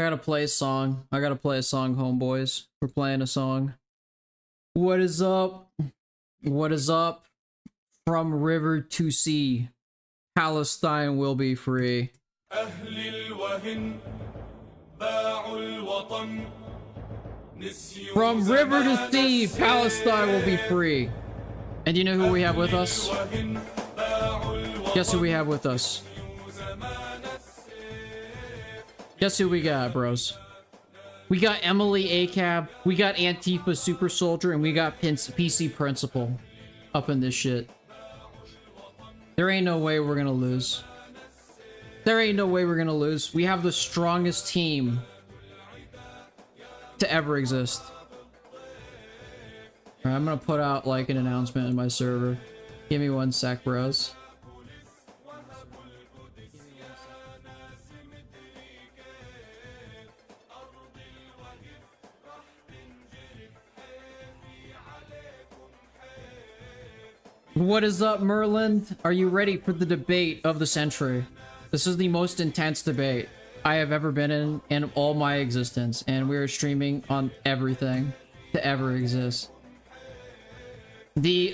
I gotta play a song. I gotta play a song, homeboys. We're playing a song. What is up? What is up? From river to sea, Palestine will be free. From river to sea, Palestine will be free. And you know who we have with us? Guess who we have with us? Guess who we got, bros? We got Emily ACAB, we got Antifa Super Soldier, and we got PC Principal up in this shit. There ain't no way we're gonna lose. There ain't no way we're gonna lose. We have the strongest team to ever exist. Alright, I'm gonna put out like an announcement in my server. Give me 1 sec, bros. What is up, Merlin? Are you ready for the debate of the century? This is the most intense debate I have ever been in all my existence, and we are streaming on everything to ever exist. The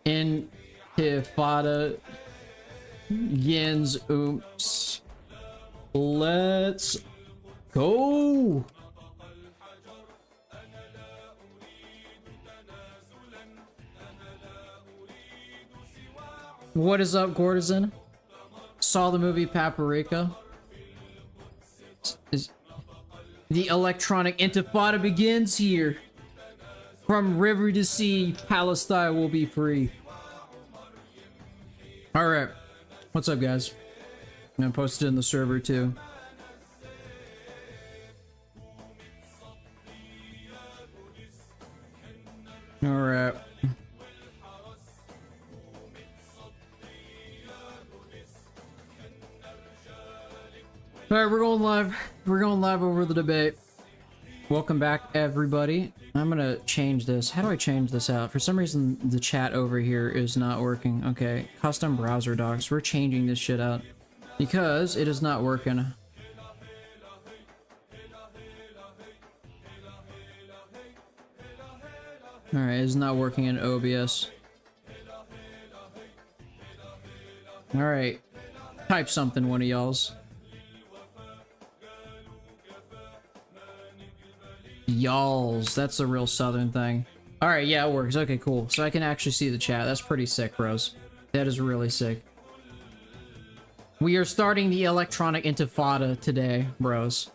Intifada Yins Oops. Let's go! What is up, Gortizan? Saw the movie Paprika. The electronic intifada begins here. From river to sea, Palestine will be free. Alright. What's up, guys? I'm gonna post it in the server, too. Alright. Alright, we're going live. We're going live over the debate. Welcome back, everybody. I'm gonna change this. How do I change this out? For some reason, the chat over here is not working. Okay, custom browser docs. We're changing this shit out because it is not working. Alright, it's not working in OBS. Alright. Type something, one of y'alls. Y'alls, that's a real southern thing. Alright, yeah, it works. Okay, cool. So I can actually see the chat. That's pretty sick, bros. That is really sick. We are starting the electronic intifada today, bros.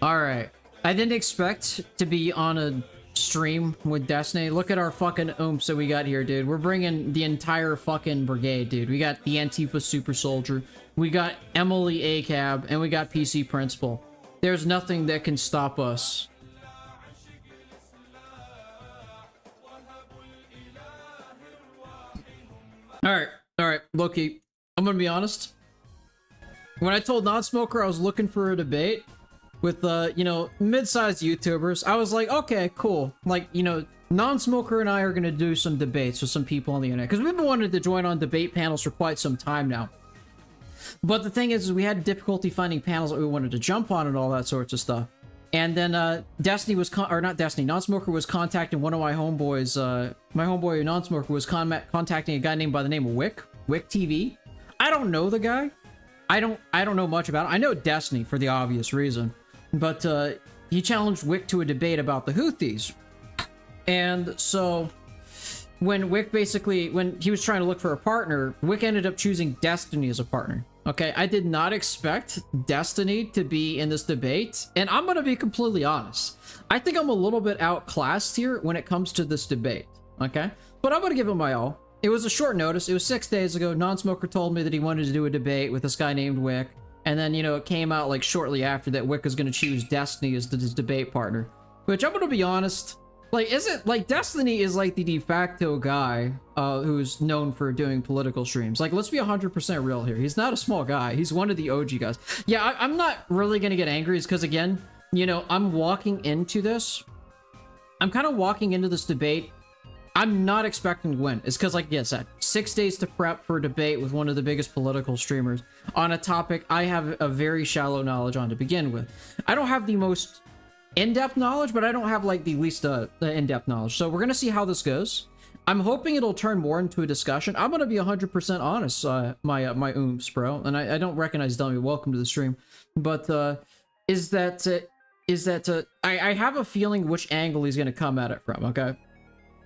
Alright. I didn't expect to be on a stream with Destiny. Look at our fucking oomph that we got here, dude. We're bringing the entire fucking brigade, dude. We got the Antifa Super Soldier. We got Emily ACAB, and we got PC Principal. There's nothing that can stop us. Alright, Loki. I'm gonna be honest. When I told Nonsmoker I was looking for a debate with, you know, mid-sized YouTubers, I was like, okay, cool. Like, you know, Nonsmoker and I are gonna do some debates with some people on the internet. Because we've been wanting to join on debate panels for quite some time now. But the thing is we had difficulty finding panels that we wanted to jump on and all that sorts of stuff. And then Destiny was Nonsmoker was contacting one of my homeboys. My homeboy Nonsmoker was contacting a guy named by the name of WhickTV. I don't know the guy. I don't know much about him. I know Destiny for the obvious reason. But he challenged Wick to a debate about the Houthis. And so when Wick when he was trying to look for a partner, Wick ended up choosing Destiny as a partner. Okay, I did not expect Destiny to be in this debate, and I'm gonna be completely honest. I think I'm a little bit outclassed here when it comes to this debate, okay? But I'm gonna give it my all. It was a short notice. It was 6 days ago. Nonsmoker told me that he wanted to do a debate with this guy named Wick, and then, you know, it came out like shortly after that Wick was gonna choose Destiny as his debate partner. Which, I'm gonna be honest, like, Destiny is like the de facto guy who's known for doing political streams. Like, let's be 100% real here. He's not a small guy. He's one of the OG guys. Yeah, I'm not really gonna get angry because, again, you know, I'm walking into this. I'm kind of walking into this debate. I'm not expecting to win. It's because, like I said, 6 days to prep for a debate with one of the biggest political streamers on a topic I have a very shallow knowledge on to begin with. I don't have the most in-depth knowledge, but I don't have like the least in-depth knowledge. So we're gonna see how this goes. I'm hoping it'll turn more into a discussion. I'm gonna be 100% honest, my oomph, bro, and I don't recognize Dummy. Welcome to the stream, but I have a feeling which angle he's gonna come at it from. Okay,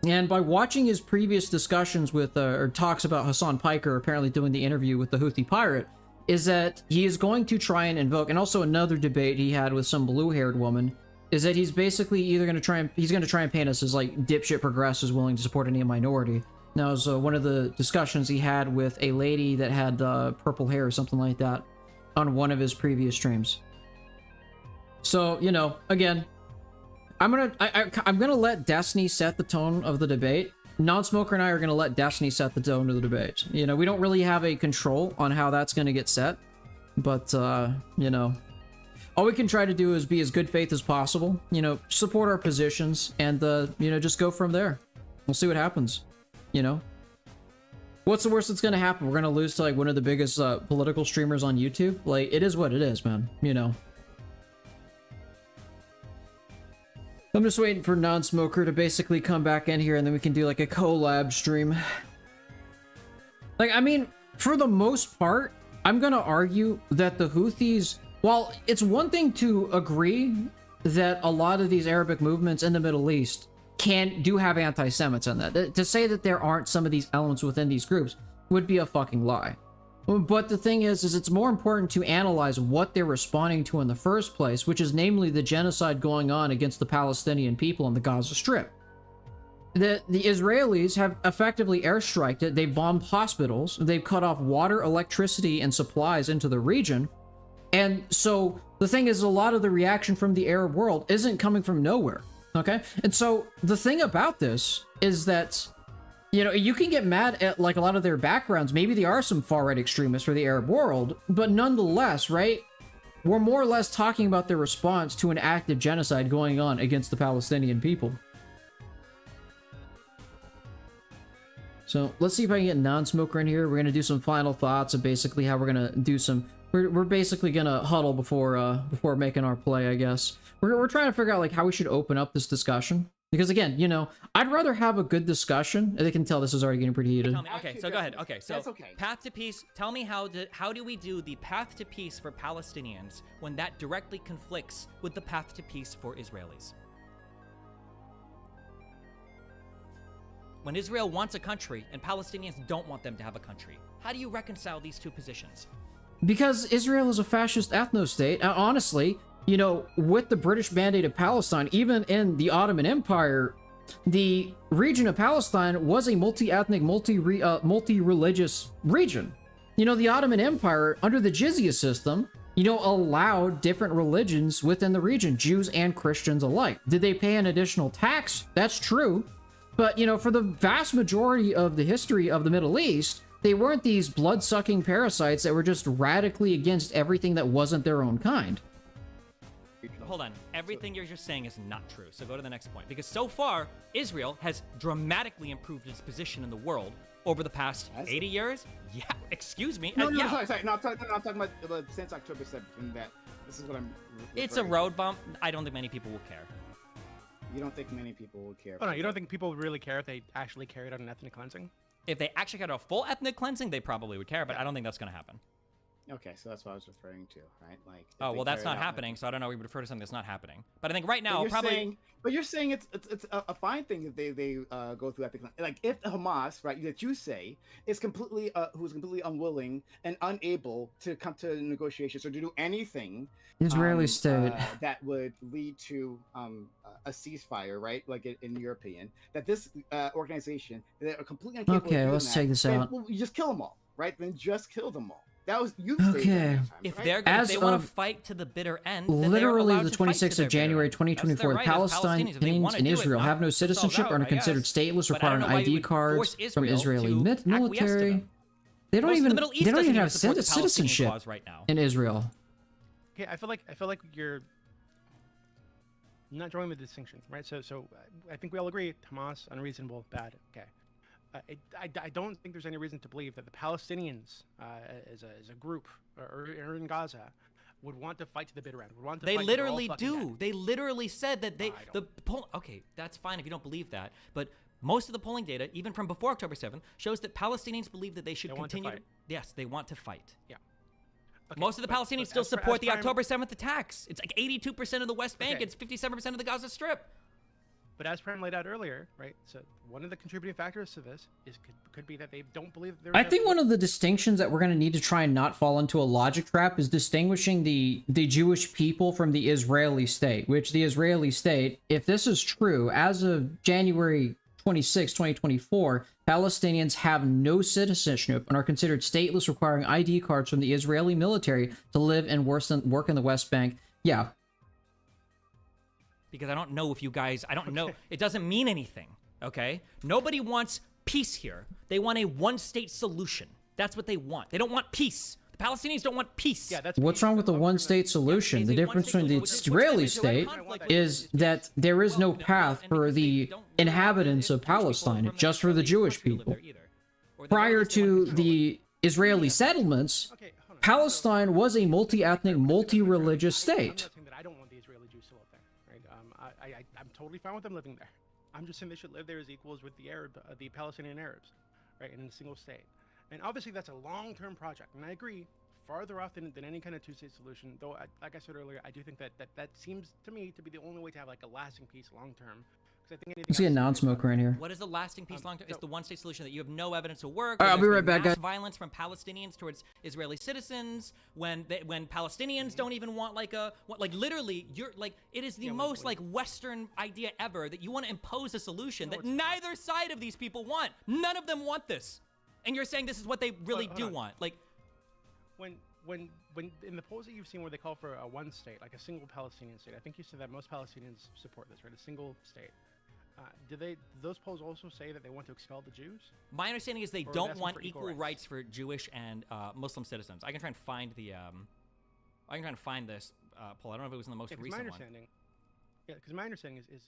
and by watching his previous discussions with or talks about Hassan Piker apparently doing the interview with the Houthi pirate, is that he is going to try and invoke, and also another debate he had with some blue-haired woman, is that he's basically either going to try and paint us as like dipshit progressives willing to support any minority. Now, it was one of the discussions he had with a lady that had purple hair or something like that on one of his previous streams. So, you know, again, I'm gonna let Destiny set the tone of the debate. Nonsmoker and I are gonna let Destiny set the tone of the debate. You know, we don't really have a control on how that's gonna get set, but you know, all we can try to do is be as good faith as possible, you know, support our positions, and, you know, just go from there. We'll see what happens, you know? What's the worst that's gonna happen? We're gonna lose to, like, one of the biggest political streamers on YouTube? Like, it is what it is, man, you know? I'm just waiting for Nonsmoker to basically come back in here, and then we can do, like, a collab stream. Like, I mean, for the most part, I'm gonna argue that the Houthis... While it's one thing to agree that a lot of these Arabic movements in the Middle East do have anti-Semites in that. To say that there aren't some of these elements within these groups would be a fucking lie. But the thing is it's more important to analyze what they're responding to in the first place, which is namely the genocide going on against the Palestinian people in the Gaza Strip. The Israelis have effectively airstriked it. They've bombed hospitals. They've cut off water, electricity, and supplies into the region. And so the thing is, a lot of the reaction from the Arab world isn't coming from nowhere, okay? And so the thing about this is that, you know, you can get mad at, like, a lot of their backgrounds. Maybe they are some far-right extremists for the Arab world, but nonetheless, right? We're more or less talking about their response to an active genocide going on against the Palestinian people. So let's see if I can get Nonsmoker in here. We're going to do some final thoughts of basically how we're going to do some... We're basically gonna huddle before making our play, I guess. We're trying to figure out, like, how we should open up this discussion. Because, again, you know, I'd rather have a good discussion. They can tell this is already getting pretty heated. Okay, so go ahead. Okay, so okay. Path to peace. Tell me how do we do the path to peace for Palestinians when that directly conflicts with the path to peace for Israelis? When Israel wants a country and Palestinians don't want them to have a country, how do you reconcile these two positions? Because Israel is a fascist ethno-state. Honestly, you know, with the British Mandate of Palestine, even in the Ottoman Empire, the region of Palestine was a multi-ethnic, multi-religious region. You know, the Ottoman Empire, under the jizya system, you know, allowed different religions within the region, Jews and Christians alike. Did they pay an additional tax? That's true. But, you know, for the vast majority of the history of the Middle East, they weren't these blood-sucking parasites that were just radically against everything that wasn't their own kind. Hold on. Everything you're just saying is not true. So go to the next point. Because so far, Israel has dramatically improved its position in the world over the past 80 years. Yeah, excuse me. No, yeah. sorry. No, I'm talking about since October 7th. That this is what I'm. It's a road bump. I don't think many people will care. You don't think many people would care? Oh no, you don't think people would really care if they actually carried out an ethnic cleansing? If they actually got a full ethnic cleansing, they probably would care, but I don't think that's going to happen. Okay, so that's what I was referring to, right? Like. Oh well, that's not happening. So I don't know. We would refer to something that's not happening. But I think right now, But you're saying it's a fine thing if they go through ethnic cleansing. Like if Hamas, right, that you say is completely who's completely unwilling and unable to come to negotiations or to do anything. Israeli state that would lead to a ceasefire, right? Like in your opinion, that this organization that are completely incapable of doing let's that, take this then, out. well, you just kill them all, right? Then just kill them all. That was you. Okay. If right? they want to fight to the bitter end, then literally the 26th of January 2024, right, Palestinians in Israel have no citizenship or are considered stateless, requiring ID cards from Israeli military. They don't even have citizenship right now. in Israel. Okay, I feel like you're not drawing the distinction, right? So I think we all agree Hamas unreasonable, bad. Okay. I don't think there's any reason to believe that the Palestinians, as a group, or in Gaza, would want to fight to the bitter end. Would want to They fight till they're all literally fucking do. dead. They literally said that they Okay, that's fine if you don't believe that, but most of the polling data, even from before October 7th, shows that Palestinians believe that they should continue. Yes, they want to fight. Yeah. Okay, Most of the Palestinians still as support the prime- October 7th attacks. It's like 82% of the West Bank. Okay. It's 57% of the Gaza Strip. But as Prem laid out earlier, right? So one of the contributing factors to this could be that they don't believe there. I think one of the distinctions that we're going to need to try and not fall into a logic trap is distinguishing the Jewish people from the Israeli state, which the Israeli state, if this is true, as of January 26, 2024, Palestinians have no citizenship and are considered stateless, requiring ID cards from the Israeli military to live and work in the West Bank. Yeah. Because I don't know if you guys, I don't know. It doesn't mean anything, okay? Nobody wants peace here. They want a one-state solution. That's what they want. They don't want peace. The Palestinians don't want peace. Yeah, that's What's wrong with the one-state solution? The difference between the Israeli state is that there is no path for the inhabitants of Palestine, just for the Jewish people. Prior to the Israeli settlements, Okay, hold on. Palestine was a multi-ethnic, multi-religious I'm state. not saying that I don't want the Israeli Jews to live there, right? I'm totally fine with them living there. I'm just saying they should live there as equals with the Palestinian Arabs, right, in a single state. And obviously that's a long-term project, and I agree, farther off than any kind of two-state solution. Though, like I said earlier, I do think that seems to me to be the only way to have like a lasting peace long-term. Because I think anything. I see a else is non-smoker in here. What is the lasting peace long term? It's so- the one-state solution that you have no evidence to work. All right, I'll be there's right back, mass guys. Violence from Palestinians towards Israeli citizens. When Palestinians don't even want literally, you're like, it is the most like Western idea ever that you want to impose a solution that neither side of these people want. None of them want this, and you're saying this is what they really Hold do on. want. Like, when in the polls that you've seen where they call for a one state, like a single Palestinian state, I think you said that most Palestinians support this, right? A single state. Those polls also say that they want to expel the Jews? my understanding is they Or don't asking want for equal equal rights for Jewish and Muslim citizens. I can try and find the I can try and find this poll. I don't know if it was in the most Yeah, 'cause recent my one. understanding, yeah, because my understanding is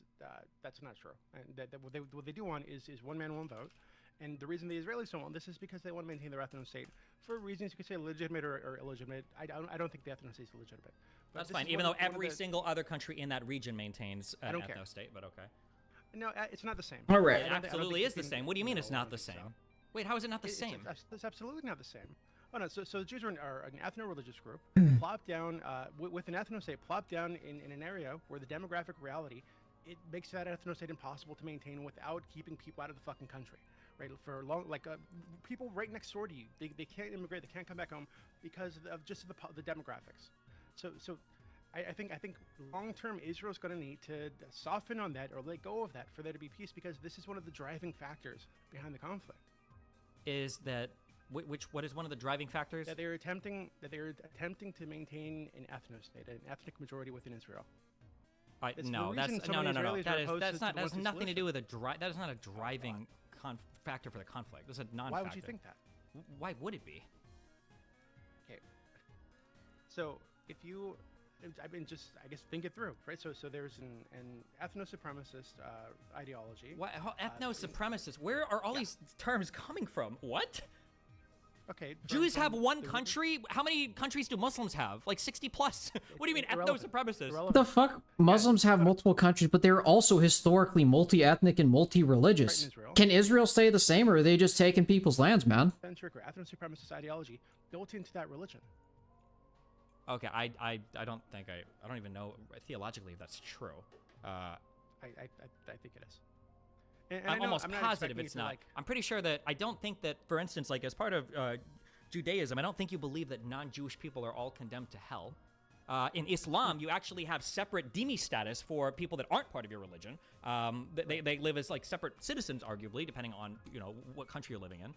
that's not true. And that what they do want is one man, one vote. And the reason the Israelis don't want this is because they want to maintain their ethno state for reasons you could say legitimate or illegitimate. I don't think the ethno state is legitimate. But That's this fine, is even one though of every the- single other country in that region maintains an don't care. ethno-state, but okay. No, it's not the same. All right. It absolutely is the same. What do you mean it's not the same? Wait, how is it not the same? It's absolutely not the same. Oh no, so the Jews are an ethno-religious group, plopped down with an ethno-state, plopped down in an area where the demographic reality, it makes that ethno-state impossible to maintain without keeping people out of the fucking country, right? For long, people right next door to you, they can't immigrate, they can't come back home because of just the demographics. So I think long-term Israel's going to need to soften on that or let go of that for there to be peace, because this is one of the driving factors behind the conflict. Is that what is one of the driving factors? That they're attempting to maintain an ethno-state, an ethnic majority within Israel. It's the No, that's reason so no. many Israelis are That opposed is to not. That has one-state nothing to solution. do with that is not a driving factor for the conflict. This is a non-factor. Why would you think that? Why would it be? Okay. So if you, I mean, just I guess think it through, right? So there's an ethno-supremacist ideology. What ethno-supremacist? Where are all these terms coming from? What? Okay. Jews have one the- country? How many countries do Muslims have? Like 60 plus. What do you mean It's irrelevant. ethno-supremacist? What the fuck? Muslims have multiple countries, but they're also historically multi-ethnic and multi-religious. Right, in Israel. Can Israel stay the same, or are they just taking people's lands, man? Centric or ethno-supremacist ideology built into that religion. Okay, I don't think I don't even know theologically if that's true. I think it is. And I I'm know- almost I'm not positive expecting it's you to, not. like- I'm pretty sure that I don't think that, for instance, like as part of Judaism, I don't think you believe that non-Jewish people are all condemned to hell. In Islam, you actually have separate dhimmi status for people that aren't part of your religion. They live as like separate citizens, arguably, depending on what country you're living in.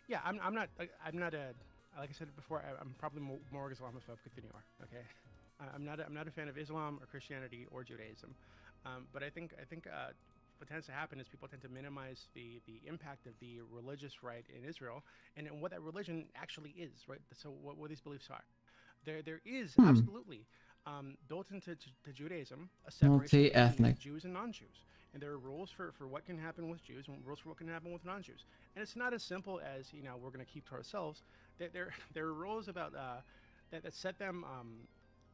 Yeah, I'm not a, like I said before, I'm probably more Islamophobic than you are. Okay, I'm not a fan of Islam or Christianity or Judaism, but I think what tends to happen is people tend to minimize the impact of the religious right in Israel and what that religion actually is, right? So what these beliefs are. There is absolutely built into Judaism a separation between Multi-ethnic. Jews and non-Jews. and there are rules for what can happen with Jews and rules for what can happen with non-Jews. And it's not as simple as, you know, we're going to keep to ourselves. There are rules about that set them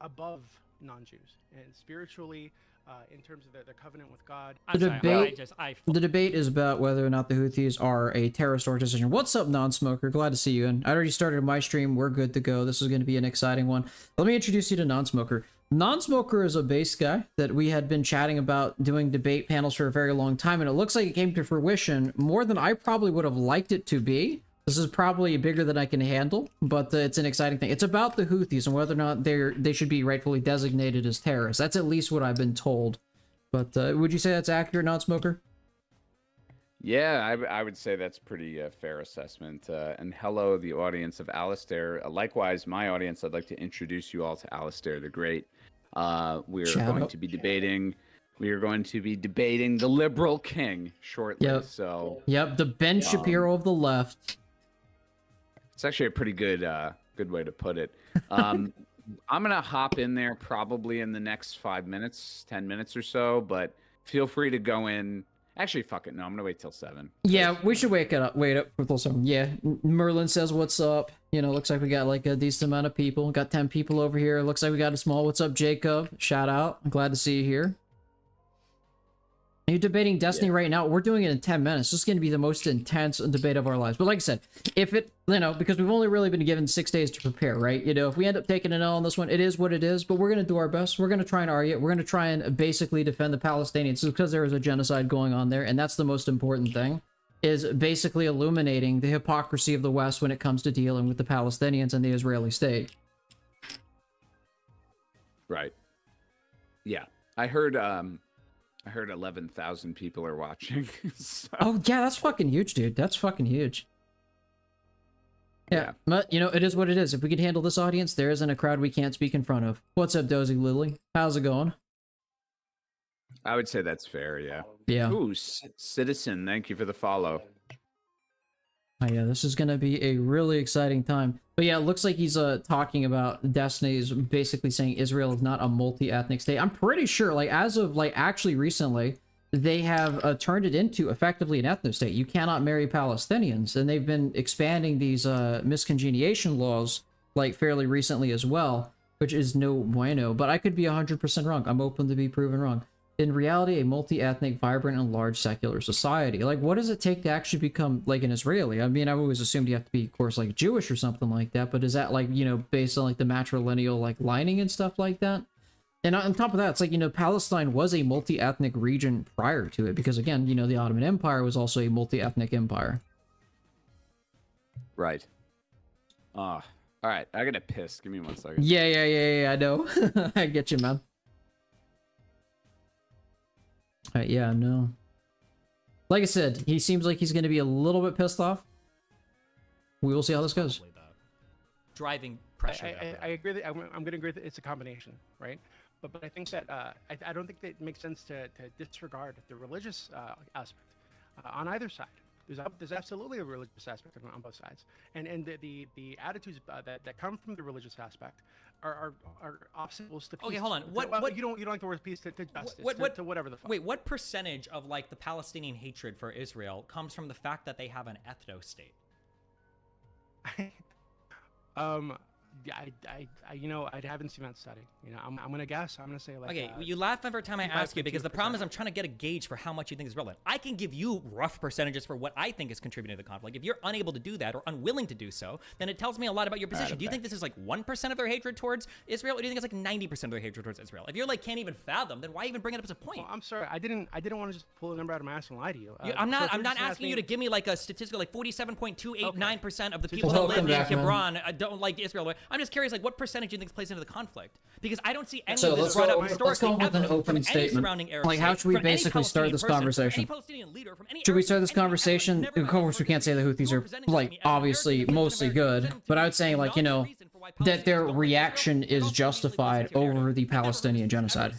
above non-Jews and spiritually, in terms of their covenant with God. The debate is about whether or not the Houthis are a terrorist organization. What's up, Nonsmoker? Glad to see you. And I already started my stream. We're good to go. This is going to be an exciting one. Let me introduce you to Nonsmoker. Nonsmoker is a base guy that we had been chatting about doing debate panels for a very long time, and it looks like it came to fruition more than I probably would have liked it to be. This is probably bigger than I can handle, but it's an exciting thing. It's about the Houthis and whether or not they should be rightfully designated as terrorists. That's at least what I've been told. But would you say that's accurate, Nonsmoker? Yeah, I would say that's pretty fair assessment. And hello, the audience of Alistair. Likewise, my audience, I'd like to introduce you all to Alistair the Great. We're going to be debating the liberal king shortly. Yep. So the Ben Shapiro of the left. It's actually a pretty good way to put it. I'm gonna hop in there probably in the next 5 minutes, 10 minutes or so, but feel free to go in. Actually, fuck it. No, I'm gonna wait till 7. Yeah, we should wait up till 7. Yeah, Merlin says what's up. You know, looks like we got like a decent amount of people. Got 10 people over here. Looks like we got a small what's up, Jacob. Shout out. I'm glad to see you here. You're debating Destiny right now. We're doing it in 10 minutes. This is going to be the most intense debate of our lives. But like I said, if it, you know, because we've only really been given 6 days to prepare, right? You know, if we end up taking an L on this one, it is what it is, but we're going to do our best. We're going to try and argue it. We're going to try and basically defend the Palestinians because there is a genocide going on there. And that's the most important thing, is basically illuminating the hypocrisy of the West when it comes to dealing with the Palestinians and the Israeli state. Right. Yeah. I heard 11,000 people are watching. So. Oh, yeah, that's fucking huge, dude. That's fucking huge. Yeah, but, you know, it is what it is. If we can handle this audience, there isn't a crowd we can't speak in front of. What's up, Dozy Lily? How's it going? I would say that's fair, yeah. Yeah. Ooh, Citizen, thank you for the follow. Oh, yeah, this is going to be a really exciting time. But yeah, it looks like he's talking about Destiny is basically saying Israel is not a multi-ethnic state. I'm pretty sure, like, as of, like, actually recently, they have turned it into effectively an ethno-state. You cannot marry Palestinians, and they've been expanding these miscongeniation laws, like, fairly recently as well, which is no bueno. But I could be 100% wrong. I'm open to be proven wrong. In reality, a multi-ethnic, vibrant, and large secular society. Like, what does it take to actually become, like, an Israeli? I mean, I've always assumed you have to be, of course, like, Jewish or something like that, but is that, like, you know, based on, like, the matrilineal, like, lining and stuff like that? And on top of that, it's like, you know, Palestine was a multi-ethnic region prior to it, because, again, you know, the Ottoman Empire was also a multi-ethnic empire. Right. All right, I gotta piss. Give me 1 second. Yeah, I know. I get you, man. Yeah, no. Like I said, he seems like he's going to be a little bit pissed off. We will see how this goes. Driving pressure. I agree that I'm going to agree that it's a combination, right? But I think that I don't think that it makes sense to disregard the religious aspect on either side. There's absolutely a religious aspect on both sides, and the attitudes that come from the religious aspect are obstacles to peace. Okay, hold on. What you don't like the word peace to justice to whatever the fuck. Wait, what percentage of like the Palestinian hatred for Israel comes from the fact that they have an ethno state? You know, I haven't seen that study. You know, I'm gonna guess. I'm gonna say like. Okay, you laugh every time I ask you because the problem is I'm trying to get a gauge for how much you think is relevant. I can give you rough percentages for what I think is contributing to the conflict. If you're unable to do that or unwilling to do so, then it tells me a lot about your position. Do you think this is like 1% of their hatred towards Israel, or do you think it's like 90% of their hatred towards Israel? If you're like can't even fathom, then why even bring it up as a point? Well, I'm sorry, I didn't want to just pull a number out of my ass and lie to you. I'm not asking you to give me like a statistical like 47.289% of the people that live in Hebron don't like Israel. I'm just curious, like what percentage do you think plays into the conflict? Because I don't see any of this brought up historically. Let's go with an open statement. Like, how should we basically start this conversation? Should we start this conversation? Of course, we can't say the Houthis are, like, obviously mostly good, but I would say, like, you know, that their reaction is justified over the Palestinian genocide.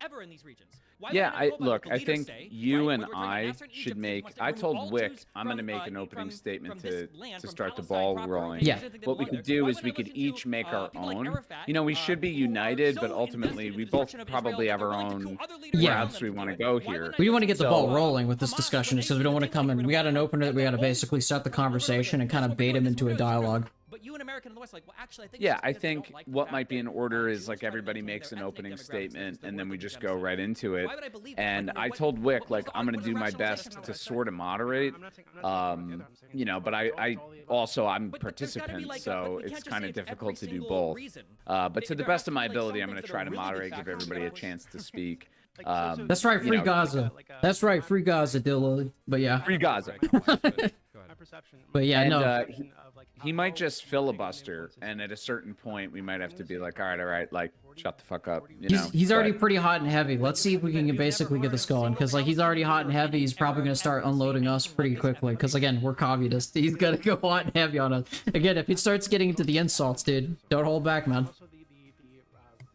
Ever in these regions. Why Yeah, would I not go by what look. the I leaders think say, you right? and When we're talking I Nasser in should Egypt, make. must I remove told all Wick Jews I'm going to from, make an opening from statement this to land, to from start the Palestine ball proper, rolling. okay, Yeah. just think they What we belong could there. do Why is would we I could listen to, each make our people like own. Arafat, You know, we should be who are united, but so ultimately invested in we the both destruction of probably Israel have that they're our willing to own coup other leaders Yeah. around routes them we to want do to it. go Why here. wouldn't I We want to listen get the ball to, rolling with this Hamas discussion when they because we don't want to think come we're in. gonna We got to walk open it. at We got to their own basically pace? start the We're gonna conversation and kind of smoke bait with him this, into we're a gonna do this. dialogue. But you in America and the West, like, well, actually, I think Yeah, it's just I because they think don't like the what fact might be in that, order is Jews like try to everybody maintain makes their an ethnic opening demographics statement against the and then we work of just the go genocide. right into it. Why would I believe that? And Like, I what- told Wick what's like the I'm going to what's do the my rationalization best of to that? sort of moderate. I'm not saying it's wrong. You know, but I also I'm participant, Like so we it's can't just kind say of it's difficult to every do single both. reason. But to the There best has of to my be, like, ability, some I'm going to things that try are to really big moderate, give factors everybody that a push- chance to speak. That's right, You free know, Gaza. That's right, free Gaza, Dillily. But yeah. Free Gaza. My perception. But yeah, And, no. perception of, like, He how might just big of an filibuster, influence this and is. at a certain point, we might have I'm to gonna be say like, all right, like, 40, shut the fuck up, 40, you He's, know. he's already but- pretty hot and heavy. Let's see if we can basically get this going. Because, like, he's already hot and heavy. He's probably going to start unloading us pretty quickly. Because, again, we're communists. He's going to go hot and heavy on us. Again, if he starts getting into the insults, dude, don't hold back, man. Also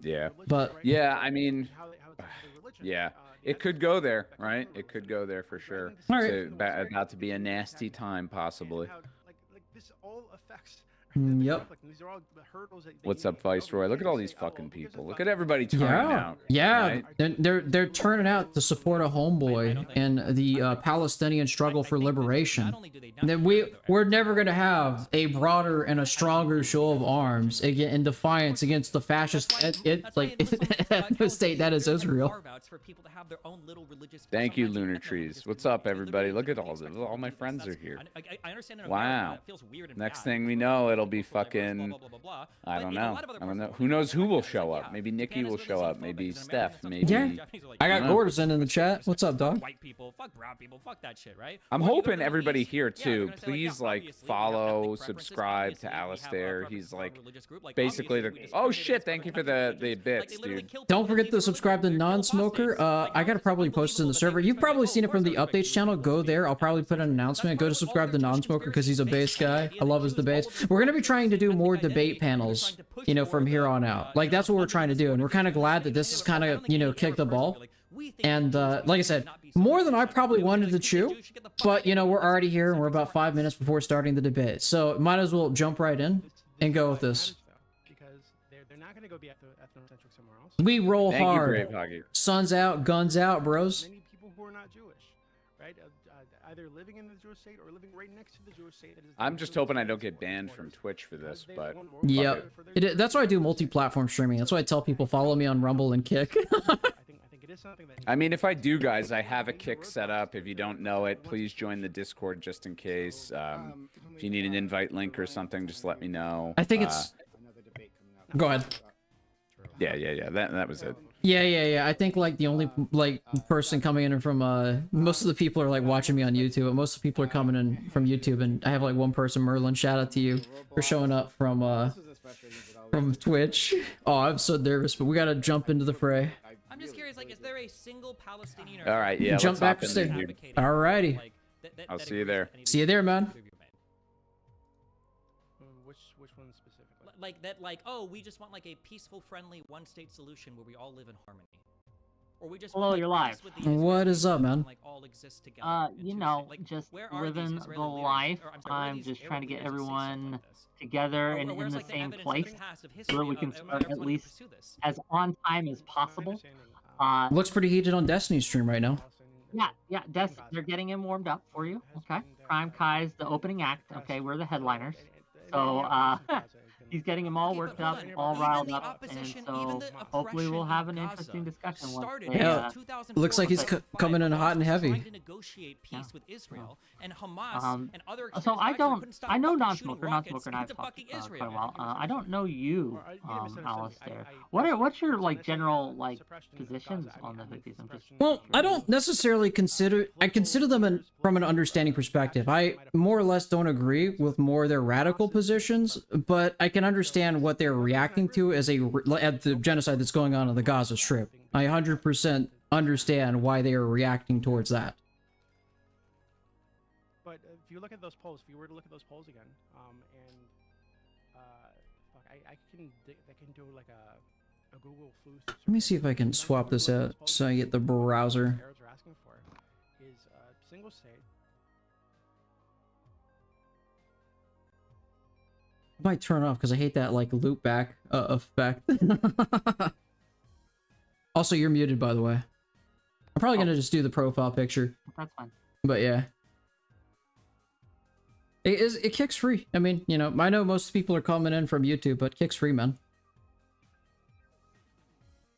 Yeah. But- Yeah, I mean, religion, yeah, the it could go there, right? It could go there for sure. All So right. about to be a nasty time, possibly. Like this all affects. Yep. conflict, and these are all the hurdles that they What's need up, to get over. Viceroy? You Look at can't all just these say, oh, fucking because of people. Look the- at everybody turning Yeah, out. yeah, right? they're turning out to support a homeboy in the Palestinian struggle for liberation. And then we're never gonna have a broader and a stronger show of arms in defiance against the fascist ethno state that is Israel. Thank you, Lunar Trees. What's up, everybody? Look at all my friends are here. I understand in Wow. America, it feels weird and Next bad thing we for know, it'll people be for, like, fucking. blah, blah, blah, blah, I but don't in a know. lot of other I don't parts know. of the Who world, knows who will it's like, show yeah, up? Maybe Nikki Japan is will really show up. xenophobic, Maybe because in Steph. America, Maybe. it's like, Yeah. Japanese are like, I got Yeah. Gordon in the chat. Fuck What's up, dog? white people, fuck brown people, fuck that shit, right? I'm Or you go to hoping the Middle everybody East, here yeah, they're too. gonna say, Please yeah, like obviously, we have follow, ethnic preferences, subscribe to obviously, we have a Alistair. preference He's for a like religious group, like, basically obviously, the. we Oh discriminate shit! against Thank you for other the religions. Like, bits, they literally dude. kill Don't people forget that to leave subscribe to religion. They're Nonsmoker. apostates. Like, I how gotta is it probably unbelievable post in the that they server. would You've expect, probably oh, seen of it from course the I respect updates you, channel. people Go to be there. I'll probably put an That's announcement. Go part to of all subscribe to their Jewish Nonsmoker because he's a conspiracy base based on guy. the idea I love that his Jews, all debates. of this We're gonna be religious trying to do ethnic more identity, debate they're panels, trying to push you know, for from here the, on out. Like that's what we're trying to do, and we're kind of glad that this is kind of, you know, kicked the ball. And like I said, more than I probably wanted to chew, but you know, we're already here and we're about 5 minutes before starting the debate, so might as well jump right in and go with this. Because they're not going to go be ethnocentric somewhere else. We roll Thank you, hard. Brave Hockey. Suns out, guns out, bros. Many people who are not Jewish, right? Either living in the Jewish state or living right next to the Jewish state. That is I'm just hoping I don't get banned from Twitch for this, but Yep. That's why I do multi-platform streaming. That's why I tell people follow me on Rumble and Kick. I think it is something that. I mean, if I do, guys, I have a Kick set up. If you don't know it, please join the Discord just in case. If you need an invite link or something, just let me know. I think it's. Another debate coming up. Go ahead. Yeah. That was it. Yeah. I think like the only like person coming in from most of the people are like watching me on YouTube, but most of the people are coming in from YouTube, and I have like one person, Merlin. Shout out to you for showing up from Twitch. Oh, I'm so nervous, but we gotta jump into the fray. I'm just curious, like, is there a single Palestinian? All right, yeah. Jump let's back hop in to there, stage. dude. Alrighty. I'll see you there. See you there, man. Which one specifically? Like that, like, oh, we just want like a peaceful, friendly, one-state solution where we all live in harmony, or we just Hello, want, like, you're live. peace with the What is up, man? and, like, all exist together in You two know, states. Like, just where are these living Israeli the leaders? life. Or, I'm sorry, where are I'm these just Arab trying to get leaders who say stuff everyone like this? together Or and in where's, the like, same evidence place of the past of so that history we can of start Arabs at wanting to least pursue this? as on time as possible. understanding, Looks pretty heated on Destiny's stream right now. Yeah, they're getting him warmed up for you. Okay, Prime Kai's the opening act. Okay, we're the headliners. So he's getting them all Okay, worked but up, hold on. all Even riled the up, and opposition, so even the hopefully we'll oppression have in an Gaza interesting discussion once started they. Yeah, in 2004 looks like he's by coming in hot and Hamas heavy. trying to negotiate peace with Israel, and Hamas and other So I extremist factions don't. couldn't stop I know fucking shooting Nonsmoker. rockets Nonsmoker and I've into talked fucking quite a Israel. while. I don't know you, Or, yeah, misunderstood. Alistair. I What's your like misunderstood, general like suppression of positions Gaza. on the I mean, Houthis? I'm just suppression Well, of I don't necessarily consider. I consider them from an understanding perspective. I more or less don't agree with more of their radical positions, but I can understand what they're reacting to as at the genocide that's going on the Gaza Strip. I 100% understand why they are reacting towards that. But if you look at those polls, if you were to look at those polls again, and fuck, I can do like a a Google flu. Let me see if I can swap this out so I get the browser. Arabs are asking for is single state. I might turn off because I hate that like loop back effect. Also, you're muted, by the way. I'm probably gonna just do the profile picture. That's fine. But yeah. It kicks free. I mean, you know, I know most people are coming in from YouTube, but kicks free, man.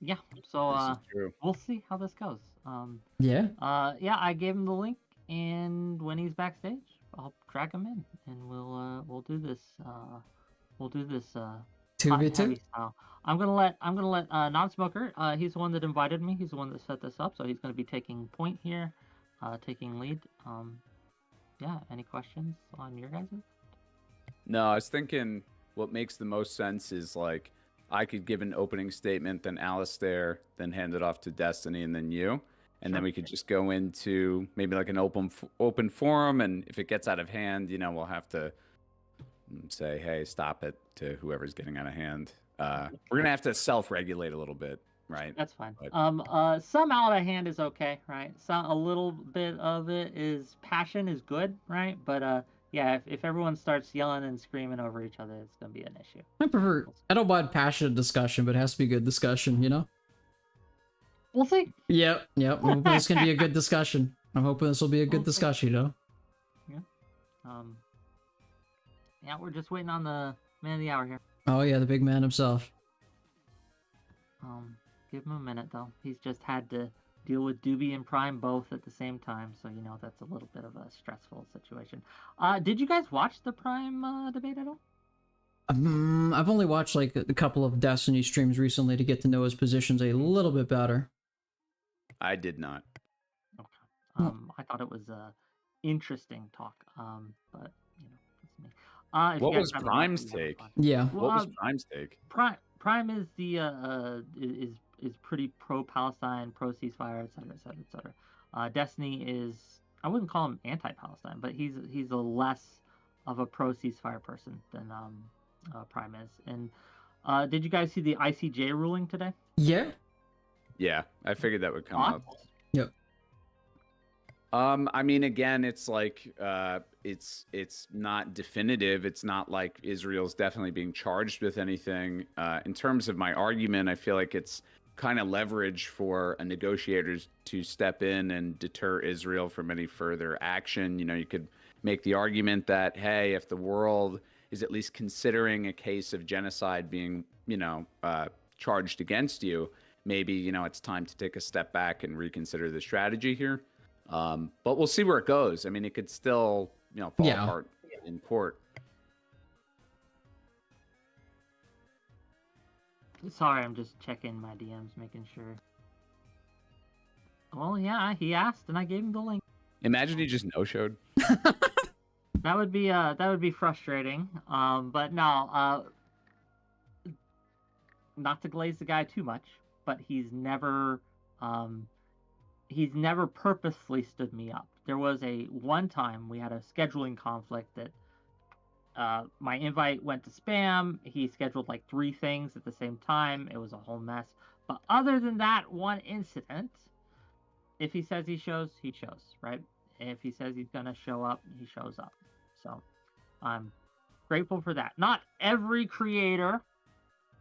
Yeah. So This is true. we'll see how this goes. Yeah. Yeah, I gave him the link, and when he's backstage, I'll drag him in, and we'll do this. We'll do this. 2v2. Heavy style. I'm gonna let Nonsmoker. He's the one that invited me. He's the one that set this up, so he's gonna be taking point here, taking lead. Yeah. Any questions on your guys'? No, I was thinking what makes the most sense is like I could give an opening statement, then Alistair, then hand it off to Destiny, and then you, and then we could just go into maybe like an open forum, and if it gets out of hand, you know, we'll have to say, hey, stop it to whoever's getting out of hand. We're gonna have to self-regulate a little bit, right? That's fine. But- Some out of hand is okay, right? Some a little bit of it is passion is good, right? But yeah, if everyone starts yelling and screaming over each other, it's gonna be an issue. I don't mind passionate discussion, but it has to be good discussion, you know? We'll see. Yep. I'm hoping this can be a good discussion. I'm hoping this will be a good Okay. discussion, you know? Yeah, we're just waiting on the man of the hour here. Oh yeah, the big man himself. Give him a minute though. He's just had to deal with Doobie and Prime both at the same time, so you know that's a little bit of a stressful situation. Did you guys watch the Prime debate at all? I've only watched like a couple of Destiny streams recently to get to know his positions a little bit better. I did not. Okay. I thought it was a interesting talk. But you know, that's me. If What you guys was haven't Prime's watched it, you have take? fun. Yeah. What was Prime's take? Prime is the is pretty pro Palestine, pro ceasefire, etc., etc., etc. Destiny is, I wouldn't call him anti-Palestine, but he's a less of a pro ceasefire person than Prime is. And did you guys see the ICJ ruling today? Yeah. Yeah, I figured that would come up. Thoughts? Yep. I mean, again, it's like it's not definitive. It's not like Israel's definitely being charged with anything. In terms of my argument, I feel like it's kind of leverage for a negotiator to step in and deter Israel from any further action. You know, you could make the argument that, hey, if the world is at least considering a case of genocide being, you know, charged against you, maybe, you know, it's time to take a step back and reconsider the strategy here. But we'll see where it goes. I mean, it could still, you know, fall apart in court. Sorry, I'm just checking my DMs, making sure. Well, yeah, he asked, and I gave him the link. Imagine he just no-showed. That would be frustrating. But no, not to glaze the guy too much, but he's never purposefully stood me up. There was one time we had a scheduling conflict that my invite went to spam. He scheduled like 3 things at the same time. It was a whole mess. But other than that one incident, if he says he shows, right? If he says he's gonna show up, he shows up. So I'm grateful for that. Not every creator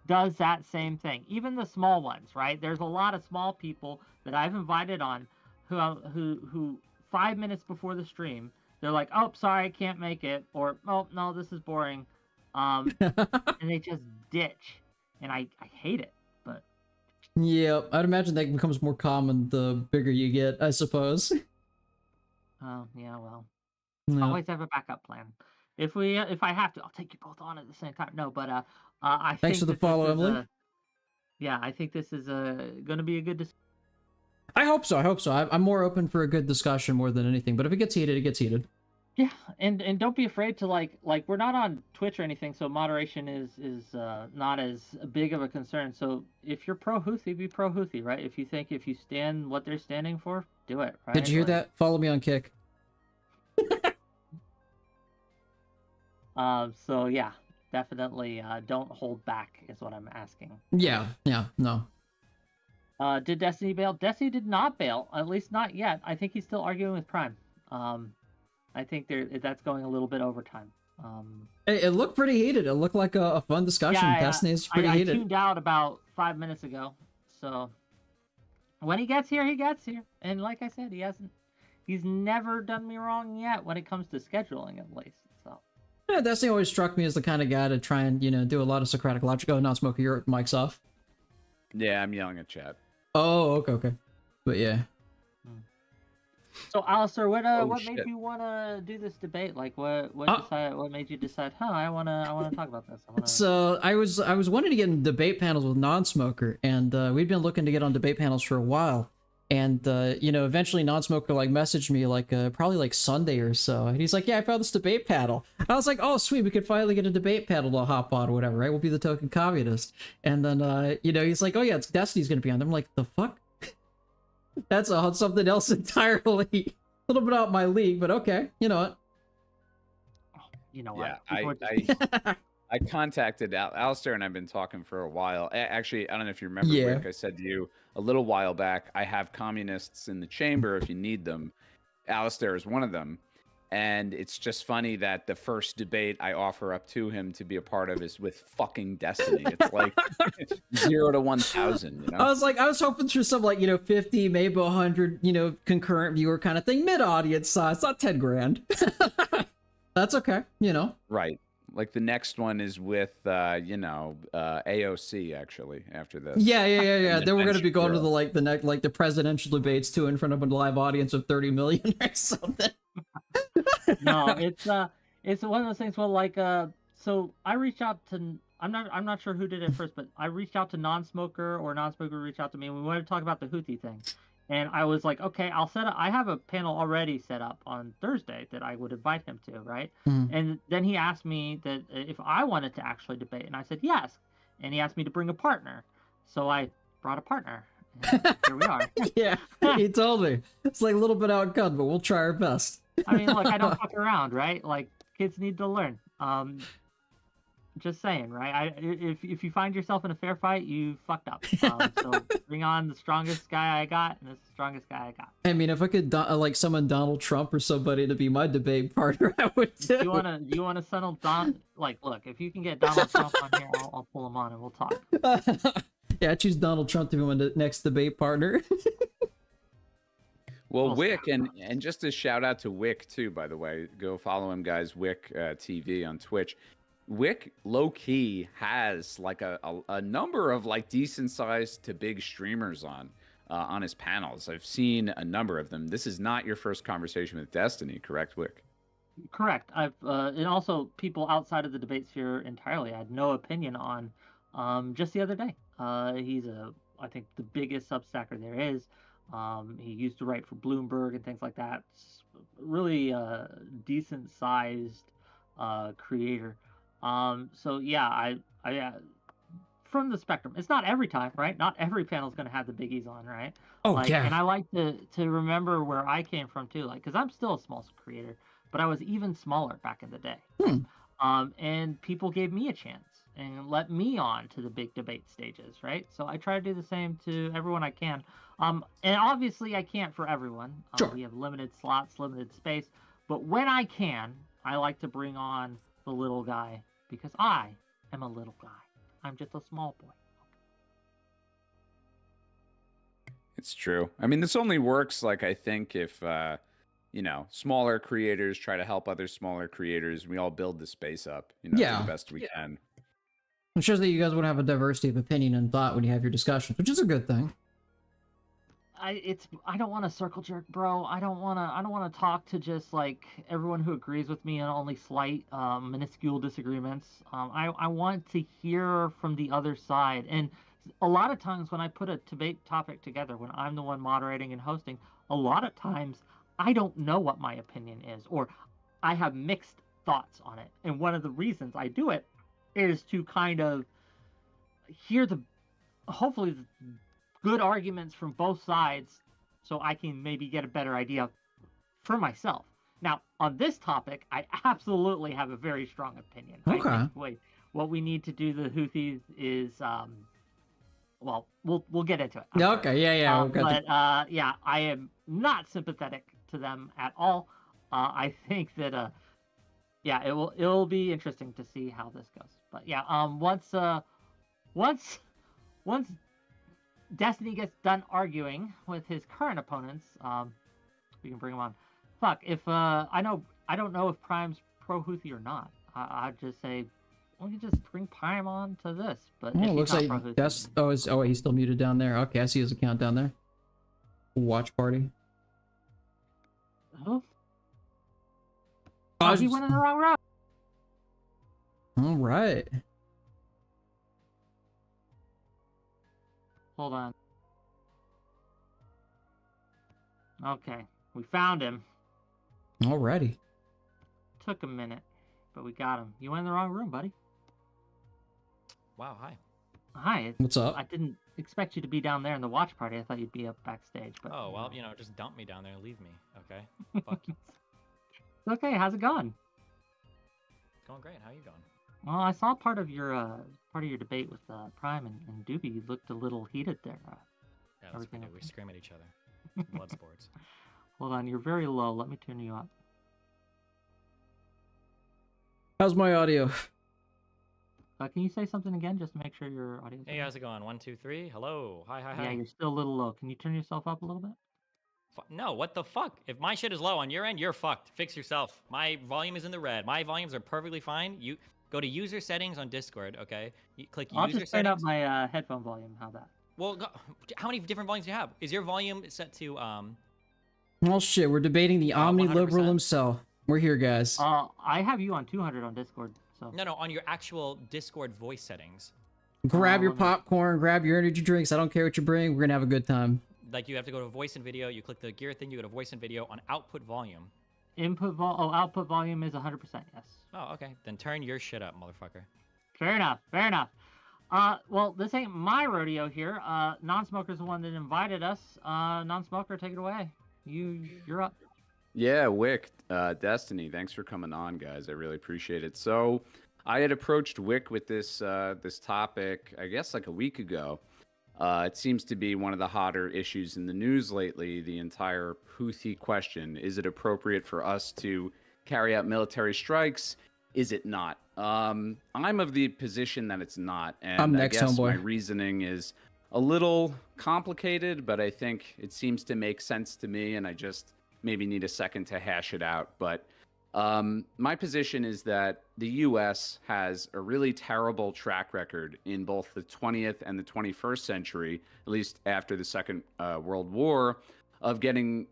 does that same thing. Even the small ones, right? There's a lot of small people that I've invited on who 5 minutes before the stream, they're like, "Oh, sorry, I can't make it," or "Oh, no, this is boring," and they just ditch, and I hate it. But yeah, I'd imagine that becomes more common the bigger you get, I suppose. oh yeah, well, Yeah. always have a backup plan. If I have to, I'll take you both on at the same time. No, but I Thanks think for the that follow, this is Emily. yeah, I think this is going to be a good discussion. I hope so. I'm more open for a good discussion more than anything. But if it gets heated, it gets heated. Yeah, and don't be afraid to like we're not on Twitch or anything, so moderation is not as big of a concern. So if you're pro Houthi, be pro Houthi, right? If you stand what they're standing for, do it, right? Did you hear that? Follow me on Kick. So yeah, definitely don't hold back is what I'm asking. Yeah, no. Did Destiny bail? Destiny did not bail, at least not yet. I think he's still arguing with Prime. I think that's going a little bit over time. It looked pretty heated. It looked like a fun discussion. Yeah, Destiny's pretty I heated. tuned out about 5 minutes ago, so when he gets here, he gets here. And like I said, he's never done me wrong yet when it comes to scheduling, at least. So Yeah, Destiny always struck me as the kind of guy to try and, do a lot of Socratic logic. Oh, Nonsmoker, your mic's off. Yeah, I'm yelling at chat. Oh, okay. But yeah. So, Alistair, what made shit. you want to do this debate? Like, what made you decide? I want to talk about this. So I was wanting to get in debate panels with Nonsmoker, and we'd been looking to get on debate panels for a while. And eventually Nonsmoker messaged me probably Sunday or so, and he's like, "Yeah, I found this debate panel." I was like, "Oh, sweet, we could finally get a debate panel to hop on or whatever, right? We'll be the token communist." And then he's like, "Oh yeah, it's Destiny's gonna be on." I'm like, "The fuck?" That's something else entirely. A little bit out my league, but okay. You know what? You know what? Yeah, I contacted Alistair, and I've been talking for a while. Actually, I don't know if you remember, Rick, I said to you a little while back, I have communists in the chamber if you need them. Alistair is one of them. And it's just funny that the first debate I offer up to him to be a part of is with fucking Destiny. It's like 0 to 1,000, I was hoping for some 50, maybe 100, concurrent viewer kind of thing, mid-audience size, not 10 grand. That's okay, Right. Like the next one is with, AOC actually after this. Yeah. Then we're gonna be going to the presidential debates too, in front of a live audience of 30 million or something. No, it's one of those things. Well, so I reached out to. I'm not sure who did it first, but I reached out to Nonsmoker, or Nonsmoker reached out to me, and we wanted to talk about the Houthi thing. And I was like, okay, I'll set up. I have a panel already set up on Thursday that I would invite him to, right? And then he asked me that if I wanted to actually debate, and I said yes. And he asked me to bring a partner, so I brought a partner. And here we are. Yeah, he told me it's like a little bit outgunned, but we'll try our best. I mean, look, I don't fuck around, right? Like, kids need to learn. Just saying, right? If you find yourself in a fair fight, you fucked up. So bring on the strongest guy I got, and this is the strongest guy I got. I mean, if I could summon Donald Trump or somebody to be my debate partner, I would too. You wanna settle Don? Look, if you can get Donald Trump on here, I'll pull him on and we'll talk. Yeah, I choose Donald Trump to be my next debate partner. Well, Wick, and just a shout out to Wick too, by the way. Go follow him, guys. Wick TV on Twitch. Wick low key has a number of decent sized to big streamers on his panels. I've seen a number of them. This is not your first conversation with Destiny, correct, Wick? Correct. I've and also people outside of the debate sphere entirely. I had no opinion on. Just the other day, he's I think the biggest Substacker there is. He used to write for Bloomberg and things like that. Really decent sized creator. So yeah, I from the spectrum. It's not every time, right? Not every panel is going to have the biggies on, right? Oh, yeah. And I like to remember where I came from too, because I'm still a small creator, but I was even smaller back in the day. And people gave me a chance and let me on to the big debate stages, right? So I try to do the same to everyone I can. And obviously I can't for everyone. Sure. We have limited slots, limited space, but when I can, I like to bring on the little guy because I am a little guy. I'm just a small boy. It's true. I mean, this only works I think if smaller creators try to help other smaller creators. We all build the space up, to the best we can. It shows that you guys would have a diversity of opinion and thought when you have your discussions, which is a good thing. I don't want to circle jerk, bro. I don't want to talk to just everyone who agrees with me and only slight minuscule disagreements. I want to hear from the other side. And a lot of times when I put a debate topic together, when I'm the one moderating and hosting, a lot of times I don't know what my opinion is, or I have mixed thoughts on it. And one of the reasons I do it is to kind of hear hopefully the good arguments from both sides so I can maybe get a better idea for myself. Now, on this topic, I absolutely have a very strong opinion. Okay. I think what we need to do to the Houthis is, well, we'll get into it. I'm Yeah, sure. okay, yeah. But yeah, I am not sympathetic to them at all. I think that yeah, it'll be interesting to see how this goes. But yeah, once Destiny gets done arguing with his current opponents, we can bring him on. Fuck, if I don't know if Prime's pro Houthi or not. I'd just say we can just bring Prime on to this. But Oh, if it looks he's not like pro Houthi, that's he's still muted down there. Okay, I see his account down there. Watch party. oh, he went in the wrong route. All right. Hold on. Okay, we found him. Alrighty. Took a minute, but we got him. You went in the wrong room, buddy. Wow, hi. Hi. What's up? I didn't expect you to be down there in the watch party. I thought you'd be up backstage. But Oh, well, just dump me down there and leave me, okay? Fuck you. Okay, how's it going? It's going great. How you going? Well, I saw part of your debate with Prime and Doobie. You looked a little heated there. Yeah, that's what everything we do. We okay? scream at each other. Blood sports. Hold on, you're very low. Let me turn you up. How's my audio? Can you say something again just to make sure your audio? Hey, how's it going? 1, 2, 3. Hello. Hi. Yeah, you're still a little low. Can you turn yourself up a little bit? No, what the fuck? If my shit is low on your end, you're fucked. Fix yourself. My volume is in the red. My volumes are perfectly fine. You go to user settings on Discord, okay? You click I'll user just turn up settings. my headphone volume. How that? Well, how many different volumes do you have? Is your volume set to Oh shit, we're debating the omni-liberal 100%? himself. We're here, guys. I have you on 200 on Discord. So No, on your actual Discord voice settings. Grab your let me- popcorn, grab your energy drinks. I don't care what you bring. We're gonna have a good time. Like, you have to go to voice and video. You click the gear thing. You go to voice and video on output volume. output volume is 100%. Yes. Oh, okay. Then turn your shit up, motherfucker. Fair enough. Well, this ain't my rodeo here. Nonsmoker's the one that invited us. Nonsmoker, take it away. You're up. Yeah, Wick, Destiny, thanks for coming on, guys. I really appreciate it. So, I had approached Wick with this topic, I guess, like a week ago. It seems to be one of the hotter issues in the news lately, the entire Houthi question. Is it appropriate for us to carry out military strikes? Is it not? I'm of the position that it's not. And I'm next, I guess my homeboy. reasoning is a little complicated, but I think it seems to make sense to me, and I just maybe need a second to hash it out. But my position is that the U.S. has a really terrible track record in both the 20th and the 21st century, at least after the Second World War, of getting,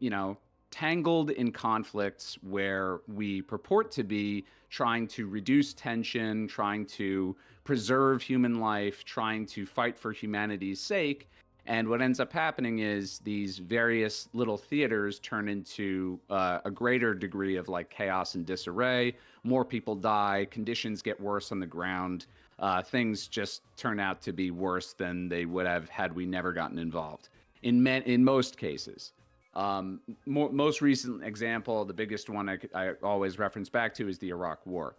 tangled in conflicts where we purport to be trying to reduce tension, trying to preserve human life, trying to fight for humanity's sake. And what ends up happening is these various little theaters turn into a greater degree of like chaos and disarray. More people die, conditions get worse on the ground. Things just turn out to be worse than they would have had we never gotten involved. In most cases. Most recent example, the biggest one I always reference back to is the Iraq War.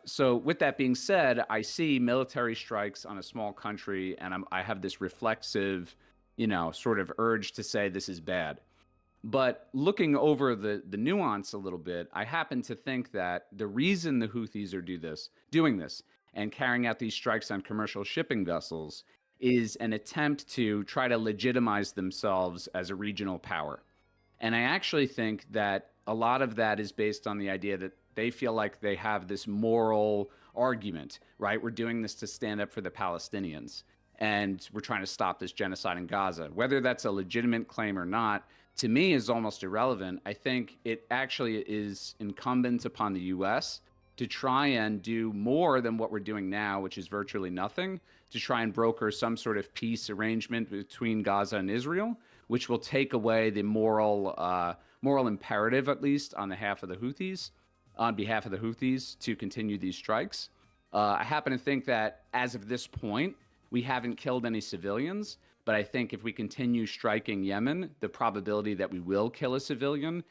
So with that being said, I see military strikes on a small country, and I have this reflexive, sort of urge to say this is bad. But looking over the nuance a little bit, I happen to think that the reason the Houthis are doing this and carrying out these strikes on commercial shipping vessels is an attempt to try to legitimize themselves as a regional power. And I actually think that a lot of that is based on the idea that they feel like they have this moral argument, right? We're doing this to stand up for the Palestinians, and we're trying to stop this genocide in Gaza. Whether that's a legitimate claim or not, to me, is almost irrelevant. I think it actually is incumbent upon the U.S. to try and do more than what we're doing now, which is virtually nothing, to try and broker some sort of peace arrangement between Gaza and Israel, which will take away the moral imperative, at least on behalf of the Houthis, to continue these strikes. I happen to think that as of this point, we haven't killed any civilians, but I think if we continue striking Yemen, the probability that we will kill a civilian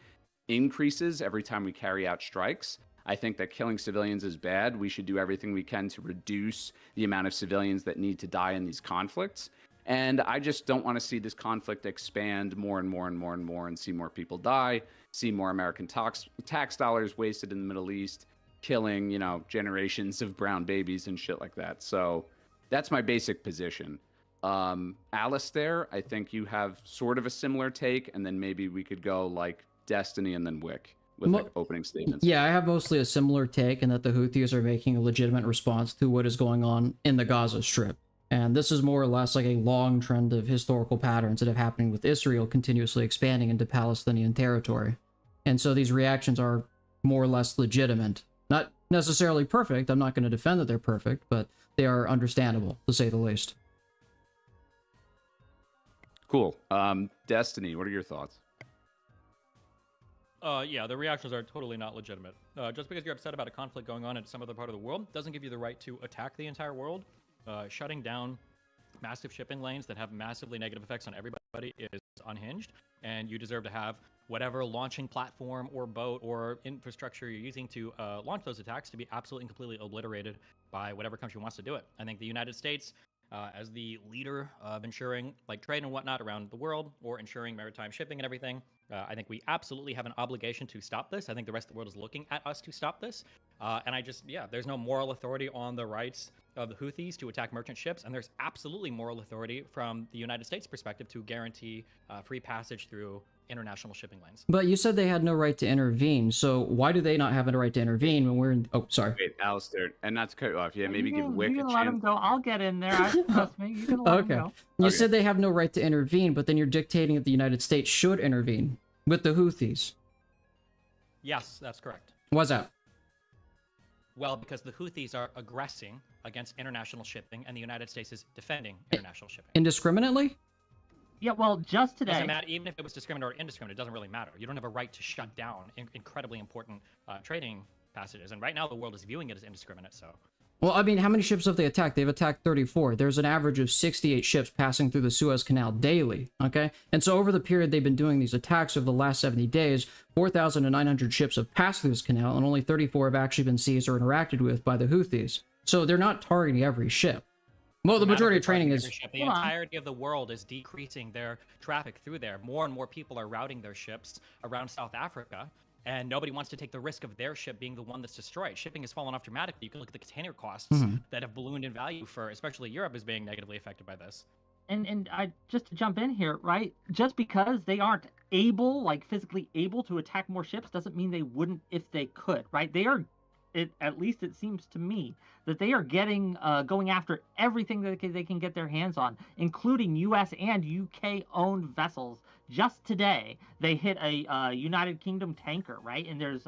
increases every time we carry out strikes. I think that killing civilians is bad. We should do everything we can to reduce the amount of civilians that need to die in these conflicts. And I just don't want to see this conflict expand more and more and more and more and see more people die, see more American tax dollars wasted in the Middle East, killing, you know, generations of brown babies and shit like that. So that's my basic position. Alistair, I think you have sort of a similar take, and then maybe we could go like Destiny and then Wick with like opening statements. Yeah, I have mostly a similar take in that the Houthis are making a legitimate response to what is going on in the Gaza Strip. And this is more or less like a long trend of historical patterns that have happened with Israel continuously expanding into Palestinian territory. And so these reactions are more or less legitimate. Not necessarily perfect. I'm not going to defend that they're perfect, but they are understandable, to say the least. Cool. Destiny, what are your thoughts? Yeah, the reactions are totally not legitimate. Just because you're upset about a conflict going on in some other part of the world doesn't give you the right to attack the entire world. Shutting down massive shipping lanes that have massively negative effects on everybody is unhinged, and you deserve to have whatever launching platform or boat or infrastructure you're using to launch those attacks to be absolutely and completely obliterated by whatever country wants to do it. I think the United States, as the leader of ensuring like trade and whatnot around the world, or ensuring maritime shipping and everything, I think we absolutely have an obligation to stop this. I think the rest of the world is looking at us to stop this. And there's no moral authority on the rights of the Houthis to attack merchant ships, and there's absolutely moral authority from the United States perspective to guarantee free passage through international shipping lanes. But you said they had no right to intervene, so why do they not have a right to intervene when we're in... Oh, sorry. Wait, Alistair, and not to cut you off, yeah, maybe give Wick a chance. Let him go. I'll get in there. Trust me. You can let him go. You said they have no right to intervene, but then you're dictating that the United States should intervene with the Houthis. Yes, that's correct. Why's that? Well, because the Houthis are aggressing against international shipping, and the United States is defending international shipping. Indiscriminately? Yeah, well, just today... Doesn't matter, even if it was discriminatory or indiscriminate, it doesn't really matter. You don't have a right to shut down incredibly important trading passages, and right now the world is viewing it as indiscriminate, so... Well, I mean, how many ships have they attacked? They've attacked 34. There's an average of 68 ships passing through the Suez Canal daily, okay? And so over the period they've been doing these attacks over the last 70 days, 4,900 ships have passed through this canal, and only 34 have actually been seized or interacted with by the Houthis. So they're not targeting every ship. Well, the majority of training is... The entirety of the world is decreasing their traffic through there. More and more people are routing their ships around South Africa, and nobody wants to take the risk of their ship being the one that's destroyed. Shipping has fallen off dramatically. You can look at the container costs that have ballooned in value for, especially Europe, is being negatively affected by this. And I just to jump in here, right? Just because they aren't able, like physically able to attack more ships, doesn't mean they wouldn't if they could, right? They are, at least it seems to me, that they are going after everything that they can get their hands on, including U.S. and UK-owned vessels. Just today, they hit a United Kingdom tanker, right? And there's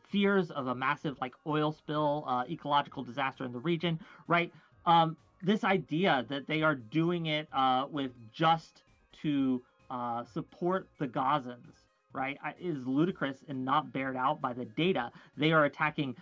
fears of a massive like oil spill, ecological disaster in the region, right? This idea that they are doing it with just to support the Gazans, right, is ludicrous and not bared out by the data. They are attacking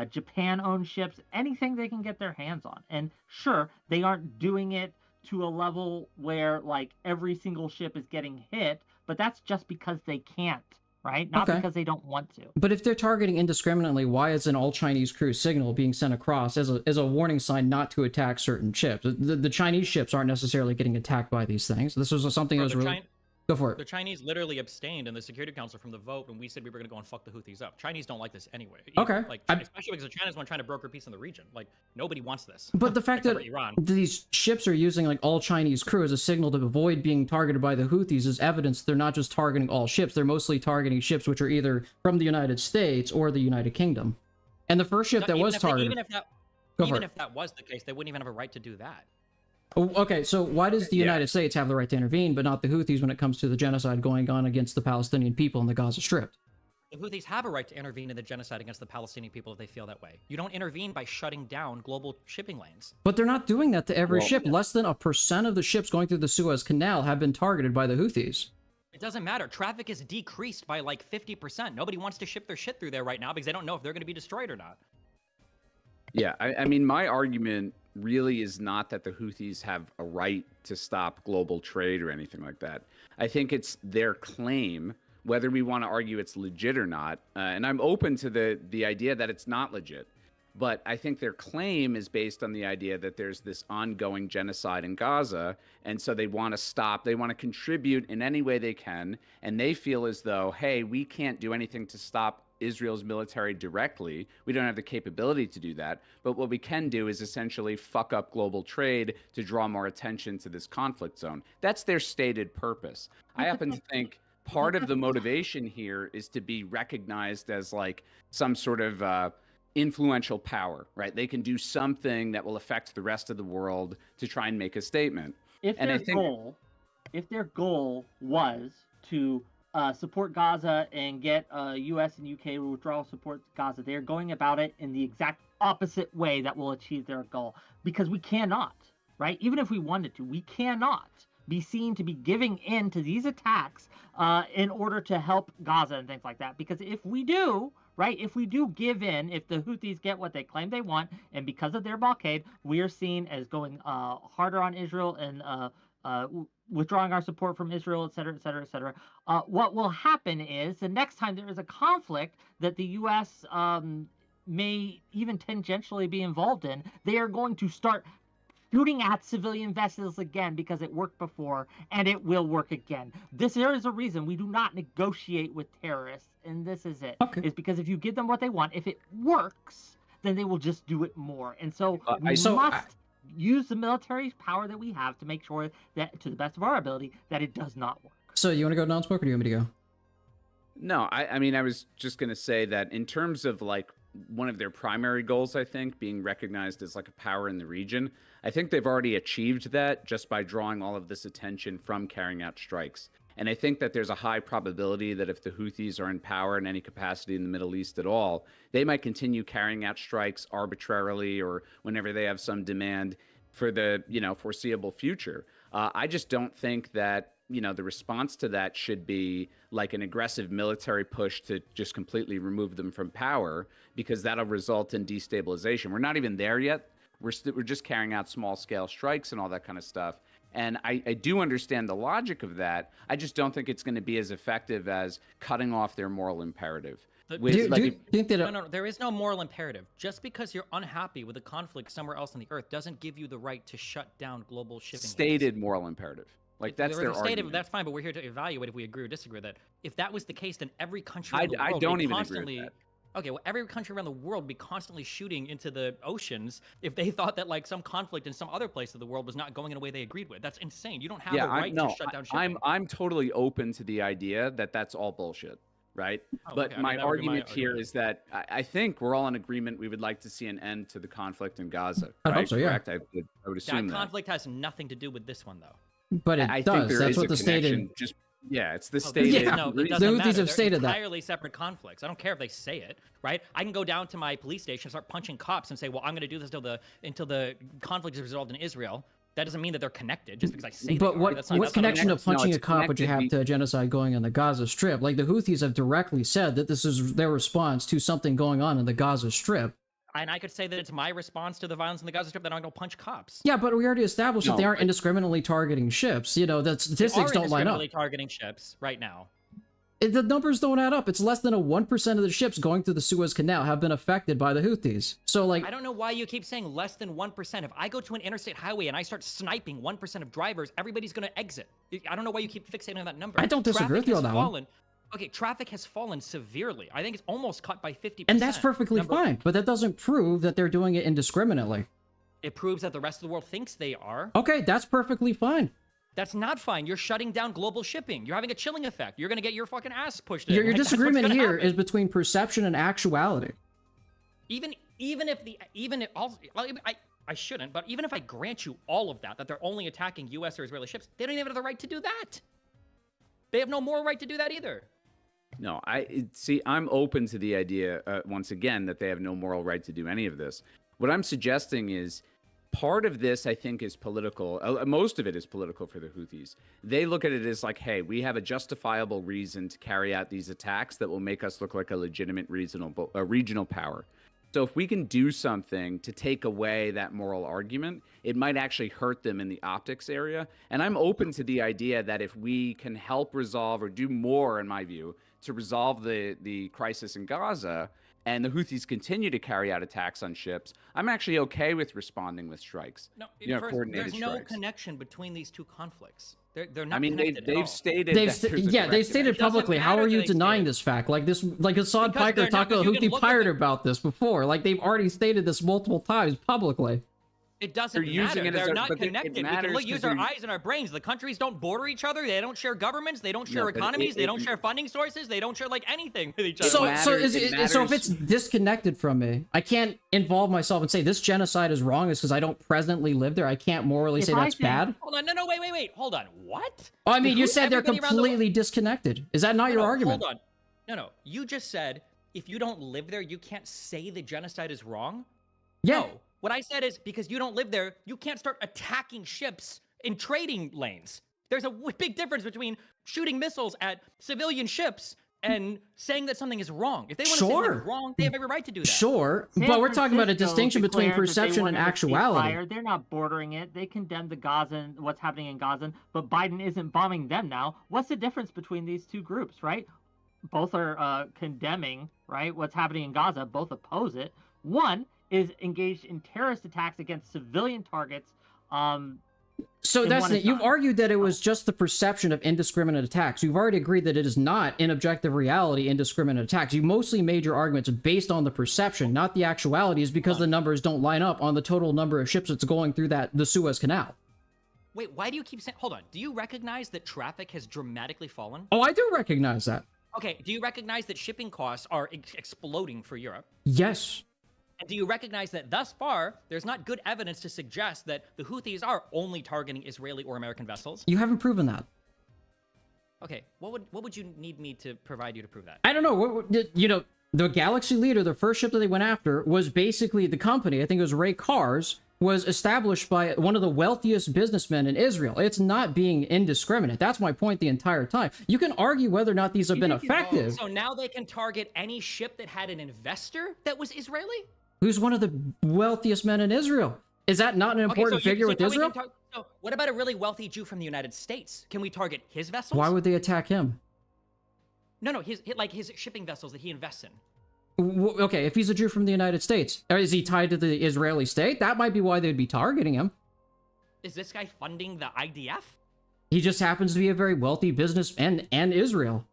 Japan-owned ships, anything they can get their hands on. And sure, they aren't doing it to a level where like every single ship is getting hit, but that's just because they can't, right? Not because they don't want to. But if they're targeting indiscriminately, why is an all-Chinese crew signal being sent across as a warning sign not to attack certain ships? The Chinese ships aren't necessarily getting attacked by these things. This was something that was really... Go for it. The Chinese literally abstained in the Security Council from the vote when we said we were going to go and fuck the Houthis up. Chinese don't like this anyway. Okay. Like, especially because the Chinese one trying to broker peace in the region. Like, nobody wants this. But the fact that Iran. these ships are using like all Chinese crew as a signal to avoid being targeted by the Houthis is evidence they're not just targeting all ships. They're mostly targeting ships which are either from the United States or the United Kingdom. And the first ship that was targeted... Even if that was the case, they wouldn't even have a right to do that. Okay, so why does the United States have the right to intervene, but not the Houthis when it comes to the genocide going on against the Palestinian people in the Gaza Strip? The Houthis have a right to intervene in the genocide against the Palestinian people if they feel that way. You don't intervene by shutting down global shipping lanes. But they're not doing that to every ship. Less than 1% of the ships going through the Suez Canal have been targeted by the Houthis. It doesn't matter. Traffic is decreased by like 50%. Nobody wants to ship their shit through there right now because they don't know if they're going to be destroyed or not. Yeah, I mean, my argument really is not that the Houthis have a right to stop global trade or anything like that. I think it's their claim, whether we want to argue it's legit or not. And I'm open to the idea that it's not legit. But I think their claim is based on the idea that there's this ongoing genocide in Gaza. And so they want to stop. They want to contribute in any way they can. And they feel as though, hey, we can't do anything to stop Israel's military directly. We don't have the capability to do that. But what we can do is essentially fuck up global trade to draw more attention to this conflict zone. That's their stated purpose. I happen to think part of the motivation here is to be recognized as like some sort of influential power, right? They can do something that will affect the rest of the world to try and make a statement. If their goal was to support Gaza and get U.S. and U.K. to withdraw support to Gaza, they're going about it in the exact opposite way that will achieve their goal. Because we cannot, right? Even if we wanted to, we cannot be seen to be giving in to these attacks in order to help Gaza and things like that. Because if we do, right, if we do give in, if the Houthis get what they claim they want, and because of their blockade, we are seen as going harder on Israel and withdrawing our support from Israel, et cetera, et cetera, et cetera. What will happen is the next time there is a conflict that the U.S. May even tangentially be involved in, they are going to start shooting at civilian vessels again because it worked before and it will work again. There is a reason we do not negotiate with terrorists, and this is it. Okay. It's because if you give them what they want, if it works, then they will just do it more. And so we must use the military power that we have to make sure that, to the best of our ability, that it does not work. So you want to go Nonsmoker, or do you want me to go? No, I mean, I was just going to say that in terms of like one of their primary goals, I think, being recognized as like a power in the region, I think they've already achieved that just by drawing all of this attention from carrying out strikes. And I think that there's a high probability that if the Houthis are in power in any capacity in the Middle East at all, they might continue carrying out strikes arbitrarily or whenever they have some demand for the, foreseeable future. I just don't think that, the response to that should be like an aggressive military push to just completely remove them from power, because that'll result in destabilization. We're not even there yet. We're just carrying out small scale strikes and all that kind of stuff. And I do understand the logic of that. I just don't think it's going to be as effective as cutting off their moral imperative. Do you think that No, there is no moral imperative. Just because you're unhappy with a conflict somewhere else on the earth doesn't give you the right to shut down global shipping. Stated moral imperative. Like that's their argument. That's fine, but we're here to evaluate if we agree or disagree with that. If that was the case, then every country in the world I don't would even constantly agree with that. Okay, well, every country around the world would be constantly shooting into the oceans if they thought that like some conflict in some other place of the world was not going in a way they agreed with. That's insane. You don't have the right to shut down shipping. I'm totally open to the idea that that's all bullshit, right? But my argument here is that I think we're all in agreement. We would like to see an end to the conflict in Gaza. I hope so, yeah. Correct? I would assume that conflict has nothing to do with this one, though. But it does. That's what the stated. It's the stated. Yeah. No, it the doesn't Houthis matter. have stated They're that. entirely separate conflicts. I don't care if they say it, right? I can go down to my police station and start punching cops and say, well, I'm going to do this until the conflict is resolved in Israel. That doesn't mean that they're connected just because I say But they are. That's what connection to punching it's a cop would you have to genocide going on the Gaza Strip? Like the Houthis have directly said that this is their response to something going on in the Gaza Strip. And I could say that it's my response to the violence in the Gaza Strip that I'm going to punch cops. Yeah, but we already established that they aren't indiscriminately targeting ships. The statistics don't line up. They are targeting ships right now. The numbers don't add up. It's less than 1% of the ships going through the Suez Canal have been affected by the Houthis. So, like, I don't know why you keep saying less than 1%. If I go to an interstate highway and I start sniping 1% of drivers, everybody's going to exit. I don't know why you keep fixating on that number. I don't disagree with you on that one. Okay, traffic has fallen severely. I think it's almost cut by 50%. And that's perfectly fine, but that doesn't prove that they're doing it indiscriminately. It proves that the rest of the world thinks they are. Okay, that's perfectly fine. That's not fine. You're shutting down global shipping. You're having a chilling effect. You're going to get your fucking ass pushed in. Your disagreement here is between perception and actuality. Even if I shouldn't, but even if I grant you all of that they're only attacking U.S. or Israeli ships, they don't even have the right to do that. They have no moral right to do that either. No, I'm open to the idea, once again, that they have no moral right to do any of this. What I'm suggesting is part of this, I think, is political. Most of it is political for the Houthis. They look at it as like, hey, we have a justifiable reason to carry out these attacks that will make us look like a legitimate regional power. So if we can do something to take away that moral argument, it might actually hurt them in the optics area. And I'm open to the idea that if we can help resolve or do more, in my view, to resolve the crisis in Gaza, and the Houthis continue to carry out attacks on ships, I'm actually okay with responding with strikes. No, first, coordinated there's no strikes. connection between these two conflicts. They're not I mean, connected at all. they've stated that there's a yeah, they direct stated connection. publicly. How matter are you that they denying stated. this fact? Like Assad Because Piker they're not- talked to a because you can Houthi look at pirate the- about this before. Like they've already stated this multiple times publicly. It doesn't They're using matter. it as They're a- not but it connected. We matters can use 'cause our they're- eyes and our brains. The countries don't border each other. They don't share governments. They don't share No, but economies. They it- don't share funding sources. They don't share like anything with each other. So, matters- so it so if matters- it's disconnected from me, I can't involve myself and say this genocide is wrong. Is because I don't presently live there. I can't morally If say I that's think- bad. Hold on. No, wait. Hold on. What? Oh, I mean, you Who- said they're everybody around the world- completely disconnected. Is that not your No, argument? Hold on. No. You just said if you don't live there, you can't say the genocide is wrong. Yeah. No. What I said is because you don't live there, you can't start attacking ships in trading lanes. There's a big difference between shooting missiles at civilian ships and saying that something is wrong. If they want to say Sure. something's wrong, they have every right to do that. Sure, San but we're talking about a Francisco distinction between declared that they perception and wanted a actuality. ceasefire. They're not bordering it. They condemn the Gaza, what's happening in Gaza, but Biden isn't bombing them now. What's the difference between these two groups, right? Both are condemning, right, what's happening in Gaza. Both oppose it. One is engaged in terrorist attacks against civilian targets. So And that's one it. is You've not. argued that it was just the perception of indiscriminate attacks. You've already agreed that it is not, in objective reality, indiscriminate attacks. You mostly made your arguments based on the perception, not the actuality, is because the numbers don't line up on the total number of ships that's going through the Suez Canal. Wait, why do you keep saying... Hold on. Do you recognize that traffic has dramatically fallen? Oh, I do recognize that. Okay, do you recognize that shipping costs are exploding for Europe? Yes. And do you recognize that thus far, there's not good evidence to suggest that the Houthis are only targeting Israeli or American vessels? You haven't proven that. Okay, what would you need me to provide you to prove that? I don't know. The Galaxy Leader, the first ship that they went after, was basically the company, I think it was Ray Cars, was established by one of the wealthiest businessmen in Israel. It's not being indiscriminate. That's my point the entire time. You can argue whether or not these have been effective. So now they can target any ship that had an investor that was Israeli? Who's one of the wealthiest men in Israel? Is that not an important figure with now we can Israel? so what about a really wealthy Jew from the United States? Can we target his vessels? Why would they attack him? No, his shipping vessels that he invests in. Okay, if he's a Jew from the United States, or is he tied to the Israeli state? That might be why they'd be targeting him. Is this guy funding the IDF? He just happens to be a very wealthy businessman and Israel.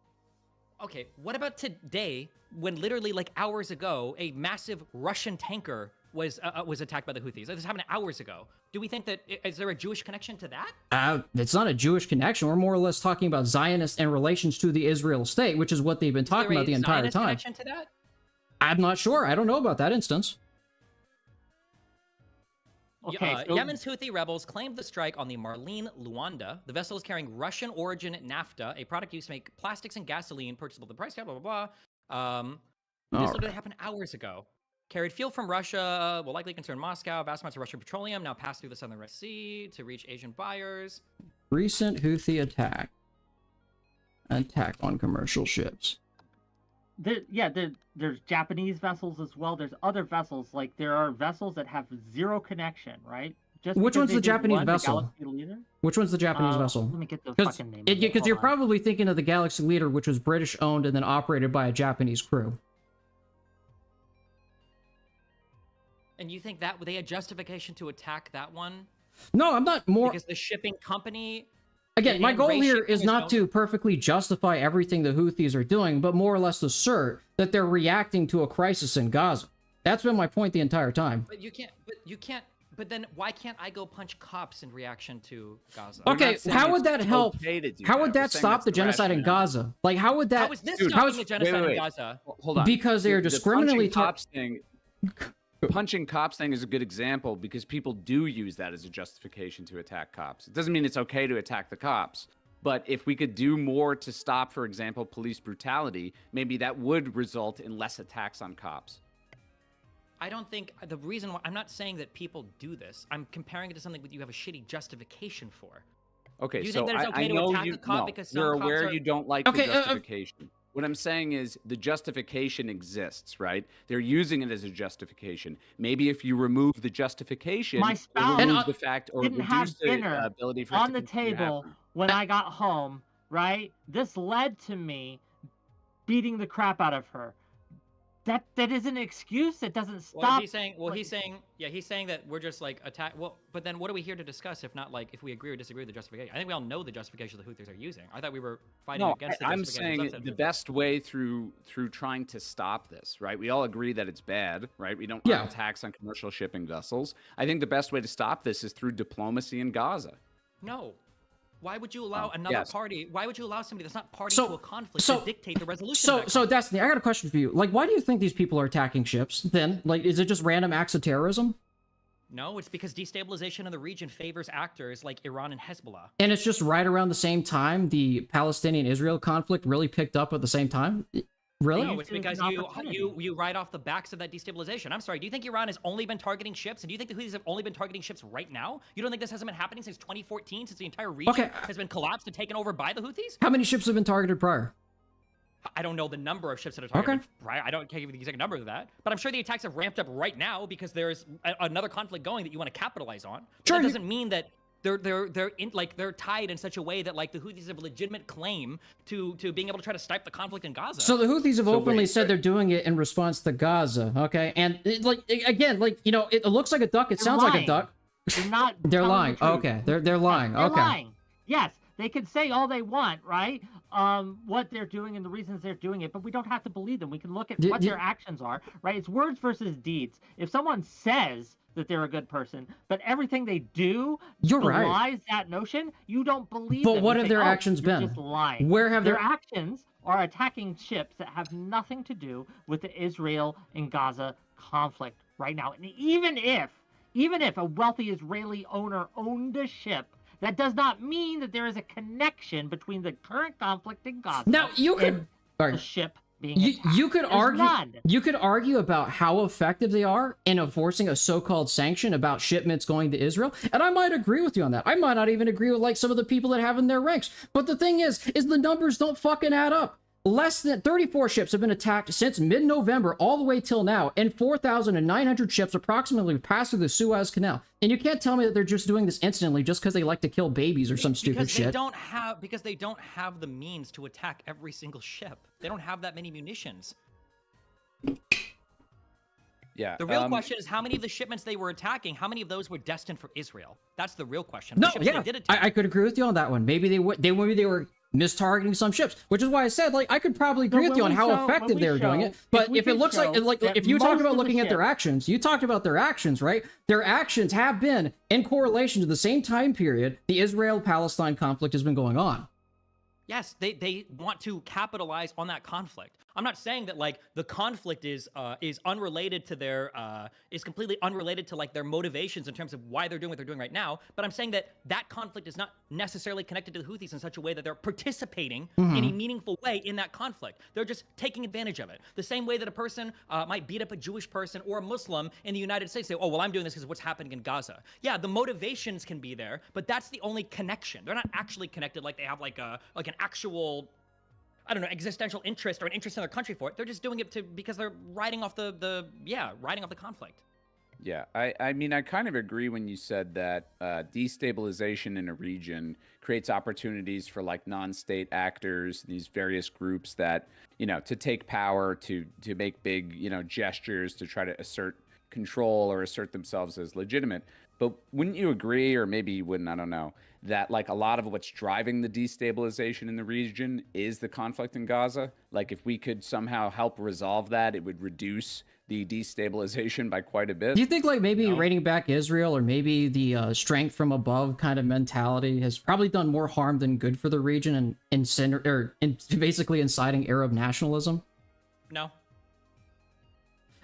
Okay, what about today, when literally like hours ago, a massive Russian tanker was attacked by the Houthis? This happened hours ago. Do we think that is there a Jewish connection to that? It's not a Jewish connection. We're more or less talking about Zionists and relations to the Israel state, which is what they've been talking about the entire Zionist time. Connection to that? I'm not sure. I don't know about that instance. Okay, so Yemen's Houthi rebels claimed the strike on the Marlene Luanda. The vessel is carrying Russian origin naphtha, a product used to make plastics and gasoline purchasable at the price cap, blah, blah, blah. This literally happened hours ago. Carried fuel from Russia, will likely concern Moscow. Vast amounts of Russian petroleum now pass through the southern Red Sea to reach Asian buyers. Recent Houthi attack. Attack on commercial ships. There's Japanese vessels as well. There's other vessels. Like, there are vessels that have zero connection, right? Just Which because one's they the did Japanese one, the vessel? Galaxy Leader? Which one's the Japanese vessel? Let me get the fucking name. of it. Because Hold you're on. probably thinking of the Galaxy Leader, which was British owned and then operated by a Japanese crew. And you think that they had justification to attack that one? No, I'm not more. Because the shipping company... Again, my and goal Ray here shipping is is not known- to perfectly justify everything the Houthis are doing, but more or less assert that they're reacting to a crisis in Gaza. That's been my point the entire time. But but then why can't I go punch cops in reaction to Gaza? We're Okay, not saying how would it's that help? okay to do How would We're that saying stop that's the genocide in rationale. Gaza? Like, how would that? How is this Dude, stopping how's- the genocide wait. in Gaza? Hold on. Because they are The discriminately punching cops thing. Punching cops thing is a good example because people do use that as a justification to attack cops. It doesn't mean it's okay to attack the cops. But if we could do more to stop, for example, police brutality, maybe that would result in less attacks on cops. I don't think the reason why I'm not saying that people do this. I'm comparing it to something that you have a shitty justification for. Okay, Do you so think that it's okay I to know attack you. a cop No, because some you're cops aware are... you don't like Okay, the justification. What I'm saying is the justification exists, right? They're using it as a justification. Maybe if you remove the justification, My or spouse remove the fact, or didn't have reduce the dinner ability for it on to the continue to table happen. when I got home, right? This led to me beating the crap out of her. That is an excuse. It doesn't stop. Well, he's saying that we're just like attack. Well, but then what are we here to discuss if not like if we agree or disagree with the justification? I think we all know the justification the Houthis are using. I thought we were fighting No, against the I'm justification. saying the best way through trying to stop this, right? We all agree that it's bad, right? We don't Yeah. want attacks on commercial shipping vessels. I think the best way to stop this is through diplomacy in Gaza. No. Why would you allow another yes. party? Why would you allow somebody that's not party So- to a conflict so- to dictate the resolution? So, of that so conflict? Destiny, I got a question for you. Like, why do you think these people are attacking ships then? Like, is it just random acts of terrorism? No, it's because destabilization of the region favors actors like Iran and Hezbollah. And it's just right around the same time the Palestinian-Israel conflict really picked up at the same time? Really? No, Use it's it as because an you opportunity. ride off the backs of that destabilization. I'm sorry. Do you think Iran has only been targeting ships? And do you think the Houthis have only been targeting ships right now? You don't think this hasn't been happening since 2014, since the entire region Okay. has been collapsed and taken over by the Houthis? How many ships have been targeted prior? I don't know the number of ships that are targeted. Right? I can't give you the exact number of that. But I'm sure the attacks have ramped up right now because there's another conflict going that you want to capitalize on. But Sure, that you- doesn't mean that they're tied in such a way that like the Houthis have a legitimate claim to being able to try to snipe the conflict in Gaza. So the Houthis have openly wait, said they're doing it in response to Gaza, okay? And again, you know, it looks like a duck. It They're sounds like a lying. duck. They're not. They're telling lying. the truth. Okay, they're lying. They're Okay. lying. Yes, they can say all they want, right? What they're doing and the reasons they're doing it, but we don't have to believe them. We can look at what their actions are, right? It's words versus deeds. If someone says that they're a good person, but everything they do You're right. belies that notion, you don't believe But them. what You have say, their "Oh, actions you're been? Just lying." Where have their their actions are attacking ships that have nothing to do with the Israel and Gaza conflict right now. And even if a wealthy Israeli owner owned a ship, that does not mean that there is a connection between the current conflict in Gaza Now you could and sorry. the ship being attacked. You could There's argue none. you could argue about how effective they are in enforcing a so-called sanction about shipments going to Israel, and I might agree with you on that. I might not even agree with like some of the people that have in their ranks. But the thing is the numbers don't fucking add up. Less than 34 ships have been attacked since mid-November all the way till now, and 4,900 ships approximately passed through the Suez Canal. And you can't tell me that they're just doing this instantly just because they like to kill babies or some stupid because shit. because they don't have the means to attack every single ship. They don't have that many munitions. Yeah. The real question is how many of the shipments they were attacking, how many of those were destined for Israel? That's the real question. No, The ships yeah, they did attack. I could agree with you on that one. Maybe they were mistargeting some ships, which is why I said like I could probably agree So with you on when how we show- effective when they we were doing show- it. But if we if it can looks like show like that if you talked most about of the looking at their ships- actions, you talked about their actions, right? Their actions have been in correlation to the same time period the Israel-Palestine conflict has been going on. Yes, they want to capitalize on that conflict. I'm not saying that like the conflict is unrelated to their is completely unrelated to like their motivations in terms of why they're doing what they're doing right now. But I'm saying that that conflict is not necessarily connected to the Houthis in such a way that they're participating in a meaningful way in that conflict. They're just taking advantage of it. The same way that a person might beat up a Jewish person or a Muslim in the United States. Say, oh well, I'm doing this because of what's happening in Gaza. Yeah, the motivations can be there, but that's the only connection. They're not actually connected like they have like an actual, I don't know, existential interest or an interest in their country for it. They're just doing it because they're riding off the conflict. Yeah, I mean, I kind of agree when you said that destabilization in a region creates opportunities for like non-state actors, these various groups that, you know, to take power, to make big, you know, gestures to try to assert control or assert themselves as legitimate. But wouldn't you agree, or maybe you wouldn't, I don't know, that like a lot of what's driving the destabilization in the region is the conflict in Gaza? Like if we could somehow help resolve that, it would reduce the destabilization by quite a bit. Do you think like maybe reining back Israel or maybe the strength from above kind of mentality has probably done more harm than good for the region and basically inciting Arab nationalism? No.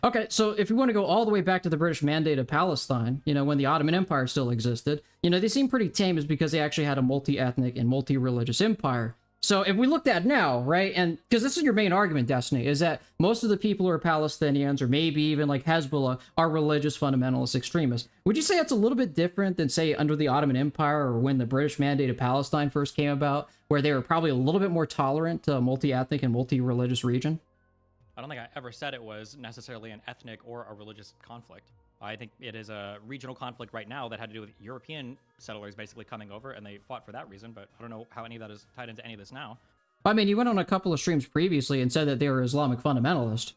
Okay, so if we want to go all the way back to the British Mandate of Palestine, you know, when the Ottoman Empire still existed, you know, they seem pretty tame is because they actually had a multi-ethnic and multi-religious empire. So if we looked at now, right, and because this is your main argument, Destiny, is that most of the people who are Palestinians, or maybe even like Hezbollah, are religious fundamentalist extremists. Would you say that's a little bit different than, say, under the Ottoman Empire or when the British mandated Palestine first came about, where they were probably a little bit more tolerant to a multi-ethnic and multi-religious region? I don't think I ever said it was necessarily an ethnic or a religious conflict. I think it is a regional conflict right now that had to do with European settlers basically coming over, and they fought for that reason, but I don't know how any of that is tied into any of this now. I mean, you went on a couple of streams previously and said that they were Islamic fundamentalist.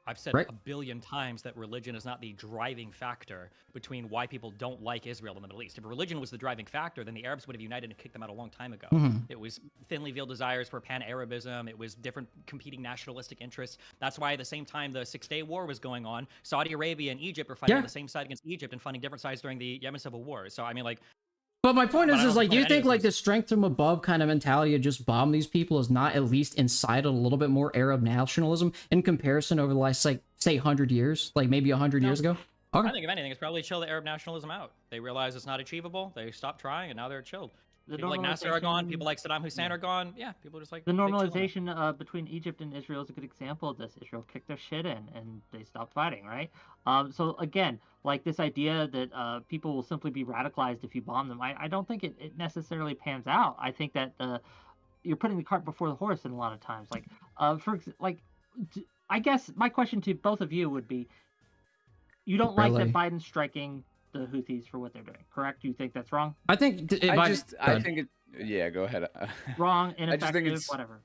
I've said Right. a billion times that religion is not the driving factor between why people don't like Israel in the Middle East. If religion was the driving factor, then the Arabs would have united and kicked them out a long time ago. It was thinly veiled desires for pan-Arabism. It was different competing nationalistic interests. That's why at the same time the Six-Day War was going on, Saudi Arabia and Egypt were fighting on the same side against Egypt and funding different sides during the Yemen Civil War. So, I mean, like... But my point But I is don't like, do you find any think of like this- the strength from above kind of mentality to just bomb these people is not at least incited a little bit more Arab nationalism in comparison over the last, like, say, 100 years? Like maybe 100 years ago? Okay. I think if anything, it's probably chill the Arab nationalism out. They realize it's not achievable. They stopped trying, and now they're chilled. The People like Nasser are gone. normalization- People like Saddam Hussein are gone. Yeah, people are just like The they chill now. normalization between Egypt and Israel is a good example of this. Israel kicked their shit in, and they stopped fighting, right? So again, like this idea that people will simply be radicalized if you bomb them, I don't think it necessarily pans out. I think that you're putting the cart before the horse in a lot of times. Like, I guess my question to both of you would be, you don't like that Biden's striking the Houthis for what they're doing, correct? You think that's wrong? I think... I think it. Yeah, go ahead. Wrong, I just think ineffective, it's whatever.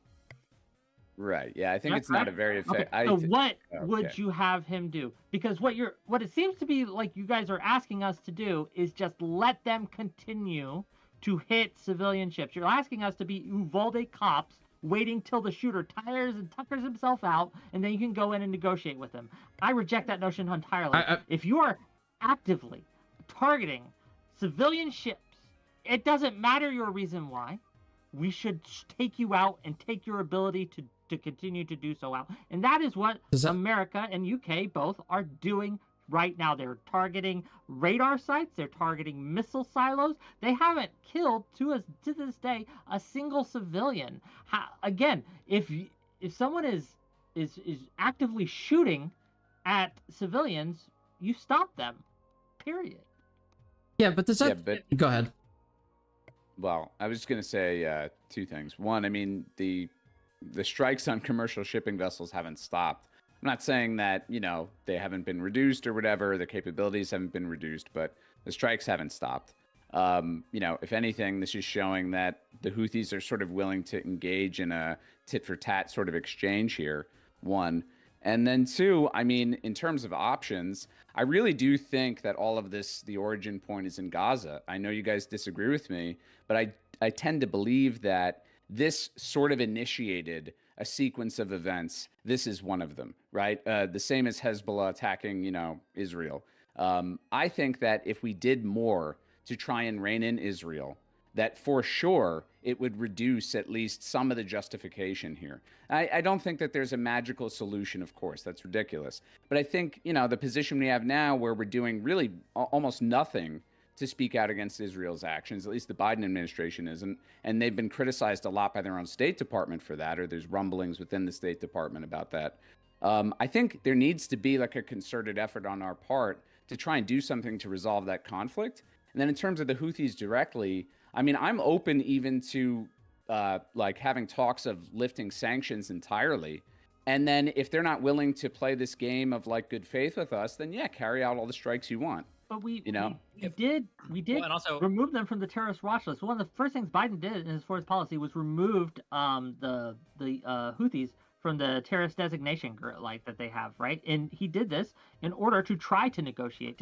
right. Yeah, I think Yeah, it's not a correct. very Okay, effective. so what would okay. you have him do? Because what it seems to be like you guys are asking us to do is just let them continue to hit civilian ships. You're asking us to be Uvalde cops waiting till the shooter tires and tuckers himself out, and then you can go in and negotiate with him. I reject that notion entirely. If you are actively targeting civilian ships, it doesn't matter your reason why. We should take you out and take your ability to continue to do so out. And that is what America and UK both are doing right now. They're targeting radar sites. They're targeting missile silos. They haven't killed, to this day, a single civilian. Again, if someone is actively shooting at civilians, you stop them. Period. Yeah, but does that... Yeah, but Go ahead. well, I was just gonna say two things. One, I mean the strikes on commercial shipping vessels haven't stopped. I'm not saying that they haven't been reduced or whatever, the capabilities haven't been reduced, but the strikes haven't stopped. If anything, this is showing that the Houthis are sort of willing to engage in a tit for tat sort of exchange here. One. And then two, I mean, in terms of options, I really do think that all of this, the origin point is in Gaza. I know you guys disagree with me, but I tend to believe that this sort of initiated a sequence of events. This is one of them, right? The same as Hezbollah attacking, Israel. I think that if we did more to try and rein in Israel, that for sure it would reduce at least some of the justification here. I don't think that there's a magical solution, of course. That's ridiculous. But I think, the position we have now where we're doing really almost nothing to speak out against Israel's actions, at least the Biden administration isn't, and they've been criticized a lot by their own State Department for that, or there's rumblings within the State Department about that. I think there needs to be like a concerted effort on our part to try and do something to resolve that conflict. And then in terms of the Houthis directly, I mean, I'm open even to like having talks of lifting sanctions entirely. And then if they're not willing to play this game of like good faith with us, then yeah, carry out all the strikes you want. But we did Well, and also- remove them from the terrorist watch list. One of the first things Biden did in his foreign policy was removed the Houthis from the terrorist designation like that they have, right? And he did this in order to try to negotiate,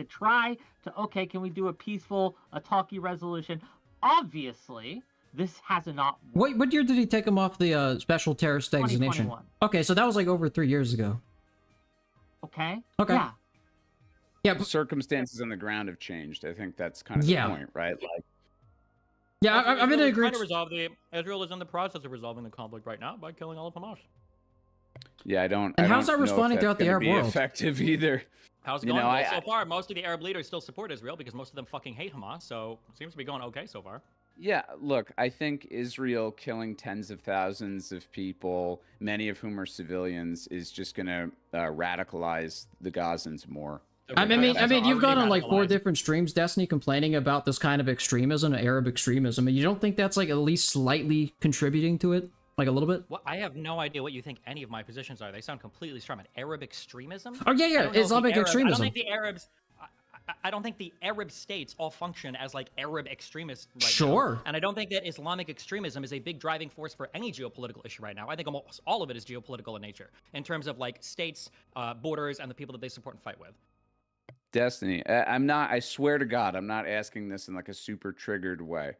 okay, can we do a peaceful, talky resolution? Obviously, this has not worked. What year did he take him off the special terrorist designation? 2021. Okay, so that was like over 3 years ago. Okay. Okay. Yeah. Yeah, The circumstances on the ground have changed. I think that's kind of Yeah. the point, right? Like, yeah, I'm in Israel is agreement. trying to resolve Israel is in the process of resolving the conflict right now by killing all of Hamas. yeah, I don't. And I how's don't that know if responding that's throughout the gonna Arab be world? Effective either. How's it You going? know, Well, I- so far, most of the Arab leaders still support Israel because most of them fucking hate Hamas, so it seems to be going okay so far. Yeah, look, I think Israel killing tens of thousands of people, many of whom are civilians, is just going to radicalize the Gazans more. I mean, Gazans are you've gone on already like 4 radicalized. different streams, Destiny, complaining about this kind of extremism, Arab extremism, and you don't think that's like at least slightly contributing to it, like a little bit? Well, I have no idea what you think any of my positions are. They sound completely strong. Arab extremism? Oh yeah, I yeah, don't know if the Islamic I don't extremism. think the Arabs. I don't think the Arab states all function as like Arab extremists right now. Sure. And I don't think that Islamic extremism is a big driving force for any geopolitical issue right now. I think almost all of it is geopolitical in nature, in terms of like states, borders, and the people that they support and fight with. Destiny, I'm not, I swear to God, I'm not asking this in like a super triggered way.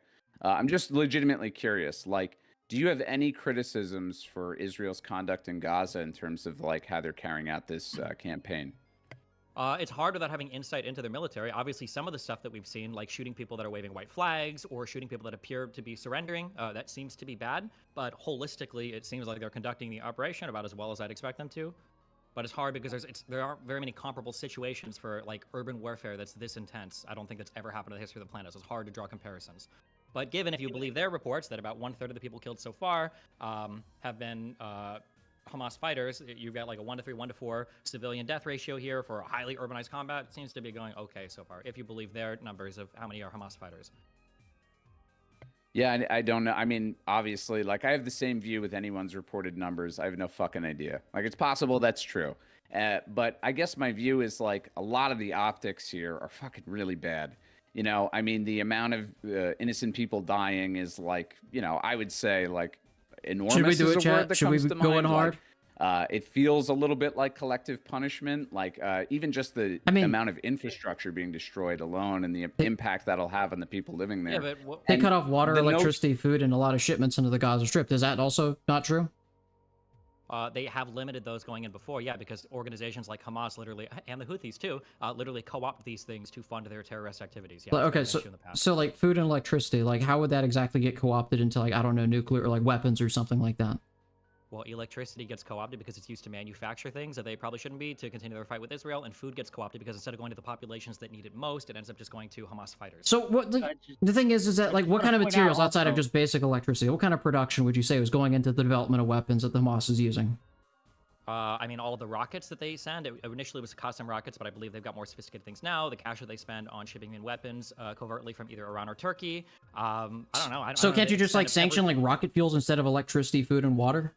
I'm just legitimately curious. Like, do you have any criticisms for Israel's conduct in Gaza in terms of like how they're carrying out this campaign? It's hard without having insight into their military. Obviously, some of the stuff that we've seen, like shooting people that are waving white flags or shooting people that appear to be surrendering, that seems to be bad. But holistically, it seems like they're conducting the operation about as well as I'd expect them to. But it's hard because there aren't very many comparable situations for like urban warfare that's this intense. I don't think that's ever happened in the history of the planet. So it's hard to draw comparisons. But given, if you believe their reports, that about 1/3 of the people killed so far have been Hamas fighters, you've got like a 1 to 3, 1 to 4 civilian death ratio here for highly urbanized combat. It seems to be going okay so far, if you believe their numbers of how many are Hamas fighters. Yeah, I don't know. I mean, obviously, like I have the same view with anyone's reported numbers. I have no fucking idea. Like it's possible that's true. But I guess my view is like a lot of the optics here are fucking really bad. You know, I mean, the amount of innocent people dying is like, you know, I would say like enormous. Should we do is it, a word chat? that Should we comes to go in mind. hard? It feels a little bit like collective punishment, like even just the amount of infrastructure being destroyed alone and the impact that'll have on the people living there. Yeah, but They cut off water, electricity, food, and a lot of shipments into the Gaza Strip. Is that also not true? They have limited those going in before, yeah, because organizations like Hamas literally, and the Houthis too, literally co-opt these things to fund their terrorist activities. Yeah, Okay, so like food and electricity, like how would that exactly get co-opted into like, I don't know, nuclear or like weapons or something like that? Well, electricity gets co-opted because it's used to manufacture things that they probably shouldn't be to continue their fight with Israel, and food gets co-opted because instead of going to the populations that need it most, it ends up just going to Hamas fighters. So what the thing is that like what kind of materials outside of just basic electricity, what kind of production would you say was going into the development of weapons that the Hamas is using? I mean, all of the rockets that they send, it initially was custom rockets, but I believe they've got more sophisticated things now. The cash that they spend on shipping in weapons covertly from either Iran or Turkey. I don't know. So can't you just like sanction like rocket fuels instead of electricity, food, and water?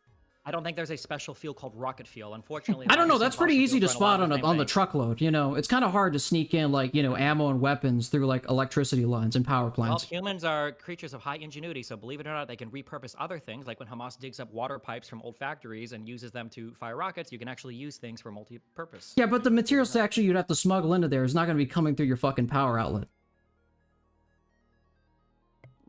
I don't think there's a special fuel called rocket fuel. Unfortunately, I don't know. That's pretty easy to spot on the the truckload. You know, it's kind of hard to sneak in like, you know, ammo and weapons through like electricity lines and power plants. Well, humans are creatures of high ingenuity, so believe it or not, they can repurpose other things. Like when Hamas digs up water pipes from old factories and uses them to fire rockets, you can actually use things for multi-purpose. Yeah, but the materials actually you'd have to smuggle into there is not going to be coming through your fucking power outlet.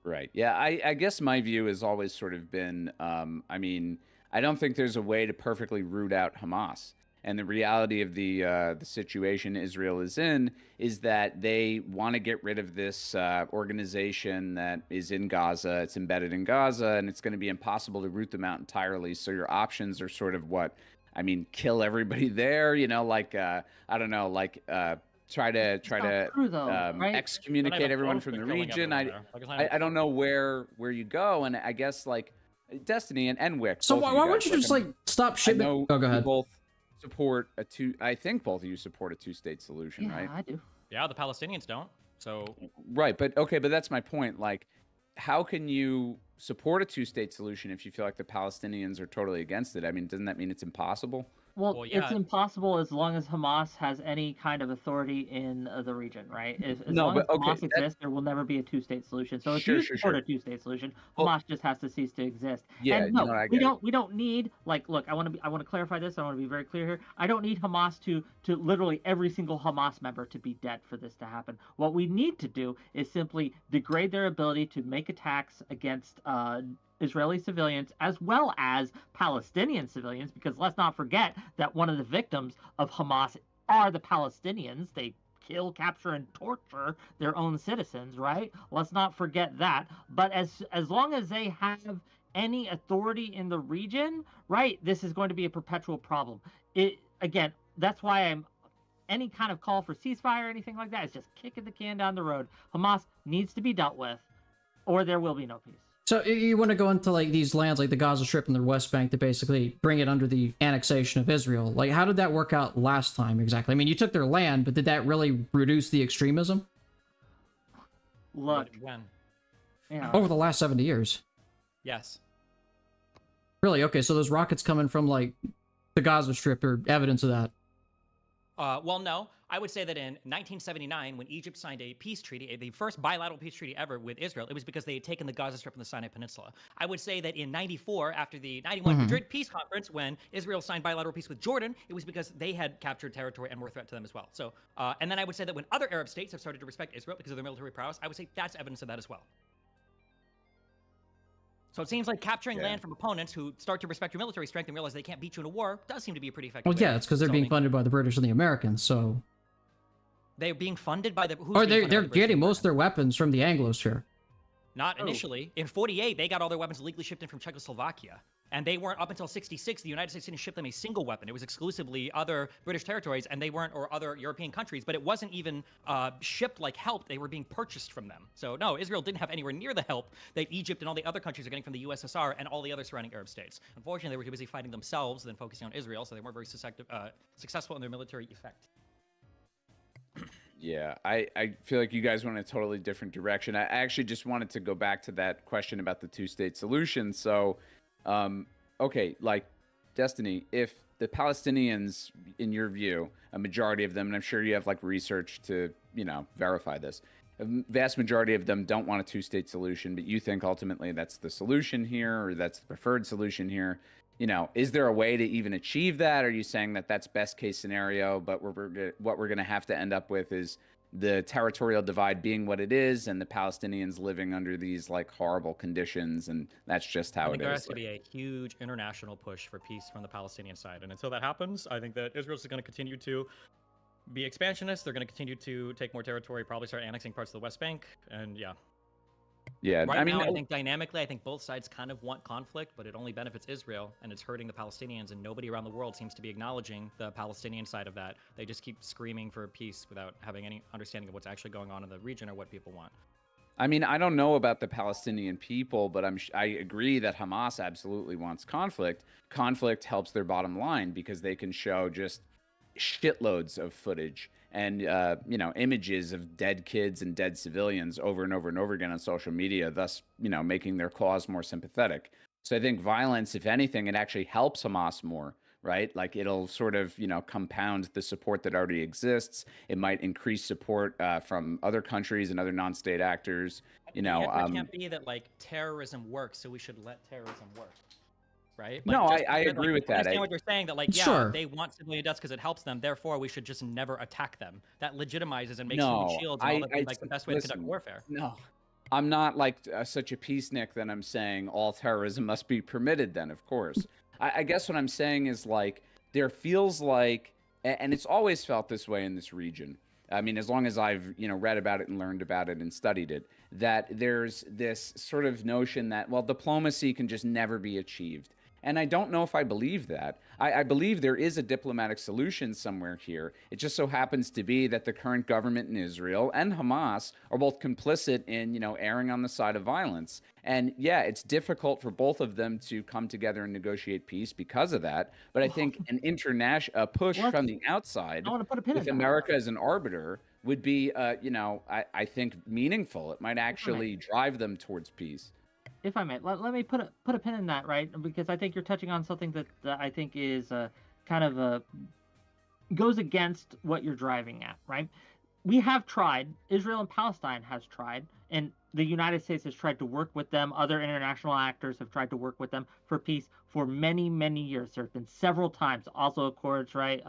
Right. Yeah, I guess my view has always sort of been, I mean, I don't think there's a way to perfectly root out Hamas. And the reality of the situation Israel is in is that they want to get rid of this organization that is in Gaza. It's embedded in Gaza, and it's going to be impossible to root them out entirely. So your options are sort of what, I mean, kill everybody there. You know, like I don't know, like try to excommunicate everyone from the region. I don't know where you go, and I guess like Destiny and Wick. So why wouldn't you just like stop shipping? Oh, go ahead. Both support I think both of you support a two-state solution, right? Yeah, I do. Yeah, the Palestinians don't. So right, but okay, but that's my point. Like, how can you support a two-state solution if you feel like the Palestinians are totally against it? I mean, doesn't that mean it's impossible? Well, yeah. it's impossible as long as Hamas has any kind of authority in the region, right? As long as Hamas exists, there will never be a two-state solution. So if you support a two-state solution, Hamas just has to cease to exist. Yeah, and no, we don't need like look. I want to clarify this. I want to be very clear here. I don't need Hamas to literally every single Hamas member to be dead for this to happen. What we need to do is simply degrade their ability to make attacks against Israeli civilians as well as Palestinian civilians, because let's not forget that one of the victims of Hamas are the Palestinians. They kill, capture, and torture their own citizens, right? Let's not forget that. But as long as they have any authority in the region, right, this is going to be a perpetual problem. Again, that's why any kind of call for ceasefire or anything like that is just kicking the can down the road. Hamas needs to be dealt with. or there will be no peace. So you want to go into like these lands, like the Gaza Strip and the West Bank, to basically bring it under the annexation of Israel. Like, how did that work out last time exactly? I mean, you took their land, but did that really reduce the extremism? Look, When? Over the last 70 years. Yes. Really? Okay, so those rockets coming from like the Gaza Strip are evidence of that. Well, no. I would say that in 1979, when Egypt signed a peace treaty, the first bilateral peace treaty ever with Israel, it was because they had taken the Gaza Strip and the Sinai Peninsula. I would say that in 94, after the 91 Madrid Peace Conference, when Israel signed bilateral peace with Jordan, it was because they had captured territory and were a threat to them as well. So, and then I would say that when other Arab states have started to respect Israel because of their military prowess, I would say that's evidence of that as well. So it seems like capturing land from opponents who start to respect your military strength and realize they can't beat you in a war does seem to be a pretty effective. Well, yeah, it's because they're being funded by the British and the Americans, so... They're being funded by the... Or they're getting most of their weapons from the Anglosphere. Not initially. In 48, they got all their weapons legally shipped in from Czechoslovakia. And they weren't, up until 66, the United States didn't ship them a single weapon. It was exclusively other British territories, and they weren't, or other European countries, but it wasn't even shipped like help. They were being purchased from them. So no, Israel didn't have anywhere near the help that Egypt and all the other countries are getting from the USSR and all the other surrounding Arab states. Unfortunately, they were too busy fighting themselves than focusing on Israel, so they weren't very successful in their military effect. Yeah, I feel like you guys went in a totally different direction. I actually just wanted to go back to that question about the two-state solution. So, okay, like, Destiny, if the Palestinians, in your view, a majority of them, and I'm sure you have, like, research to, you know, verify this, a vast majority of them don't want a two-state solution, but you think ultimately that's the solution here, or that's the preferred solution here. You know, is there a way to even achieve that? Are you saying that that's best case scenario, but what we're going to have to end up with is the territorial divide being what it is, and the Palestinians living under these like horrible conditions, and that's just how it is. There has to be a huge international push for peace from the Palestinian side, and until that happens, I think that Israel's going to continue to be expansionist. They're going to continue to take more territory, probably start annexing parts of the West Bank, and yeah. Yeah, right now, I think dynamically, I think both sides kind of want conflict, but it only benefits Israel, and it's hurting the Palestinians, and nobody around the world seems to be acknowledging the Palestinian side of that. They just keep screaming for peace without having any understanding of what's actually going on in the region or what people want. I mean, I don't know about the Palestinian people, but I agree that Hamas absolutely wants conflict. Conflict helps their bottom line because they can show just shitloads of footage and you know, images of dead kids and dead civilians over and over and over again on social media, thus, you know, making their cause more sympathetic. So I think violence, if anything, it actually helps Hamas more, right? Like it'll sort of, you know, compound the support that already exists. It might increase support from other countries and other non-state actors. You know, it can't be that like terrorism works, so we should let terrorism work. Right? Like, no, I agree with that. I understand what you're saying, that like, yeah, sure, they want civilian deaths because it helps them, therefore we should just never attack them. That legitimizes and makes human shields and all that, like the best way to conduct warfare. No, I'm not like such a peacenik that I'm saying all terrorism must be permitted then, of course. I guess what I'm saying is like, there feels like, and it's always felt this way in this region, I mean, as long as I've, you know, read about it and learned about it and studied it, that there's this sort of notion that, well, diplomacy can just never be achieved. And I don't know if I believe that. I believe there is a diplomatic solution somewhere here. It just so happens to be that the current government in Israel and Hamas are both complicit in, you know, erring on the side of violence. And yeah, it's difficult for both of them to come together and negotiate peace because of that. But I think an international push from the outside, with America as an arbiter, would be, you know, I think meaningful. It might actually drive them towards peace. If I may, let me put a pin in that, right? Because I think you're touching on something that I think is kind of goes against what you're driving at, right? We have tried, Israel and Palestine has tried, and the United States has tried to work with them. Other international actors have tried to work with them for peace for many, many years. There have been several times, also accords, right?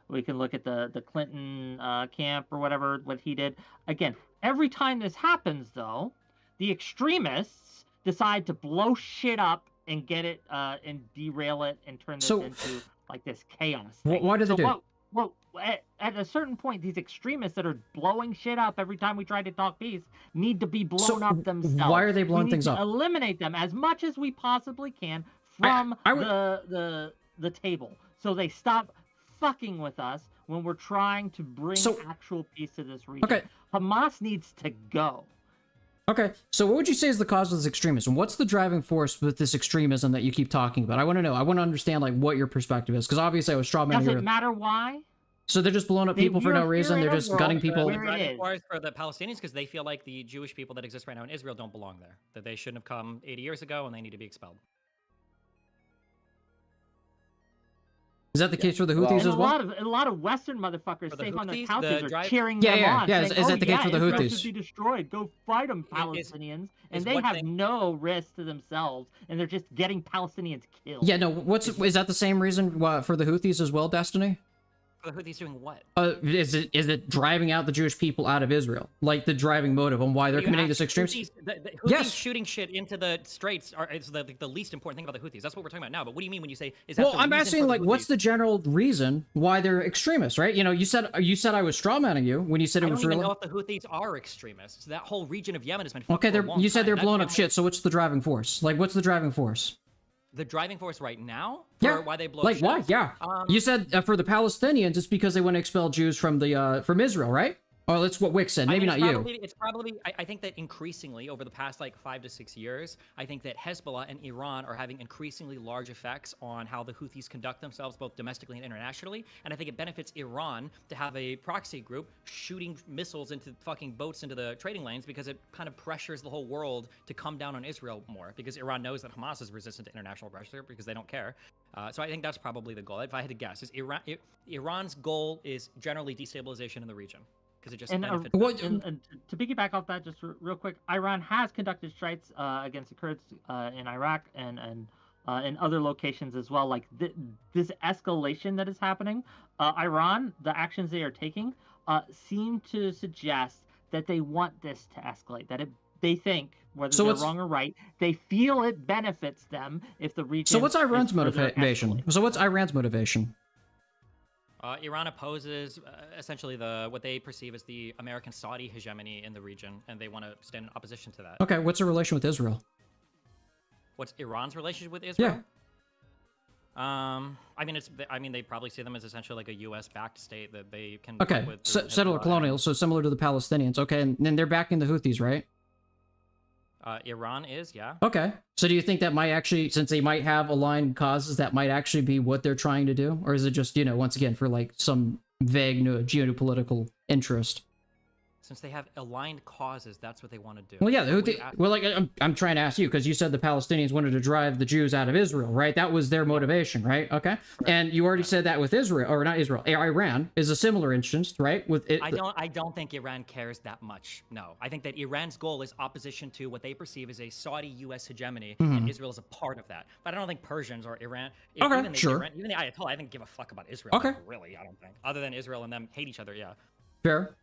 We can look at the Clinton camp or whatever, what he did. Again, every time this happens, though, the extremists decide to blow shit up and get it and derail it and turn this into like this chaos thing. Why do they do? Well, at a certain point, these extremists that are blowing shit up every time we try to talk peace need to be blown up themselves. Why are they blowing things up? Eliminate them as much as we possibly can from the table, so they stop fucking with us when we're trying to bring actual peace to this region. Okay. Hamas needs to go. Okay, so what would you say is the cause of this extremism? What's the driving force with this extremism that you keep talking about? I want to know. I want to understand like what your perspective is, because obviously I was straw Does manning. it matter why? So they're just blowing up people for no reason. They're just gunning people. Where it Driving is. force for the Palestinians because they feel like the Jewish people that exist right now in Israel don't belong there. That they shouldn't have come 80 years ago and they need to be expelled. Is that the case for the Houthis as well? A lot of Western motherfuckers For the safe on their Houthis, couches the are cheering them on. Yeah. Saying, Is that the case for the Israel Houthis? should be destroyed. Go fight them, Palestinians. And is they one have thing- no risk to themselves, and they're just getting Palestinians killed. Yeah, no. Is that the same reason for the Houthis as well, Destiny? For the Houthis doing what? Is it driving out the Jewish people out of Israel? Like the driving motive on why they're committing this extremism? The Houthis Yes. shooting shit into the straits is the least important thing about the Houthis. That's what we're talking about now. But what do you mean when you say is that Well, the I'm reason asking for the like, what's Houthis? the general reason why they're extremists, right? You know, you said I was strawmanning you when you said I it don't was even real. know if the Houthis are extremists. That whole region of Yemen has been fucked Okay, for a long you said time. they're That's blowing why up shit. So what's the driving force? Like, what's the driving force? The driving force right now Yeah. for why they blow Like shit why? up? Yeah. You said for the Palestinians, it's because they want to expel Jews from the from Israel, right? Or that's what Wick said. Maybe not you. It's probably. I think that increasingly over the past like 5 to 6 years, I think that Hezbollah and Iran are having increasingly large effects on how the Houthis conduct themselves, both domestically and internationally. And I think it benefits Iran to have a proxy group shooting missiles into fucking boats into the trading lanes because it kind of pressures the whole world to come down on Israel more because Iran knows that Hamas is resistant to international pressure because they don't care. So I think that's probably the goal. If I had to guess, is Iran's goal is generally destabilization in the region. Because it just benefits. And to piggyback off that, just real quick, Iran has conducted strikes against the Kurds in Iraq and in other locations as well. Like this escalation that is happening, Iran, the actions they are taking, seem to suggest that they want this to escalate. That they think, whether they're wrong or right, they feel it benefits them if the region. So what's Iran's is further motivation? escalated. So what's Iran's motivation? Iran opposes essentially what they perceive as the American-Saudi hegemony in the region, and they want to stand in opposition to that. Okay, what's the relation with Israel? What's Iran's relationship with Israel? Yeah. I mean, they probably see them as essentially like a U.S.-backed state that they can. Okay, work with settler colonial, so similar to the Palestinians. Okay, and then they're backing the Houthis, right? Iran is, yeah. Okay, so do you think that might actually, since they might have aligned causes, that might actually be what they're trying to do, or is it just, you know, once again for like some vague geopolitical interest? Since they have aligned causes, that's what they want to do. Well, yeah, like I'm trying to ask you because you said the Palestinians wanted to drive the Jews out of Israel, right? That was their motivation, right? Okay, correct. And you already said that with Israel, or not Israel, Iran is a similar instance, right? With it, I don't think Iran cares that much. No, I think that Iran's goal is opposition to what they perceive as a Saudi-U.S. hegemony, and Israel is a part of that. But I don't think Persians or Iran, even the Ayatollah, I think give a fuck about Israel. Okay, like, really, I don't think. Other than Israel and them hate each other, yeah. Fair.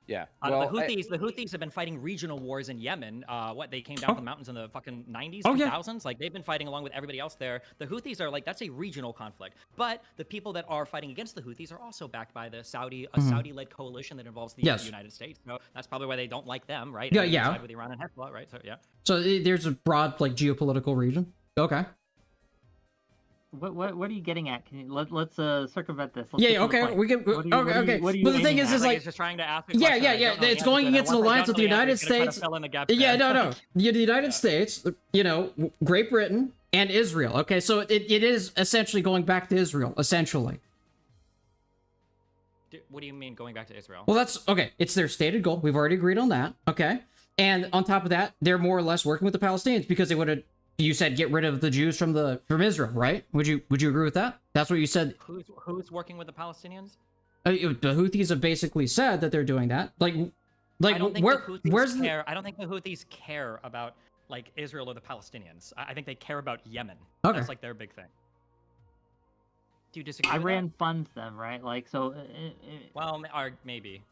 Yeah. Well, the Houthis have been fighting regional wars in Yemen. They came down from the mountains in the fucking 90s, 2000s? Like, they've been fighting along with everybody else there. The Houthis are like, that's a regional conflict. But the people that are fighting against the Houthis are also backed by the Saudi-led coalition that involves the United States. So that's probably why they don't like them, right? Yeah. Side with Iran and Hezbollah, right? So, yeah. So there's a broad, like, geopolitical region. Okay. What are you getting at? Can you let's circumvent this? Okay, we can. Okay. But the thing is like, like, it's just trying to ask. Yeah. It's going against an alliance with the United States. Yeah, no. The United States, you know, Great Britain and Israel. Okay, so it is essentially going back to Israel, essentially. What do you mean going back to Israel? Well, that's okay. It's their stated goal. We've already agreed on that. Okay, and on top of that, they're more or less working with the Palestinians because they would have. You said get rid of the Jews from Israel, right? Would you agree with that? That's what you said. Who's working with the Palestinians? The Houthis have basically said that they're doing that. Like I don't think where's I don't think the Houthis care about like Israel or the Palestinians. I think they care about Yemen. Okay. That's like their big thing. Do you disagree? Iran funds them, right? Like so. Well, or maybe.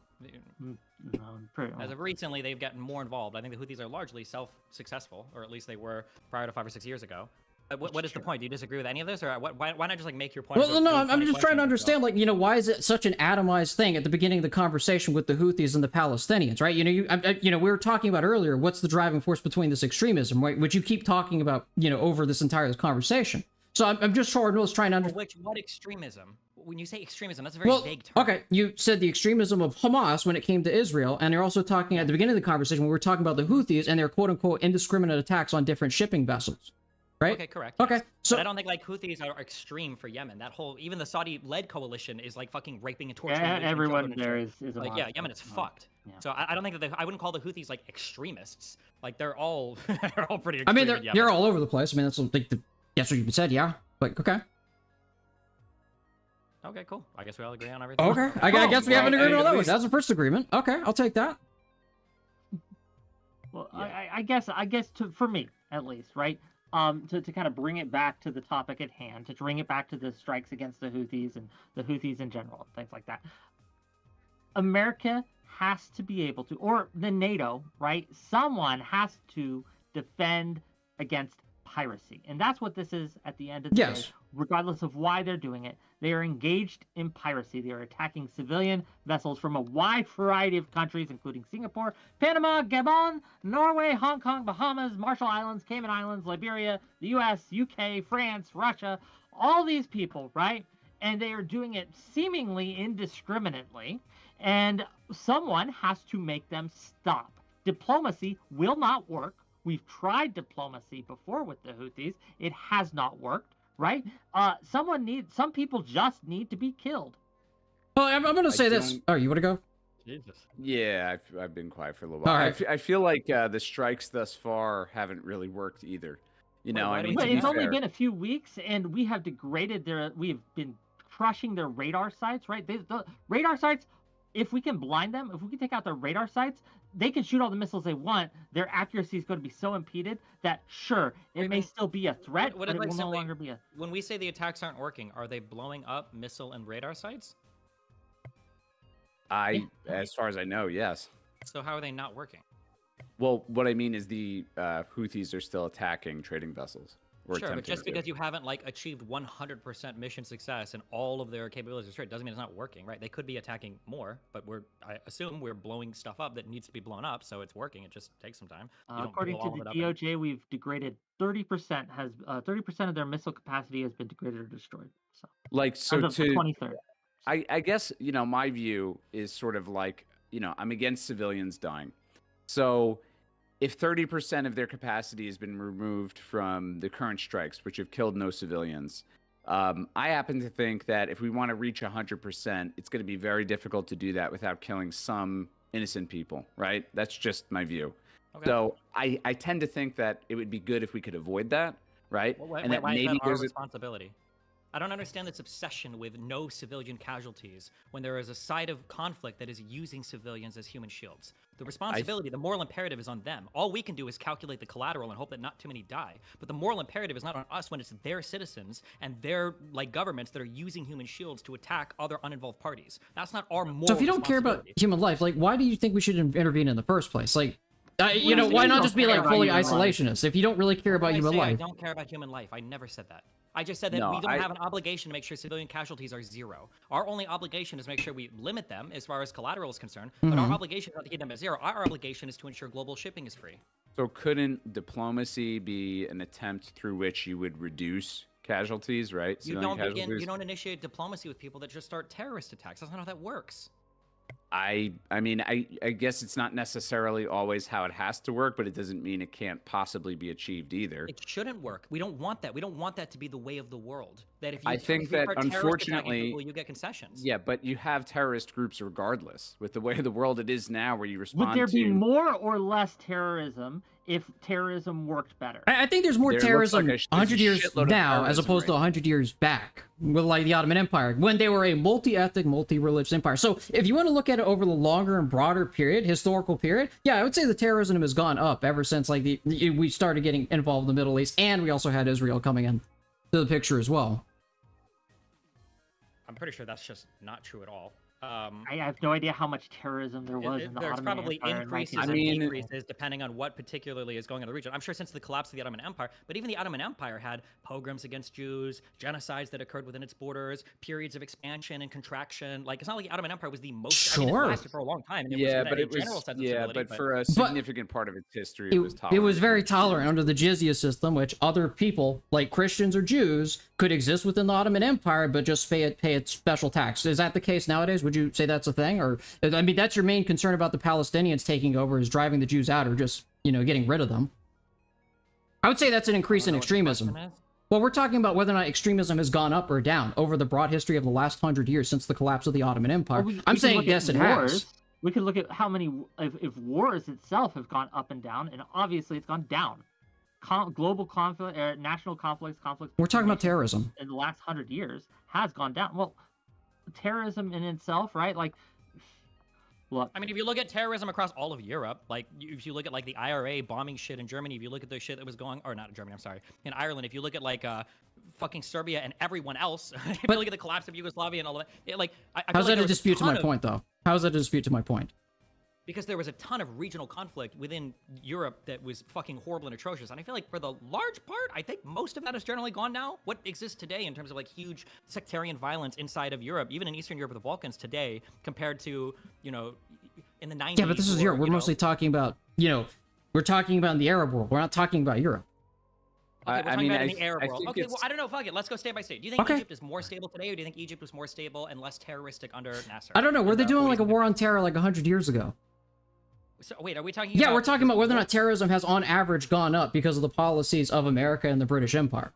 No, As of recently, they've gotten more involved. I think the Houthis are largely self-successful, or at least they were prior to 5 or 6 years ago. What is the point? Do you disagree with any of this, or why not just like make your point? Well, no, I'm just trying to understand, like, you know, why is it such an atomized thing at the beginning of the conversation with the Houthis and the Palestinians, right? You know, we were talking about earlier, what's the driving force between this extremism, right? Which you keep talking about, you know, over this entire conversation. So I'm just trying to understand. What extremism? When you say extremism, that's a very Well, vague term. okay, you said the extremism of Hamas when it came to Israel, and you're also talking at the beginning of the conversation when we were talking about the Houthis and their quote-unquote indiscriminate attacks on different shipping vessels, right? Okay, correct. Okay, yes. so But I don't think like Houthis are extreme for Yemen. That whole even the Saudi-led coalition is like fucking raping and torturing. Yeah, women and everyone children and there shit. is a like monster. Yemen is Yeah. fucked. Yeah. So I don't think that I wouldn't call the Houthis like extremists. Like they're all they're all pretty. I mean, extreme in they're Yemen. all over the place. I mean, that's what you said, yeah. But okay, Okay, cool. I guess we all agree on everything. okay. I guess we have an well, agreement on at that one. least- That's the first agreement. Okay, I'll take that. Well, Yeah. I guess for me at least, right? To kind of bring it back to the topic at hand, to bring it back to the strikes against the Houthis and the Houthis in general, things like that. America has to be able to, or the NATO, right? Someone has to defend against piracy, and that's what this is at the end of the Yes. day. Regardless of why they're doing it, they are engaged in piracy. They are attacking civilian vessels from a wide variety of countries, including Singapore, Panama, Gabon, Norway, Hong Kong, Bahamas, Marshall Islands, Cayman Islands, Liberia, the US, UK, France, Russia, all these people, right? And they are doing it seemingly indiscriminately, and someone has to make them stop. Diplomacy will not work. We've tried diplomacy before with the Houthis. It has not worked, right? Some people just need to be killed. Well, I'm going to I say this. don't- Oh, you want to go? Jesus. Yeah, I've been quiet for a little while. All right. I feel like the strikes thus far haven't really worked either. You know, why I do mean, we But to be it's only fair- been a few weeks, and we have degraded we've been crushing their radar sites, right? The radar sites, if we can blind them, if we can take out their radar sites, they can shoot all the missiles they want. Their accuracy is going to be so impeded that, sure, it Wait, may wait, still be a threat, what but it if I will no simply- longer be a... When we say the attacks aren't working, are they blowing up missile and radar sites? as far as I know, yes. So how are they not working? Well, what I mean is the Houthis are still attacking trading vessels. Or Sure, but attempting just to. because you haven't like achieved 100% mission success and all of their capabilities are straight doesn't mean it's not working, right? They could be attacking more, but I assume we're blowing stuff up that needs to be blown up, so it's working. It just takes some time. You don't According blow to all the of it up and- DOJ, we've degraded 30% 30% of their missile capacity has been degraded or destroyed. So Like, so as of the to 23rd. I guess, you know, my view is sort of like, you know, I'm against civilians dying. So if 30% of their capacity has been removed from the current strikes, which have killed no civilians, I happen to think that if we want to reach 100%, it's going to be very difficult to do that without killing some innocent people, right? That's just my view. Okay. So I tend to think that it would be good if we could avoid that, right? Well, why, and that why is maybe that our there's a responsibility? I don't understand this obsession with no civilian casualties when there is a side of conflict that is using civilians as human shields. The responsibility, the moral imperative is on them. All we can do is calculate the collateral and hope that not too many die. But the moral imperative is not on us when it's their citizens and their like governments that are using human shields to attack other uninvolved parties. That's not our moral So if you don't care about responsibility. human life, like, why do you think we should intervene in the first place? Like, you know, Well, why you not don't just be care like about fully human life. isolationist if you don't really care about When I human say life? I don't care about human life. I never said that. I just said that No, we don't I- have an obligation to make sure civilian casualties are zero. Our only obligation is to make sure we limit them as far as collateral is concerned, but Mm-hmm. our obligation is not to keep them at zero. Our obligation is to ensure global shipping is free. So couldn't diplomacy be an attempt through which you would reduce casualties, right? You Civilian don't casualties? you don't initiate diplomacy with people that just start terrorist attacks. That's not how that works. I mean, I guess it's not necessarily always how it has to work, but it doesn't mean it can't possibly be achieved either. It shouldn't work. We don't want that. We don't want that to be the way of the world. That if you, I think if you that, start terrorist attacking unfortunately- people, you get concessions. Yeah, but you have terrorist groups regardless. With the way the world it is now, where you respond Would there be to more or less terrorism if terrorism worked better? I think there's more There looks terrorism like there's a 100 years shitload of now as terrorism opposed to right 100 years back with like the Ottoman Empire when they were a multi-ethnic, multi-religious empire. So if you want to look at it over the longer and broader period, historical period, yeah, I would say the terrorism has gone up ever since like we started getting involved in the Middle East, and we also had Israel coming in to the picture as well. I'm pretty sure that's just not true at all. I have no idea how much terrorism there was in the There's Ottoman probably Empire in increases 1900. and decreases depending on what particularly is going on in the region. I'm sure since the collapse of the Ottoman Empire, but even the Ottoman Empire had pogroms against Jews, genocides that occurred within its borders, periods of expansion and contraction. Like, it's not like the Ottoman Empire was the most. I mean, it Sure. lasted for a long time. And it Yeah, was but a it was general sense of yeah, stability, but for a significant part of its history, it was tolerant. It was very towards tolerant Jews. under the jizya system, which other people, like Christians or Jews, could exist within the Ottoman Empire, but just pay its special tax. Is that the case nowadays? Would you say that's a thing? Or, I mean, that's your main concern about the Palestinians taking over, is driving the Jews out or just, getting rid of them? I would say that's an increase in extremism. Well, we're talking about whether or not extremism has gone up or down over the broad history of the last 100 years since the collapse of the Ottoman Empire. Well, I'm we can saying look yes, at it wars. has. We could look at how many, if wars itself have gone up and down, and obviously it's gone down. Global conflict, national conflicts. We're talking about terrorism. In the last 100 years has gone down. Well, terrorism in itself, right? Like, look. I mean, if you look at terrorism across all of Europe, like if you look at like the IRA bombing shit in Germany, if you look at the shit that was going, or not in Germany, I'm sorry, in Ireland, if you look at like fucking Serbia and everyone else, if you look at the collapse of Yugoslavia and all of that, like, I feel How's like that a there was dispute to my ton of- point, though? How's that a dispute to my point? Because there was a ton of regional conflict within Europe that was fucking horrible and atrocious. And I feel like for the large part, I think most of that has generally gone now. What exists today in terms of like huge sectarian violence inside of Europe, even in Eastern Europe, the Balkans today, compared to, in the 90s. Yeah, but this is Europe. We're mostly talking about, we're talking about in the Arab world. We're not talking about Europe. Okay, we're talking about in the Arab I world. think Okay, it's- well, I don't know. Fuck it. Let's go state by state. Do you think Okay. Egypt is more stable today, or do you think Egypt was more stable and less terroristic under Nasser? I don't know. Were And they the doing like a Houthis? war on terror like 100 years ago? So, wait, are we talking Yeah, about... we're talking about whether or not terrorism has on average gone up because of the policies of America and the British Empire.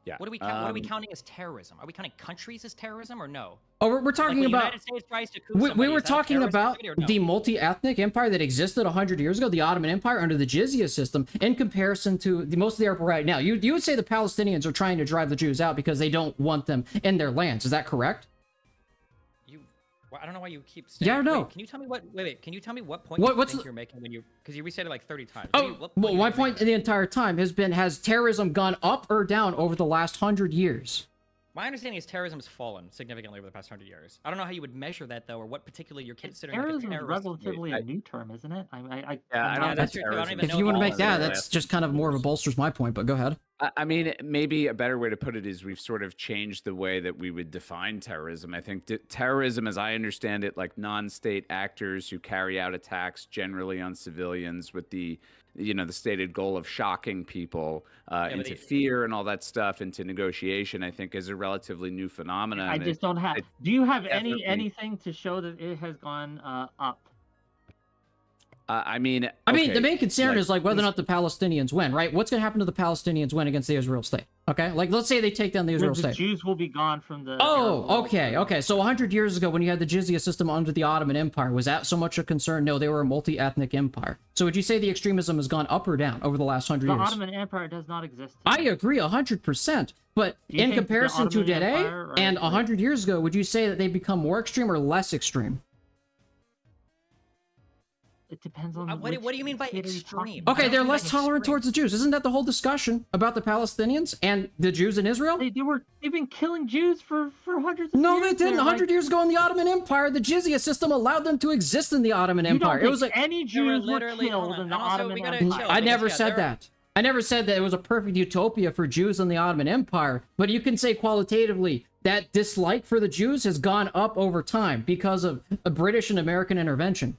Yeah. What are we counting as terrorism? Are we counting countries as terrorism or no? Oh, we're Like talking when the about... United States tries to coup We somebody, were is that talking terrorist about activity or no? the multi-ethnic empire that existed 100 years ago, the Ottoman Empire, under the jizya system, in comparison to most of the Arab world right now. You would say the Palestinians are trying to drive the Jews out because they don't want them in their lands. Is that correct? Well, I don't know why you keep saying... Yeah or no? Wait, can you tell me what... Wait, can you tell me what point What's you think the- you're making when you... Because you restated it like 30 times. Oh, well, my point the entire time has been, has terrorism gone up or down over the last 100 years? My understanding is terrorism has fallen significantly over the past 100 years. I don't know how you would measure that, though, or what particularly you're considering Terrorism like a is terrorist... relatively a new term, isn't it? Yeah, I I'm don't not- that's think true, too. I don't even If know you want to all make of that, it. that's just kind of more of a bolsters my point, but go ahead. I mean, maybe a better way to put it is we've sort of changed the way that we would define terrorism. I think terrorism, as I understand it, like non-state actors who carry out attacks generally on civilians with the stated goal of shocking people into fear and all that stuff, into negotiation, I think is a relatively new phenomenon. I just don't have. Do you have definitely- anything to show that it has gone up? I mean, the main concern is like whether or not the Palestinians win, right? What's going to happen to the Palestinians win against the Israel state? Okay, like let's say they take down the Israel The state. Jews will be gone from the. Oh, Arab world. okay. So 100 years ago, when you had the jizya system under the Ottoman Empire, was that so much a concern? No, they were a multi-ethnic empire. So would you say the extremism has gone up or down over the last 100 The years? Ottoman Empire does not exist. I today. agree 100%. But Do you in think the comparison to Ottoman today Empire, right, and like- 100 years ago, would you say that they become more extreme or less extreme? It depends on. What do you mean by which state are you extreme? talking I Okay, don't they're think less that's tolerant extreme. towards the Jews. Isn't that the whole discussion about the Palestinians and the Jews in Israel? They've been killing Jews for hundreds of No, years. they didn't. They're 100 years ago in the Ottoman Empire, the jizya system allowed them to exist in the Ottoman You don't Empire. It think was like any There were Jews were literally- hold killed on, in the and also Ottoman we gotta Empire. chill. I because, never yeah, said there- that. I never said that it was a perfect utopia for Jews in the Ottoman Empire, but you can say qualitatively that dislike for the Jews has gone up over time because of a British and American intervention.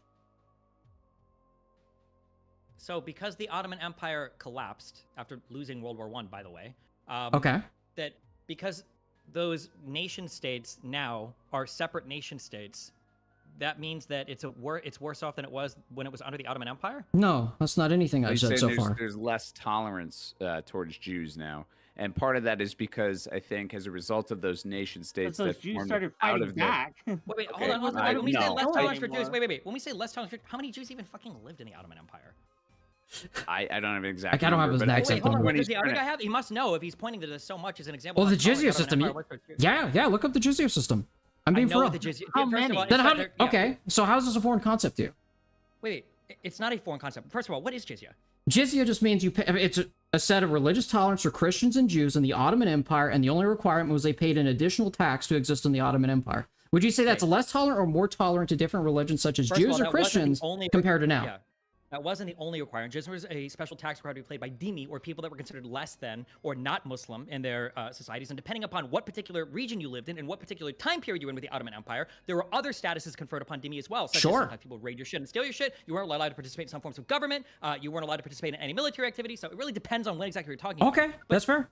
So because the Ottoman Empire collapsed after losing World War I, by the way, Okay. that because those nation states now are separate nation states, that means that it's worse off than it was when it was under the Ottoman Empire? No, that's not anything I've said so far. There's less tolerance towards Jews now. And part of that is because I think as a result of those nation states Those that Jews formed started out fighting of the back. Wait, Okay, hold on. I- When we say no. less tolerance for Jews, Anymore. wait. When we say less tolerance, how many Jews even fucking lived in the Ottoman Empire? I don't have an exact I don't have number, his but I exact think Wait, hold on. number. when Does he's the other trying guy to- have? He must know if he's pointing to this so much as an example. Well, the of how jizya the Ottoman system. Empire was for Jews. Yeah, look up the jizya system. I'm I being know for what real. the jizya. How first of many? all, Then it's how? either- yeah. Okay, so how's this a foreign concept to you? Wait. It's not a foreign concept. First of all, what is jizya? Jizya just means you pay, it's a set of religious tolerance for Christians and Jews in the Ottoman Empire, and the only requirement was they paid an additional tax to exist in the Ottoman Empire. Would you say that's less tolerant or more tolerant to different religions such as Jews or Christians compared to now? Yeah. That wasn't the only requirement. Jizya was a special tax required to be paid by dhimmi, or people that were considered less than or not Muslim in their societies. And depending upon what particular region you lived in and what particular time period you were in with the Ottoman Empire, there were other statuses conferred upon dhimmi as well. Such as sometimes people raid your shit and steal your shit. You weren't allowed to participate in some forms of government. You weren't allowed to participate in any military activity. So it really depends on what exactly you're talking about. Okay, that's fair.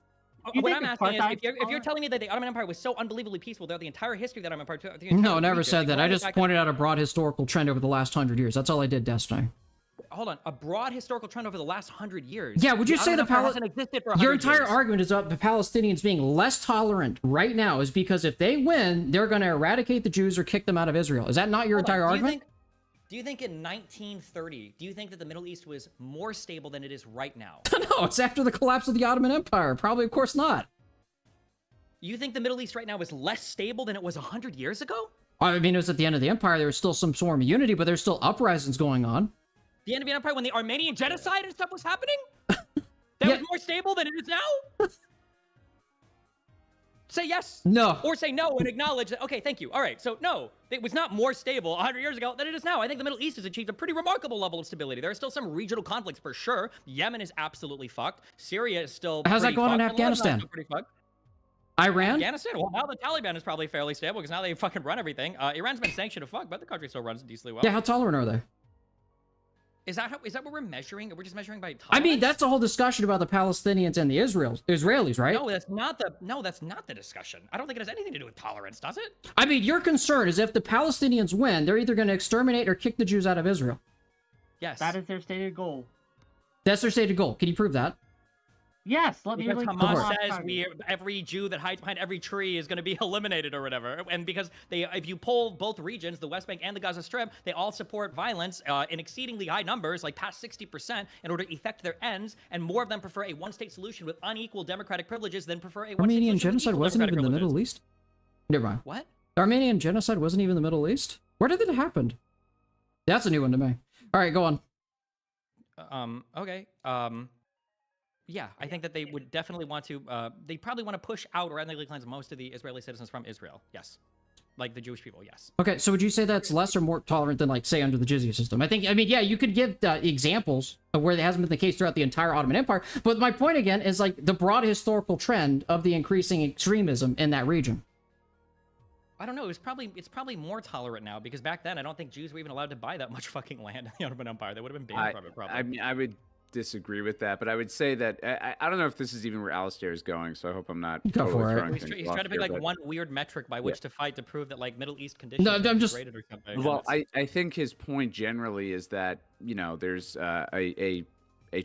What I'm asking is, if you're telling me that the Ottoman Empire was so unbelievably peaceful throughout the entire history of the Ottoman Empire... No, never said that. I just pointed out a broad historical trend over the last 100 years. That's all I did, Destiny. Hold on, a broad historical trend over the last 100 years. Yeah, would you say your entire years. argument is about the Palestinians being less tolerant right now is because if they win, they're going to eradicate the Jews or kick them out of Israel? Is that not your entire argument? Do you think in 1930, do you think that the Middle East was more stable than it is right now? No, it's after the collapse of the Ottoman Empire. Probably, of course not. You think the Middle East right now is less stable than it was 100 years ago? I mean, it was at the end of the empire. There was still some sort of unity, but there's still uprisings going on. The end of the empire when the Armenian genocide and stuff was happening? That was more stable than it is now? Say yes. No. Or say no and acknowledge that, okay, thank you. All right, so no, it was not more stable 100 years ago than it is now. I think the Middle East has achieved a pretty remarkable level of stability. There are still some regional conflicts for sure. Yemen is absolutely fucked. Syria is still How's that going in Afghanistan? Pretty fucked. Iran? Afghanistan? Well, now the Taliban is probably fairly stable because now they fucking run everything. Iran's been sanctioned to fuck, but the country still runs decently well. Yeah, how tolerant are they? Is that what we're measuring? We're just measuring by tolerance? I mean, that's the whole discussion about the Palestinians and the Israelis, right? No, that's not the discussion. I don't think it has anything to do with tolerance, does it? I mean, your concern is if the Palestinians win, they're either going to exterminate or kick the Jews out of Israel. Yes. That is their stated goal. That's their stated goal. Can you prove that? Yes, let me. Because Hamas says every Jew that hides behind every tree is going to be eliminated or whatever, and because if you poll both regions, the West Bank and the Gaza Strip, they all support violence in exceedingly high numbers, like past 60%, in order to effect their ends, and more of them prefer a one-state solution with unequal democratic privileges than prefer a one-state Armenian solution genocide wasn't even in the Middle East. Never mind. What? The Armenian genocide wasn't even in the Middle East. Where did it happen? That's a new one to me. All right, go on. Okay. Yeah, I think that they would definitely want to, they probably want to push out or ethnically cleanse most of the Israeli citizens from Israel. Yes. Like the Jewish people, yes. Okay, so would you say that's less or more tolerant than, like, say, under the jizya system? I mean, yeah, you could give examples of where that hasn't been the case throughout the entire Ottoman Empire, but my point again is, like, the broad historical trend of the increasing extremism in that region. I don't know. It's probably more tolerant now because back then I don't think Jews were even allowed to buy that much fucking land in the Ottoman Empire. They would have been banned from it, probably. I mean, I would disagree with that, but I would say that I don't know if this is even where Alistair is going, so I hope I'm not Go for it. He's trying to pick like one weird metric by which to fight to prove that like Middle East conditions No, I'm just or something. Well, I think his point generally is that, you know, there's a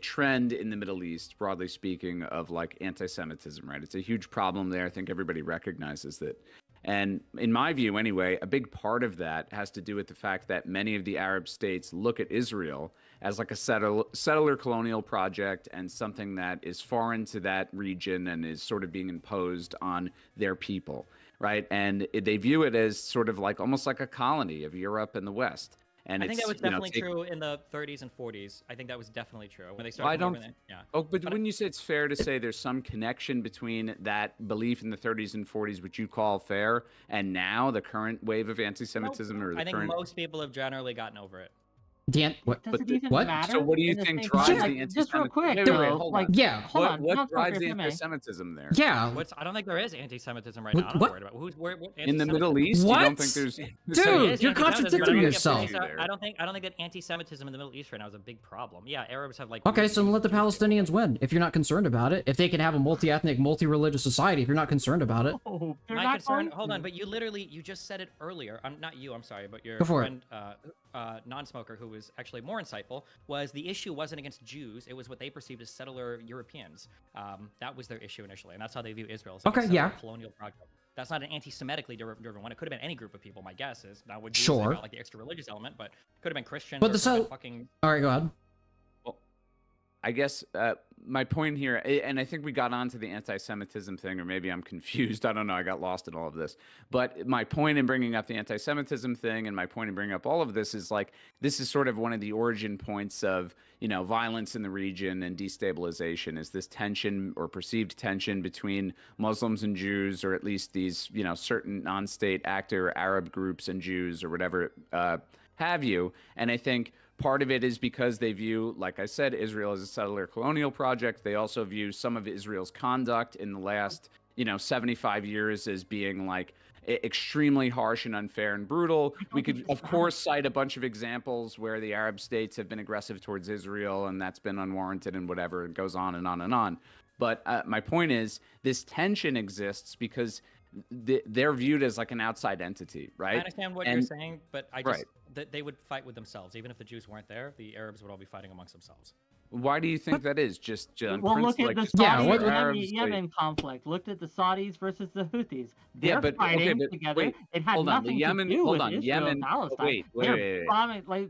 trend in the Middle East, broadly speaking, of like anti-Semitism, right? It's a huge problem there. I think everybody recognizes that. And in my view, anyway, a big part of that has to do with the fact that many of the Arab states look at Israel as like a settler colonial project and something that is foreign to that region and is sort of being imposed on their people, right? And they view it as sort of like almost like a colony of Europe and the West. And I think that was definitely true in the 30s and 40s. I think that was definitely true when they started. I don't. Yeah. Oh, but wouldn't you say it's fair to say there's some connection between that belief in the 30s and 40s, which you call fair, and now the current wave of anti-Semitism, or the I think current... most people have generally gotten over it. Dan, what? Does it even what? matter? So what do you think drives the anti-Semitism? Just real quick, Wait, though, hold like, on. Yeah. hold on. What Not drives the focus, anti-Semitism there? Yeah. I don't think there is anti-Semitism right now. I'm not worried about where in the Middle East. What? You don't think there's... Dude, you're contradicting yourself. I don't think that anti-Semitism in the Middle East right now is a big problem. Yeah, Arabs have like. Okay, so then let the Palestinians win if you're not concerned about it. If they can have a multi-ethnic, multi-religious society, if you're not concerned about it. Oh, My concern. Hold on, but you just said it earlier. Not you. I'm sorry, but your Go for it. friend, Nonsmoker, who was actually more insightful, was the issue wasn't against Jews. It was what they perceived as settler Europeans. That was their issue initially, and that's how they view Israel. As like Okay, a yeah. colonial project. That's not an anti-Semitically driven one. It could have been any group of people. My guess is now would Sure. about like the extra religious element, but could have been Christians. But or the could have been fucking. All right, go ahead. I guess my point here, and I think we got onto the anti-Semitism thing, or maybe I'm confused. I don't know. I got lost in all of this. But my point in bringing up the anti-Semitism thing, and my point in bringing up all of this is like, this is sort of one of the origin points of, you know, violence in the region and destabilization, is this tension or perceived tension between Muslims and Jews, or at least these, you know, certain non-state actor Arab groups and Jews, or whatever have you. And I think part of it is because they view, like I said, Israel as a settler colonial project. They also view some of Israel's conduct in the last, you know, 75 years as being like extremely harsh and unfair and brutal. We could, of course, cite a bunch of examples where the Arab states have been aggressive towards Israel and that's been unwarranted and whatever. It goes on and on and on. But my point is, this tension exists because they're viewed as like an outside entity, right? I understand what you're saying, but I just that they would fight with themselves. Even if the Jews weren't there, the Arabs would all be fighting amongst themselves. Why do you think that is? Just well, look at the Saudi-Yemen conflict. Looked at the Saudis versus the Houthis. They're fighting together. Wait, it had nothing to do with Israel and Palestine. Wait. Bombing, like,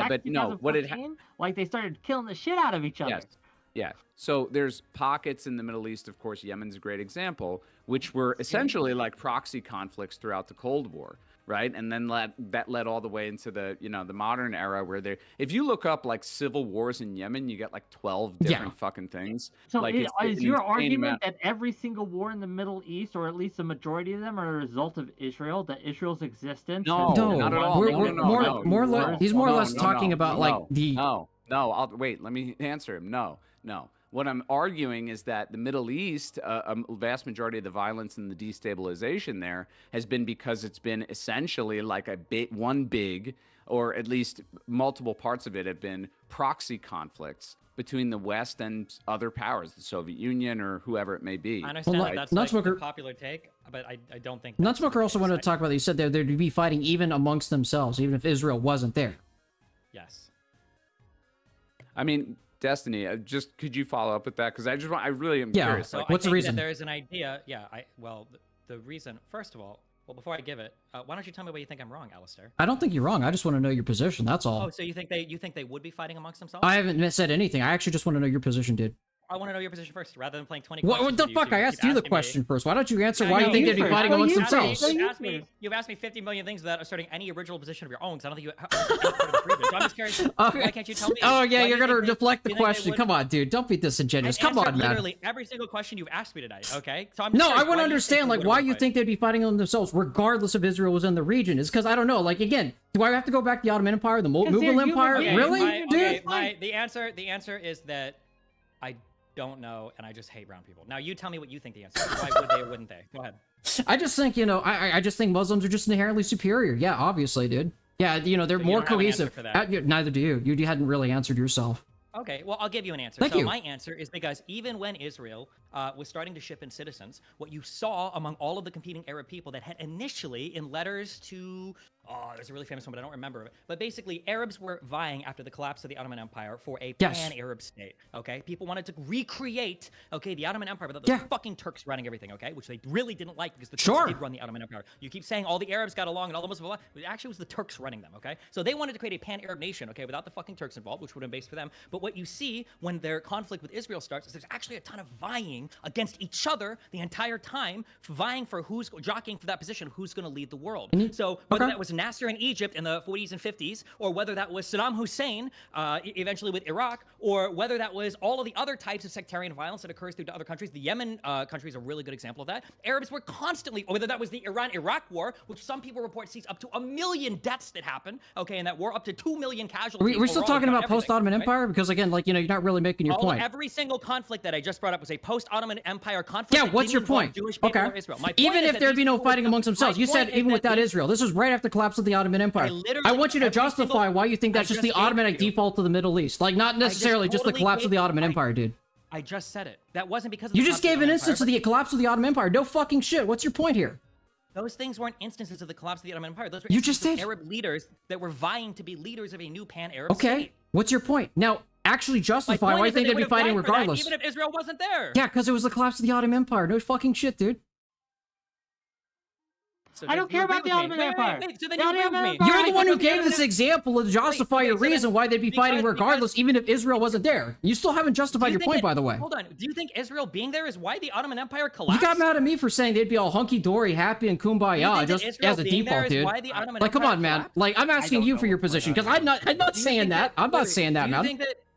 but no, what did like they started killing the shit out of each other. Yes. Yeah. So there's pockets in the Middle East, of course, Yemen's a great example, which were essentially like proxy conflicts throughout the Cold War, right? And then that led all the way into the, you know, the modern era where if you look up like civil wars in Yemen, you get like 12 different fucking things. So like, is your argument that every single war in the Middle East, or at least the majority of them, are a result of Israel, that Israel's existence? No, not at all. He's more or less talking about like the... No, wait, let me answer him. No. What I'm arguing is that the Middle East, a vast majority of the violence and the destabilization there has been because it's been essentially like one big, or at least multiple parts of it have been proxy conflicts between the West and other powers, the Soviet Union or whoever it may be. I understand that's like a popular take, but I don't think... Nonsmoker also wanted to talk about that. You said they'd be fighting even amongst themselves, even if Israel wasn't there. Yes. I mean... Destiny, could you follow up with that? Because I really am curious. So like, what's the reason? There is an idea. Yeah. The reason. First of all, before I give it, why don't you tell me why you think I'm wrong, Alistair? I don't think you're wrong. I just want to know your position. That's all. Oh, so you think they would be fighting amongst themselves? I haven't said anything. I actually just want to know your position, dude. I want to know your position first, rather than playing 20 questions. What the fuck? I asked you the question first. Why don't you answer why you think they'd be fighting amongst themselves? You've asked me 50 million things without asserting any original position of your own, because I don't think you have... So I'm just curious, why can't you tell me? Oh, yeah, you're going to deflect the question. Come on, dude. Don't be disingenuous. Come on, man. Literally every single question you've asked me tonight, okay? So no, I want to understand, like, why you think they'd be fighting on themselves, regardless if Israel was in the region. Is because, I don't know, like, again, do I have to go back to the Ottoman Empire, the Mughal Empire? Really, dude? The answer is that I don't know, and I just hate brown people. Now you tell me what you think the answer is. Why would they or wouldn't they? Go ahead. I just think, you know, I just think Muslims are just inherently superior. Yeah, obviously, dude. Yeah, you know, they're more cohesive. Neither do you. You hadn't really answered yourself. Okay, well, I'll give you an answer. Thank you. My answer is because even when Israel was starting to ship in citizens, what you saw among all of the competing Arab people that had initially, in letters to... Oh, there's a really famous one, but I don't remember it. But basically, Arabs were vying after the collapse of the Ottoman Empire for a pan-Arab state, okay? People wanted to recreate, okay, the Ottoman Empire, but the fucking Turks running everything, okay? Which they really didn't like because the Turks did run the Ottoman Empire. You keep saying all the Arabs got along and all the Muslims, but actually it was the Turks running them, okay? So they wanted to create a pan-Arab nation, okay, without the fucking Turks involved, which would have been based for them. But what you see when their conflict with Israel starts is there's actually a ton of vying against each other the entire time, vying for jockeying for that position, who's going to lead the world. So whether that was Nasser in Egypt in the 40s and 50s, or whether that was Saddam Hussein eventually with Iraq, or whether that was all of the other types of sectarian violence that occurs through other countries. The Yemen country is a really good example of that. Arabs were constantly, or whether that was the Iran-Iraq war, which some people report sees up to 1 million deaths that happened, okay, in that war, up to 2 million casualties. We're still talking about post-Ottoman Empire? Because again, like, you know, you're not really making your point. Every single conflict that I just brought up was a post-Ottoman Empire conflict. Yeah, what's your point? Okay. Even if there'd be no fighting amongst themselves, you said even without Israel. This was right after the collapse of the Ottoman Empire. I want you to justify why you think that's just the automatic default to the Middle East. Like, not necessarily just the collapse of the Ottoman Empire, dude. I just said it. That wasn't because of you just gave an instance of the collapse of the Ottoman Empire. No fucking shit. What's your point here? Those things weren't instances of the collapse of the Ottoman Empire. Those were Arab leaders that were vying to be leaders of a new pan-Arab state. What's your point? Now, actually justify why you think they'd be fighting regardless. Even if Israel wasn't there. Yeah, because it was the collapse of the Ottoman Empire. No fucking shit, dude. So I then don't you care agree about the with me. Ottoman Wait, Empire. so then The you Ottoman agree with me. Empire- You're the Because one who the gave this Ottoman- example to justify Wait, your okay, so then- reason why they'd be fighting because- regardless, even if Israel wasn't there. You still haven't Do justified you your think point, that- by the way. Hold on. Do you think Israel being there is why the Ottoman Empire You collapsed? got mad at me for saying they'd be all hunky-dory, happy, and Do you kumbaya think that just Israel as a being there default, is dude. why the Ottoman Like, come Empire on, man. collapsed? Like, I'm asking don't you know for your what's position, going because on. I'm not Do you saying think that. I'm not wait, saying that, man.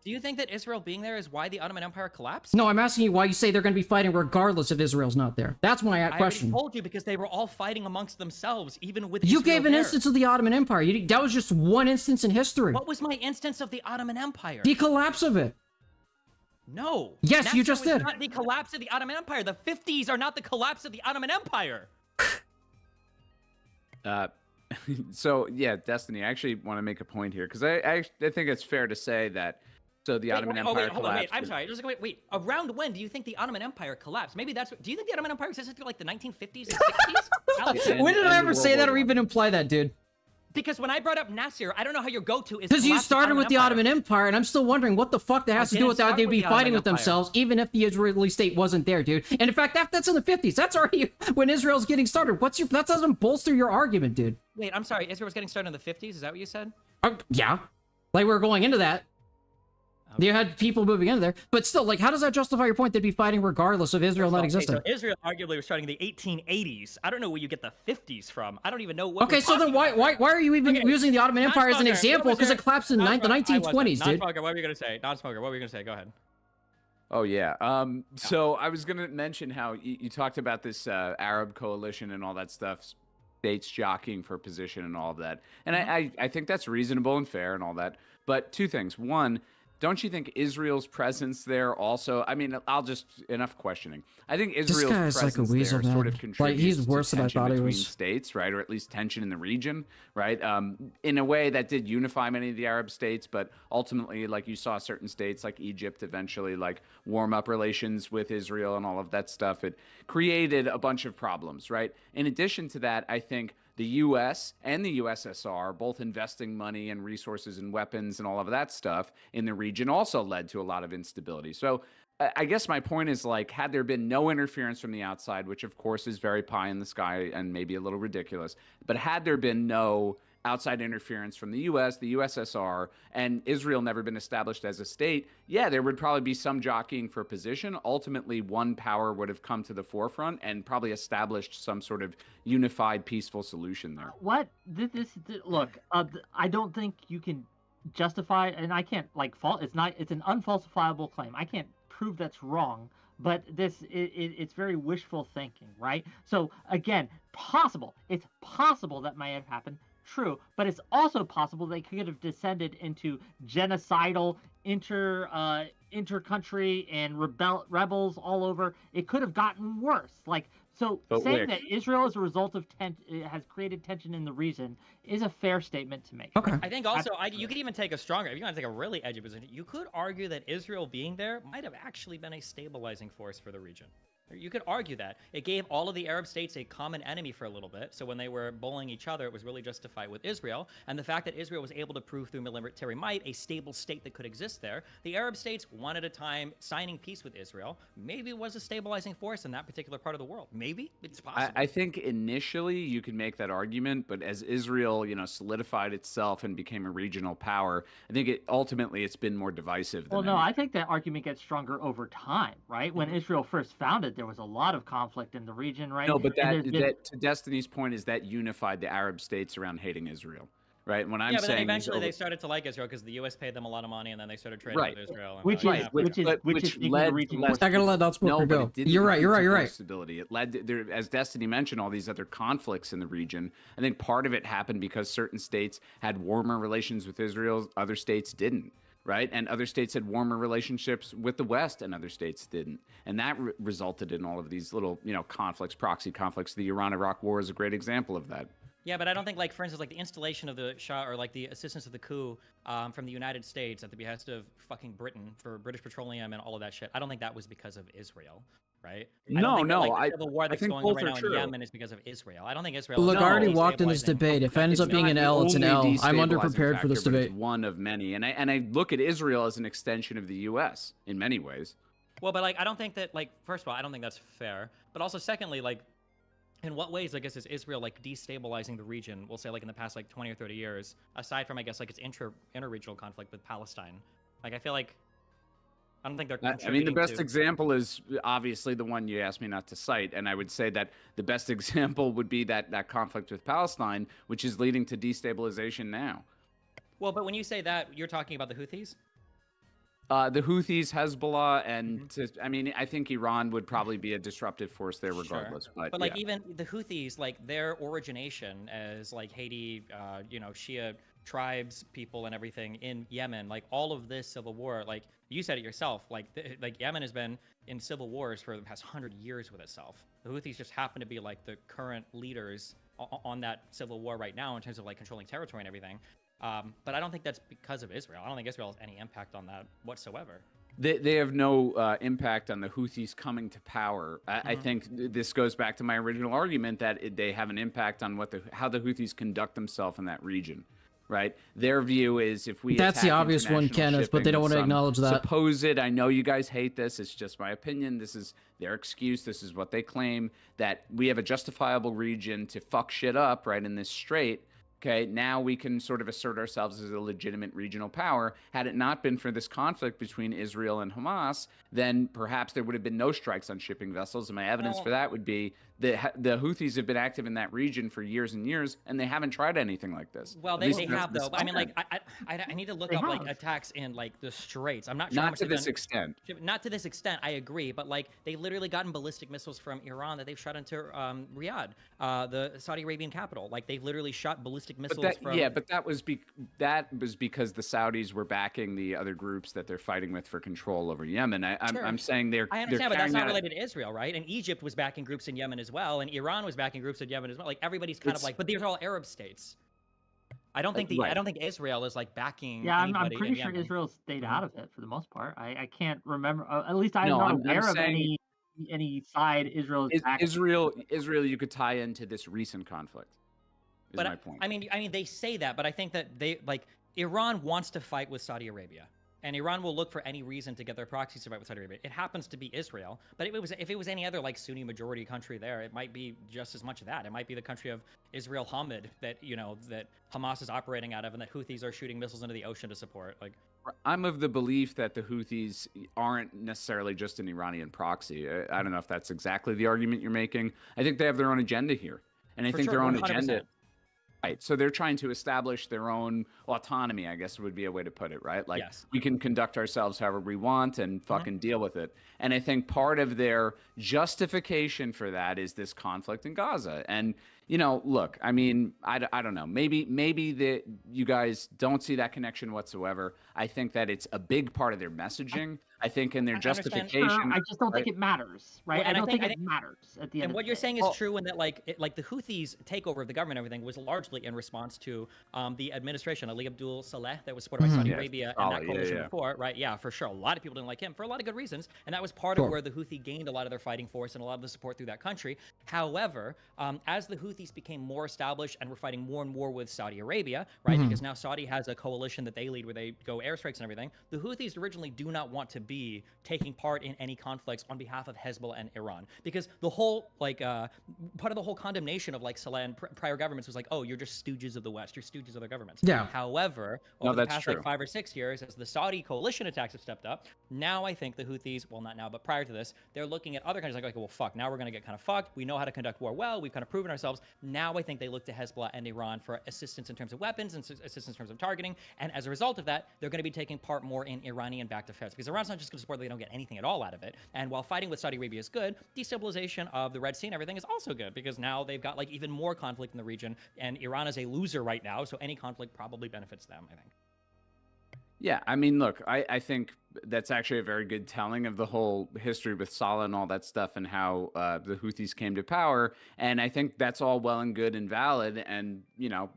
Do you think that Israel being there is why the Ottoman Empire collapsed? No, I'm asking you why you say they're going to be fighting regardless if Israel's not there. That's my I already question. told you because they were all fighting amongst themselves, even with You Israel gave an there. instance of the Ottoman Empire. That was just one instance in history. What was my instance of the Ottoman Empire? The collapse of it. No. Yes, you Nasser just was did. Not the collapse of the Ottoman Empire. The 50s are not the collapse of the Ottoman Empire. So yeah, Destiny. I actually want to make a point here because I think it's fair to say that. So the Ottoman Empire hold on, collapsed. I'm sorry. Just wait. Around when do you think the Ottoman Empire collapsed? Maybe that's. Do you think the Ottoman Empire existed through like the 1950s and 60s? Alex? And- When did and I the ever World say War that or I. even imply that, dude? Because when I brought up Nasser, I don't know how your go-to is. Because you collapse the started with the Empire. Ottoman Empire, and I'm still wondering what the fuck that has to do didn't with that start they'd with be the Ottoman fighting with Empire. themselves, even if the Israeli state wasn't there, dude. And in fact, that's in the 50s. That's already when Israel's getting started. That doesn't bolster your argument, dude. Wait, I'm sorry. Israel was getting started in the 50s. Is that what you said? Yeah, like we're going into that. You had people moving into there, but still, like, how does that justify your point? They'd be fighting regardless of Israel not existing. So Israel arguably was starting in the 1880s. I don't know where you get the 50s from. I don't even know what. Okay, we're so then talking about. why are you even using the Ottoman Empire as an Nonsmoker, example? what was Because it your- collapsed in the Nonsmoker, I 1920s, wasn't. dude. Nonsmoker, what were you gonna say? Nonsmoker, what were you gonna say? Go ahead. Oh yeah. So I was gonna mention how you talked about this Arab coalition and all that stuff, states jockeying for position and all of that, and I think that's reasonable and fair and all that. But two things. One, don't you think Israel's presence there also? I mean, enough questioning. I think Israel's guy's like a presence weasel, there sort man. of contributes He's worse to than I tension thought he between was. states, right, or at least tension in the region, right? In a way that did unify many of the Arab states, but ultimately, like you saw certain states like Egypt eventually like warm up relations with Israel and all of that stuff. It created a bunch of problems, right? In addition to that, I think the U.S. and the USSR, both investing money and resources and weapons and all of that stuff in the region, also led to a lot of instability. So I guess my point is, like, had there been no interference from the outside, which of course is very pie in the sky and maybe a little ridiculous, but had there been no outside interference from the U.S., the USSR, and Israel never been established as a state, yeah, there would probably be some jockeying for position. Ultimately, one power would have come to the forefront and probably established some sort of unified, peaceful solution there. What look? I don't think you can justify, and I can't like fault. It's an unfalsifiable claim. I can't prove that's wrong. But it's very wishful thinking, right? So again, it's possible that may have happened. True, but it's also possible they could have descended into genocidal inter-country and rebels all over. It could have gotten worse. But saying that Israel, as a result of has created tension in the region, is a fair statement to make. Okay. I think also you could even take a stronger. If you want to take a really edgy position, you could argue that Israel being there might have actually been a stabilizing force for the region. You could argue that. It gave all of the Arab states a common enemy for a little bit, so when they were bullying each other, it was really just to fight with Israel, and the fact that Israel was able to prove through military might a stable state that could exist there, the Arab states, one at a time, signing peace with Israel, maybe was a stabilizing force in that particular part of the world. Maybe? It's possible. I think initially you could make that argument, but as Israel, solidified itself and became a regional power, I think ultimately it's been more divisive than I think that argument gets stronger over time, right? When Israel first founded, there was a lot of conflict in the region, right? No, but that to Destiny's point is that unified the Arab states around hating Israel, right? When I'm but then saying eventually they started to like Israel because the U.S. paid them a lot of money, and then they started trading Right. with Israel. And Which is making the region more. I gotta let Nonsmoker go. You're right. Stability. It led to, there, as Destiny mentioned, all these other conflicts in the region. I think part of it happened because certain states had warmer relations with Israel, other states didn't. Right, and other states had warmer relationships with the West, and other states didn't, and that resulted in all of these little, conflicts, proxy conflicts. The Iran-Iraq War is a great example of that. Yeah, but I don't think, for instance, the installation of the Shah or the assistance of the coup from the United States at the behest of fucking Britain for British Petroleum and all of that shit. I don't think that was because of Israel, right? No, the civil war that's going on right now in Yemen is because of Israel. I don't think Israel. Look, I already walked in this destabilizing. debate. If it ends up being an L, it's an L. I'm underprepared for this But debate. it's one of many, and I look at Israel as an extension of the U.S. in many ways. Well, but I don't think that first of all, I don't think that's fair. But also, secondly, in what ways, I guess, is Israel like destabilizing the region? We'll say like in the past like 20 or 30 years, aside from I guess like its interregional conflict with Palestine. Like I feel like I don't think they're. I mean, the best to... example is obviously the one you asked me not to cite, and I would say that the best example would be that conflict with Palestine, which is leading to destabilization now. Well, but when you say that, you're talking about the Houthis? The Houthis, Hezbollah, and I mean, I think Iran would probably be a disruptive force there regardless. Sure. But like yeah. even the Houthis, like their origination as like Haiti, Shia tribes, people, and everything in Yemen, like all of this civil war, like you said it yourself, like Yemen has been in civil wars for the past 100 years with itself. The Houthis just happen to be like the current leaders on that civil war right now in terms of like controlling territory and everything. But I don't think that's because of Israel. I don't think Israel has any impact on that whatsoever. They have no impact on the Houthis coming to power. I think this goes back to my original argument that they have an impact on how the Houthis conduct themselves in that region, right? Their view is if we that's the obvious one, Kenneth, but they don't want to acknowledge that. Supposed, I know you guys hate this. It's just my opinion. This is their excuse. This is what they claim, that we have a justifiable region to fuck shit up right in this strait. Okay, now we can sort of assert ourselves as a legitimate regional power. Had it not been for this conflict between Israel and Hamas, then perhaps there would have been no strikes on shipping vessels. And my evidence for that would be that the Houthis have been active in that region for years and years, and they haven't tried anything like this. Well, they have, though. I mean, like, I need to look up, like, attacks in, like, the Straits. I'm not sure. Not to this extent. Not to this extent, I agree. But, like, they literally gotten ballistic missiles from Iran that they've shot into Riyadh, the Saudi Arabian capital. Like, they've literally shot ballistic missiles from... Yeah, but that was because the Saudis were backing the other groups that they're fighting with for control over Yemen. I'm saying I understand, but that's not related to Israel, right? And Egypt was backing groups in Yemen as well, and Iran was backing groups in Yemen as well. Like everybody's kind of like, but these are all Arab states. I don't think I don't think Israel is like backing. Yeah, I'm pretty sure Yemen. Israel stayed out of it for the most part. I can't remember. At least I'm not aware of any side Israel is backing. Israel, you could tie into this recent conflict. Is my point. I mean, they say that, but I think that they like Iran wants to fight with Saudi Arabia. And Iran will look for any reason to get their proxies to fight with Saudi Arabia. It happens to be Israel, but if it was any other like Sunni majority country there, it might be just as much of that. It might be the country of Israel Hamid that that Hamas is operating out of, and that Houthis are shooting missiles into the ocean to support. Like, I'm of the belief that the Houthis aren't necessarily just an Iranian proxy. I don't know if that's exactly the argument you're making. I think they have their own agenda here, and I think their own 100%. Agenda. Right. So they're trying to establish their own autonomy, I guess would be a way to put it, right? Like we can conduct ourselves however we want and fucking deal with it. And I think part of their justification for that is this conflict in Gaza. And, look, I mean, I don't know. Maybe you guys don't see that connection whatsoever. I think that it's a big part of their messaging. I think in their justification. I just don't think it matters, right? Well, I don't think it matters at the end. And what you're saying is true in that, like the Houthis' takeover of the government and everything was largely in response to the administration, Ali Abdul Saleh, that was supported by Saudi Arabia and that coalition before, right? Yeah, for sure. A lot of people didn't like him for a lot of good reasons, and that was part of where the Houthi gained a lot of their fighting force and a lot of the support through that country. However, as the Houthis became more established and were fighting more and more with Saudi Arabia, right? Because now Saudi has a coalition that they lead where they go airstrikes and everything. The Houthis originally do not want to be taking part in any conflicts on behalf of Hezbollah and Iran, because the whole part of the whole condemnation of like Saleh and prior governments was like, oh, you're just stooges of the West, you're stooges of their governments. Yeah. However, over the past like 5 or 6 years, as the Saudi coalition attacks have stepped up, now I think the Houthis, well, not now, but prior to this, they're looking at other countries like well, fuck, now we're going to get kind of fucked. We know how to conduct war well. We've kind of proven ourselves. Now I think they look to Hezbollah and Iran for assistance in terms of weapons and assistance in terms of targeting. And as a result of that, they're going to be taking part more in Iranian-backed affairs, because Iran's not just going to support that they don't get anything at all out of it. And while fighting with Saudi Arabia is good, destabilization of the Red Sea and everything is also good, because now they've got like even more conflict in the region, and Iran is a loser right now, so any conflict probably benefits them, I think. Yeah, I mean, look, I think that's actually a very good telling of the whole history with Saleh and all that stuff, and how the Houthis came to power. And I think that's all well and good and valid, and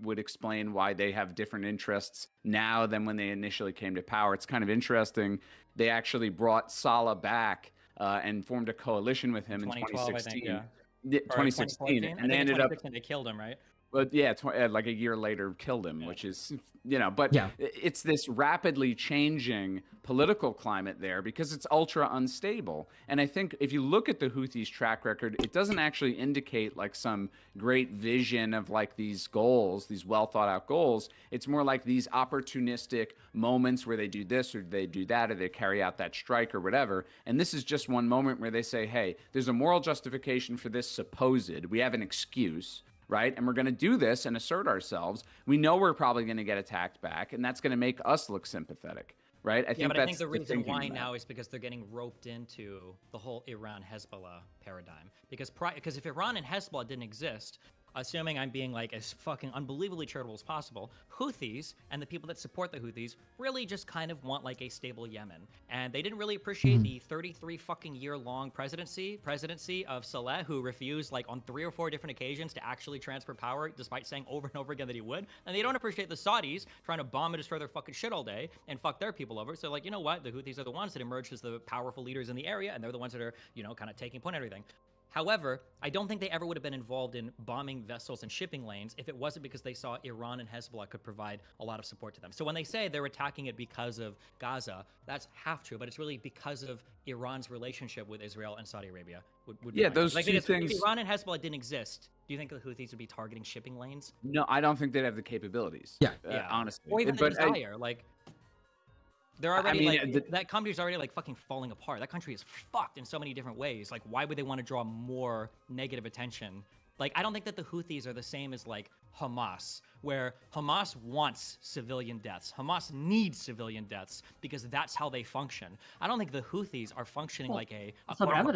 would explain why they have different interests now than when they initially came to power. It's kind of interesting. They actually brought Saleh back and formed a coalition with him in 2016. I think, yeah. 2016, and they ended up. They killed him, right? But yeah, like a year later killed him, which is, but Yeah. it's this rapidly changing political climate there because it's ultra unstable. And I think if you look at the Houthis' track record, it doesn't actually indicate like some great vision of like these goals, these well thought out goals. It's more like these opportunistic moments where they do this or they do that or they carry out that strike or whatever. And this is just one moment where they say, hey, there's a moral justification for this supposed. We have an excuse. Right. And we're going to do this and assert ourselves. We know we're probably going to get attacked back, and that's going to make us look sympathetic. Right. I I think the reason why now is because they're getting roped into the whole Iran-Hezbollah paradigm. Because if Iran and Hezbollah didn't exist, assuming I'm being like as fucking unbelievably charitable as possible, Houthis and the people that support the Houthis really just kind of want like a stable Yemen. And they didn't really appreciate the 33 fucking year long presidency of Saleh, who refused like on 3 or 4 different occasions to actually transfer power despite saying over and over again that he would. And they don't appreciate the Saudis trying to bomb and destroy their fucking shit all day and fuck their people over. So like, you know what? The Houthis are the ones that emerged as the powerful leaders in the area, and they're the ones that are, kind of taking point at everything. However, I don't think they ever would have been involved in bombing vessels and shipping lanes if it wasn't because they saw Iran and Hezbollah could provide a lot of support to them. So when they say they're attacking it because of Gaza, that's half true, but it's really because of Iran's relationship with Israel and Saudi Arabia. Those two things. If Iran and Hezbollah didn't exist, do you think the Houthis would be targeting shipping lanes? No, I don't think they'd have the capabilities. Honestly. Or even the desire. They're already that country's already like fucking falling apart. That country is fucked in so many different ways. Like, why would they want to draw more negative attention? Like, I don't think that the Houthis are the same as like Hamas, where Hamas wants civilian deaths. Hamas needs civilian deaths because that's how they function. I don't think the Houthis are functioning like a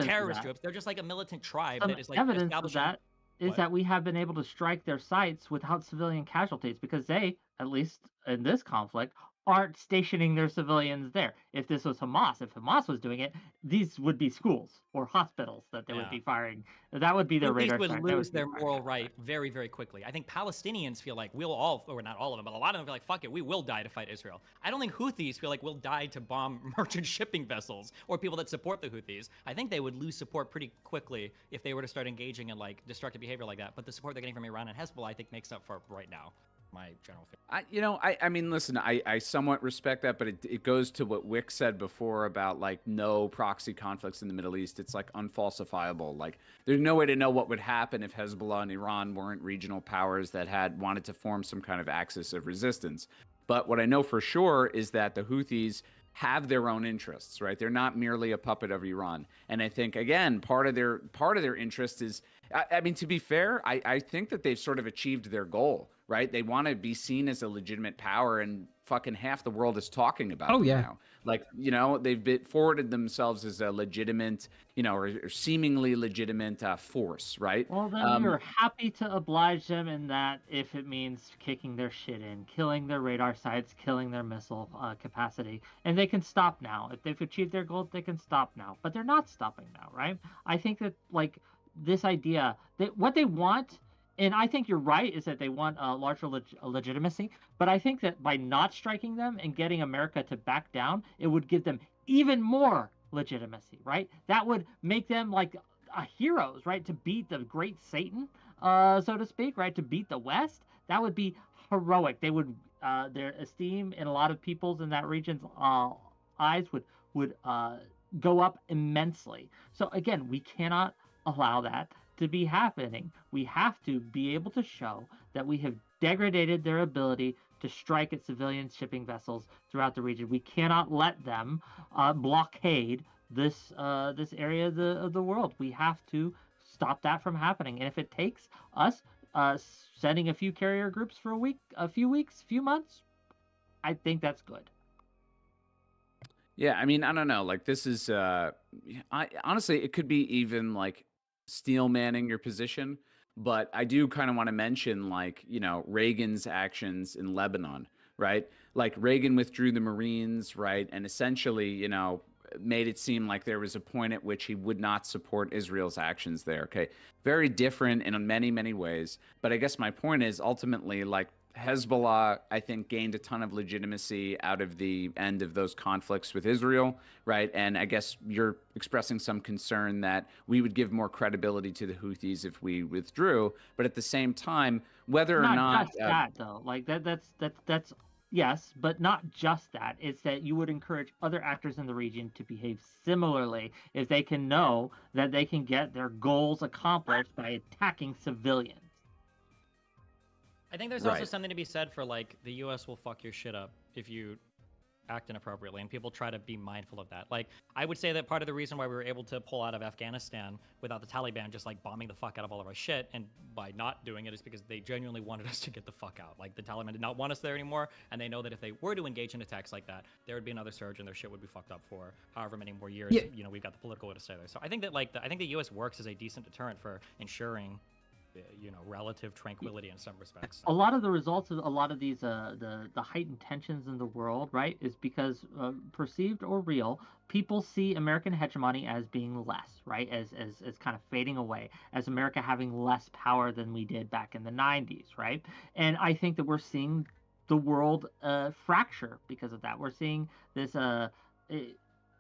terrorist group. They're just like a militant tribe that is like evidence of that is that we have been able to strike their sites without civilian casualties because they, at least in this conflict, aren't stationing their civilians there. If this was Hamas, if Hamas was doing it, these would be schools or hospitals that they would be firing. That would be their radar strike. Would lose their moral right very, very quickly. I think Palestinians feel like we'll all, or not all of them, but a lot of them feel like, fuck it, we will die to fight Israel. I don't think Houthis feel like we'll die to bomb merchant shipping vessels or people that support the Houthis. I think they would lose support pretty quickly if they were to start engaging in like destructive behavior like that. But the support they're getting from Iran and Hezbollah, I think, makes up for it right now. My general feeling. I mean, listen, I somewhat respect that, but it goes to what Wick said before about like no proxy conflicts in the Middle East. It's like unfalsifiable. Like there's no way to know what would happen if Hezbollah and Iran weren't regional powers that had wanted to form some kind of axis of resistance. But what I know for sure is that the Houthis have their own interests, right? They're not merely a puppet of Iran. And I think, again, part of their interest is, I mean, to be fair, I think that they've sort of achieved their goal, right? They want to be seen as a legitimate power, and fucking half the world is talking about them now. Like, they've forwarded themselves as a legitimate, or seemingly legitimate force, right? Well, then we are happy to oblige them in that if it means kicking their shit in, killing their radar sites, killing their missile capacity, and they can stop now. If they've achieved their goal, they can stop now. But they're not stopping now, right? I think that, like, this idea that what they want, and I think you're right, is that they want a larger legitimacy. But I think that by not striking them and getting America to back down, it would give them even more legitimacy, right? That would make them like heroes, right? To beat the great Satan, so to speak, right? To beat the West. That would be heroic. They would, their esteem in a lot of people's in that region's eyes would go up immensely. So again, we cannot allow that to be happening. We have to be able to show that we have degraded their ability to strike at civilian shipping vessels throughout the region. We cannot let them blockade this area of the world. We have to stop that from happening. And if it takes us sending a few carrier groups for a few weeks, few months, I think that's good. Yeah, I mean, I don't know. Like, this is, honestly, it could be even like steel manning your position, but I do kind of want to mention, like, Reagan's actions in Lebanon, right? Like, Reagan withdrew the Marines, right? And essentially, made it seem like there was a point at which he would not support Israel's actions there. Okay. Very different in many, many ways. But I guess my point is ultimately, like, Hezbollah, I think, gained a ton of legitimacy out of the end of those conflicts with Israel, right? And I guess you're expressing some concern that we would give more credibility to the Houthis if we withdrew. But at the same time, whether or Not not, just that though. Like that's yes, but not just that. It's that you would encourage other actors in the region to behave similarly if they can know that they can get their goals accomplished by attacking civilians. I think there's also Right. something to be said for like the U.S. will fuck your shit up if you act inappropriately, and people try to be mindful of that. Like, I would say that part of the reason why we were able to pull out of Afghanistan without the Taliban just like bombing the fuck out of all of our shit, and by not doing it, is because they genuinely wanted us to get the fuck out. Like, the Taliban did not want us there anymore, and they know that if they were to engage in attacks like that, there would be another surge and their shit would be fucked up for however many more years. Yeah. You know, we've got the political will to stay there. So I think that like I think the U.S. works as a decent deterrent for ensuring you know, relative tranquility in some respects. A lot of the results of a lot of these the heightened tensions in the world, right, is because perceived or real, people see American hegemony as being less, right, as kind of fading away, as America having less power than we did back in the 90s, right? And I think that we're seeing the world fracture because of that. We're seeing this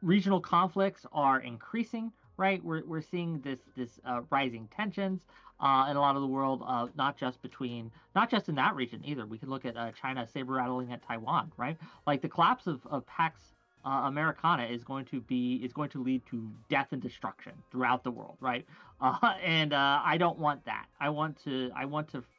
regional conflicts are increasing, right? We're seeing this rising tensions in a lot of the world, not just in that region either. We can look at China saber rattling at Taiwan, right? Like the collapse of Pax Americana is going to lead to death and destruction throughout the world, right? And I don't want that. I want to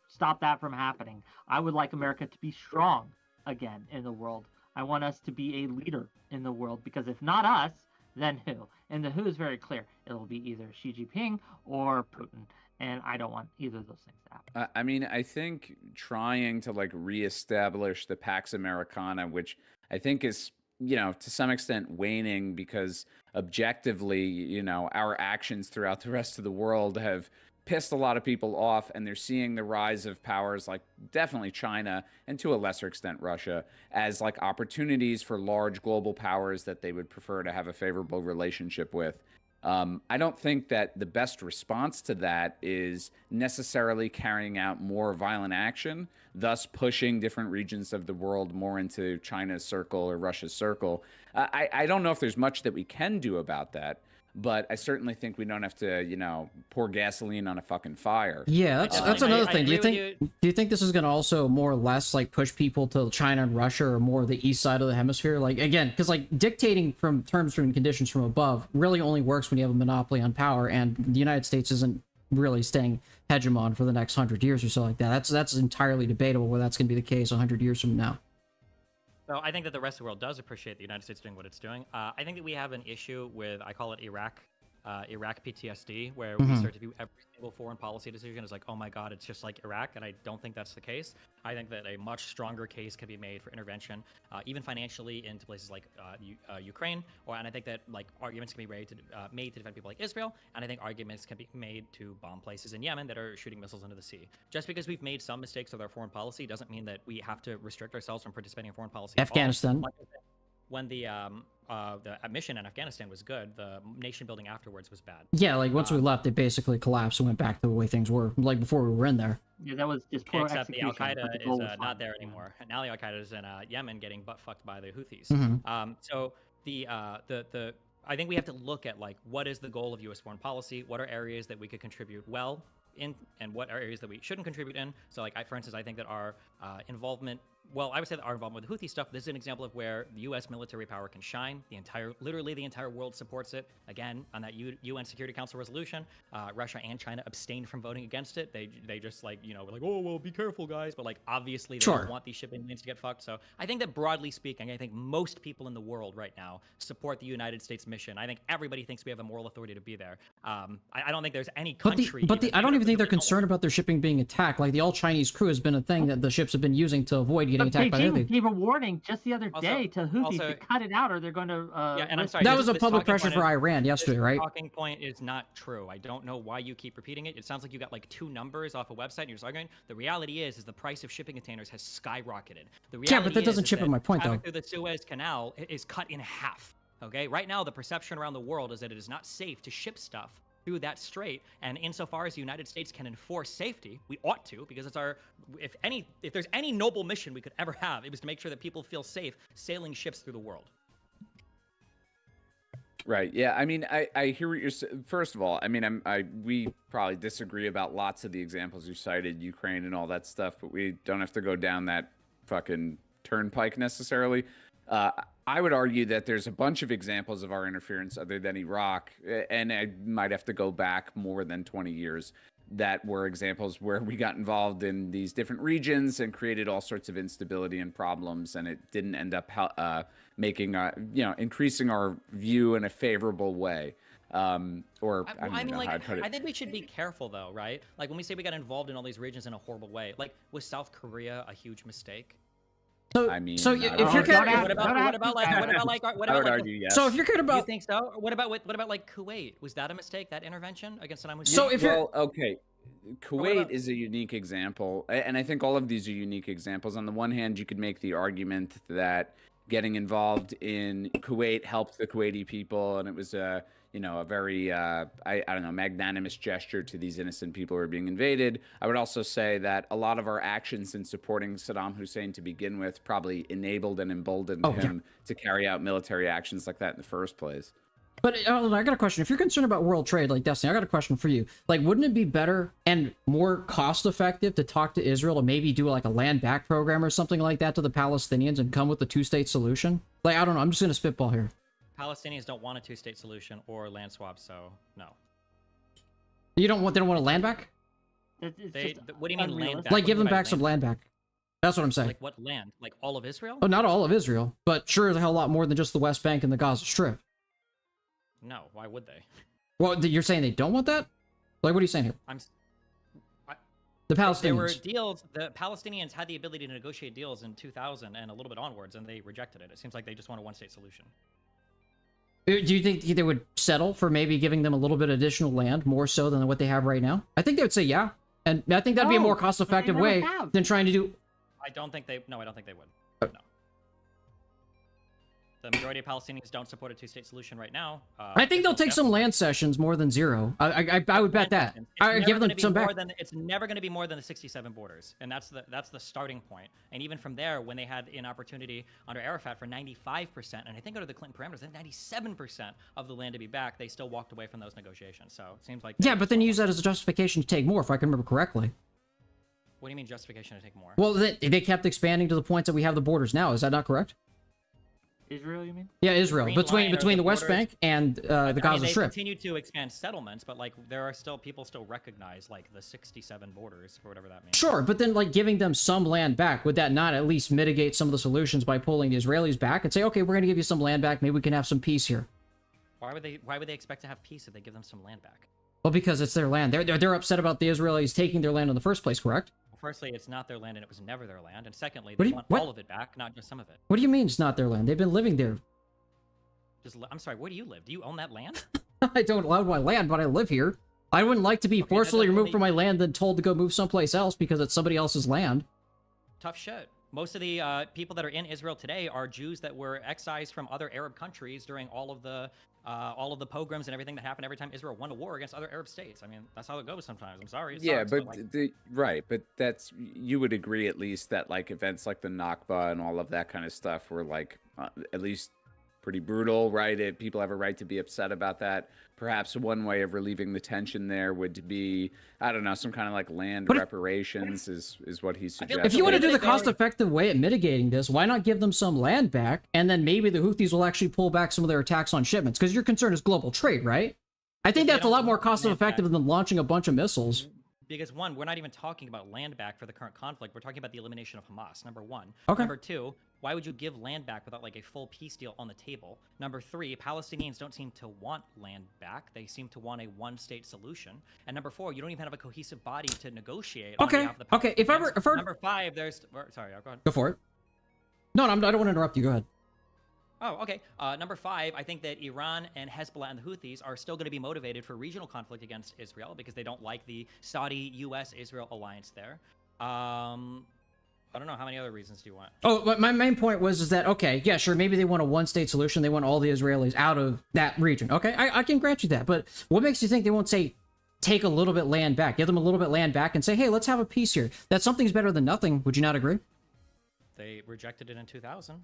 stop that from happening. I would like America to be strong again in the world. I want us to be a leader in the world, because if not us, then who? And the who is very clear. It'll be either Xi Jinping or Putin. And I don't want either of those things to happen. I mean, I think trying to like reestablish the Pax Americana, which I think is, you know, to some extent waning because objectively, you know, our actions throughout the rest of the world have pissed a lot of people off, and they're seeing the rise of powers like definitely China and to a lesser extent Russia as like opportunities for large global powers that they would prefer to have a favorable relationship with. I don't think that the best response to that is necessarily carrying out more violent action, thus pushing different regions of the world more into China's circle or Russia's circle. I don't know if there's much that we can do about that, but I certainly think we don't have to, you know, pour gasoline on a fucking fire. Yeah, that's another thing. Do agree you with think this is going to also more or less like push people to China and Russia, or more the east side of the hemisphere? Like, again, because like dictating from terms and conditions from above really only works when you have a monopoly on power, and the United States isn't really staying hegemon for the next 100 years or so like that. That's entirely debatable whether that's going to be the case 100 years from now. So I think that the rest of the world does appreciate the United States doing what it's doing. I think that we have an issue with, I call it Iraq PTSD, where we start to view every single foreign policy decision as like, oh my God, it's just like Iraq, and I don't think that's the case. I think that a much stronger case can be made for intervention, even financially, into places like Ukraine, and I think that like arguments can be made to defend people like Israel, and I think arguments can be made to bomb places in Yemen that are shooting missiles into the sea. Just because we've made some mistakes with our foreign policy doesn't mean that we have to restrict ourselves from participating in foreign policy. Afghanistan. When the mission in Afghanistan was good, the nation building afterwards was bad. Yeah, like once we left, it basically collapsed and went back to the way things were like before we were in there. Yeah, that was just poor Except the execution. Al but the Qaeda goal is was not fine. there anymore. Now the Al Qaeda is in Yemen, getting butt fucked by the Houthis. So the I think we have to look at like what is the goal of U.S. foreign policy? What are areas that we could contribute well in, and what are areas that we shouldn't contribute in? So like for instance, I think that our involvement. Well, I would say that our involvement with the Houthi stuff, this is an example of where the U.S. military power can shine. Literally the entire world supports it. Again, on that UN Security Council resolution, Russia and China abstained from voting against it. They just like, you know, like, oh, well, be careful, guys. But like, obviously, they don't want these shipping lanes to get fucked. So I think that broadly speaking, I think most people in the world right now support the United States mission. I think everybody thinks we have a moral authority to be there. I don't think there's any country. I don't even think they're concerned about their shipping being attacked. Like the all Chinese crew has been a thing that the ships have been using to avoid getting attacked by Beijing anything. gave a warning just the other day to Houthis to cut it out, or they're going to. Yeah, and I'm sorry. That was a public pressure for Iran yesterday, right? This talking point is not true. I don't know why you keep repeating it. It sounds like you got like two numbers off a website and you're just arguing. The reality is the price of shipping containers has skyrocketed. The reality Yeah, but that doesn't chip in my point, though. Through the Suez Canal is cut in half. Okay, right now the perception around the world is that it is not safe to ship stuff through that strait, and insofar as the United States can enforce safety, we ought to, because it's our, if there's any noble mission we could ever have, it was to make sure that people feel safe sailing ships through the world. Right. Yeah. I mean, I hear what you're saying. First of all, I mean, we probably disagree about lots of the examples you cited, Ukraine and all that stuff, but we don't have to go down that fucking turnpike necessarily. I would argue that there's a bunch of examples of our interference other than Iraq, and I might have to go back more than 20 years, that were examples where we got involved in these different regions and created all sorts of instability and problems, and it didn't end up making increasing our view in a favorable way. I mean, like, how to put it. I think we should be careful though, right? Like when we say we got involved in all these regions in a horrible way, like was South Korea a huge mistake? So, I mean, so if you're don't kind ask- What about I would argue yes. so if you're kind you about think so? What about like Kuwait? Was that a mistake? That intervention against Saddam Hussein? So if you're Well, okay. Kuwait about- is a unique example, and I think all of these are unique examples. On the one hand, you could make the argument that getting involved in Kuwait helped the Kuwaiti people, and it was a very I don't know, magnanimous gesture to these innocent people who are being invaded. I would also say that a lot of our actions in supporting Saddam Hussein to begin with probably enabled and emboldened him to carry out military actions like that in the first place. But I got a question. If you're concerned about world trade, like Destiny, I got a question for you. Like, wouldn't it be better and more cost-effective to talk to Israel to maybe do like a land back program or something like that to the Palestinians and come with a two-state solution? Like, I don't know. I'm just gonna spitball here. Palestinians don't want a two-state solution or land swap, so no. They don't want a land back? It's They, just what do you mean land unrealistic. back? Like, What give do you them mean by back some land land back. That's what I'm saying. Like what land? Like all of Israel? Oh, not all of Israel, but sure as hell a lot more than just the West Bank and the Gaza Strip. No, why would they? Well, you're saying they don't want that? Like, what are you saying here? The Palestinians. There were deals. The Palestinians had the ability to negotiate deals in 2000 and a little bit onwards, and they rejected it. It seems like they just want a one-state solution. Do you think they would settle for maybe giving them a little bit additional land, more so than what they have right now? I think they would say yeah. And I think that'd be a more cost-effective way than trying to do... I don't think they would. No. The majority of Palestinians don't support a two-state solution right now. I think they'll take some land cessions more than zero. I would bet that. I give them some back. It's never going to be more than the 67 borders, and that's the starting point. And even from there, when they had an opportunity under Arafat for 95%, and I think under the Clinton parameters, 97% of the land to be back, they still walked away from those negotiations. So it seems like yeah, but then use that as a justification to take more, if I can remember correctly. What do you mean justification to take more? Well, they kept expanding to the point that we have the borders now. Is that not correct? Israel, you mean? Yeah, Israel. Green Between line or the West borders? Bank and the Gaza they Strip. continue to expand settlements, but like there are still people still recognize like the 67 borders or whatever that means. Sure, but then like giving them some land back, would that not at least mitigate some of the solutions by pulling the Israelis back and say, okay, we're going to give you some land back, maybe we can have some peace here? Why would they expect to have peace if they give them some land back? Well, because it's their land. They're upset about the Israelis taking their land in the first place, correct? Well, firstly, it's not their land and it was never their land, and secondly, What do they you- want what? all of it back, not just some of it. What do you mean it's not their land? They've been living there. I'm sorry, where do you live? Do you own that land? I don't own my land, but I live here. I wouldn't like to be Okay, that forcibly doesn't removed mean- from my land and told to go move someplace else because it's somebody else's land. Tough shit. Most of the people that are in Israel today are Jews that were excised from other Arab countries during all of the pogroms and everything that happened every time Israel won a war against other Arab states. I mean, that's how it goes sometimes. I'm sorry. It Yeah, sucks, but like, but that's, you would agree at least that like events like the Nakba and all of that kind of stuff were like at least pretty brutal, right? People have a right to be upset about that. Perhaps one way of relieving the tension there would be, I don't know, some kind of like land reparations is what he's suggesting. If you want to do the They already- cost-effective way at mitigating this, why not give them some land back, and then maybe the Houthis will actually pull back some of their attacks on shipments? Because your concern is global trade, right? I think They that's a don't lot more want land cost-effective back. than launching a bunch of missiles. Because one, we're not even talking about land back for the current conflict. We're talking about the elimination of Hamas, number one. Okay. Number two, why would you give land back without like a full peace deal on the table? Number three, Palestinians don't seem to want land back. They seem to want a one-state solution. And number four, you don't even have a cohesive body to negotiate on Okay, behalf of the okay, if I were- Palestinians. Number five, sorry, go ahead. Go for it. No, I don't want to interrupt you. Go ahead. Oh, okay. Number five, I think that Iran and Hezbollah and the Houthis are still going to be motivated for regional conflict against Israel because they don't like the Saudi, U.S., Israel alliance there. I don't know. How many other reasons do you want? Oh, but my main point was is that, okay, yeah, sure, maybe they want a one-state solution. They want all the Israelis out of that region. Okay, I can grant you that. But what makes you think they won't say, take a little bit land back, give them a little bit land back and say, hey, let's have a peace here. That something's better than nothing. Would you not agree? They rejected it in 2000.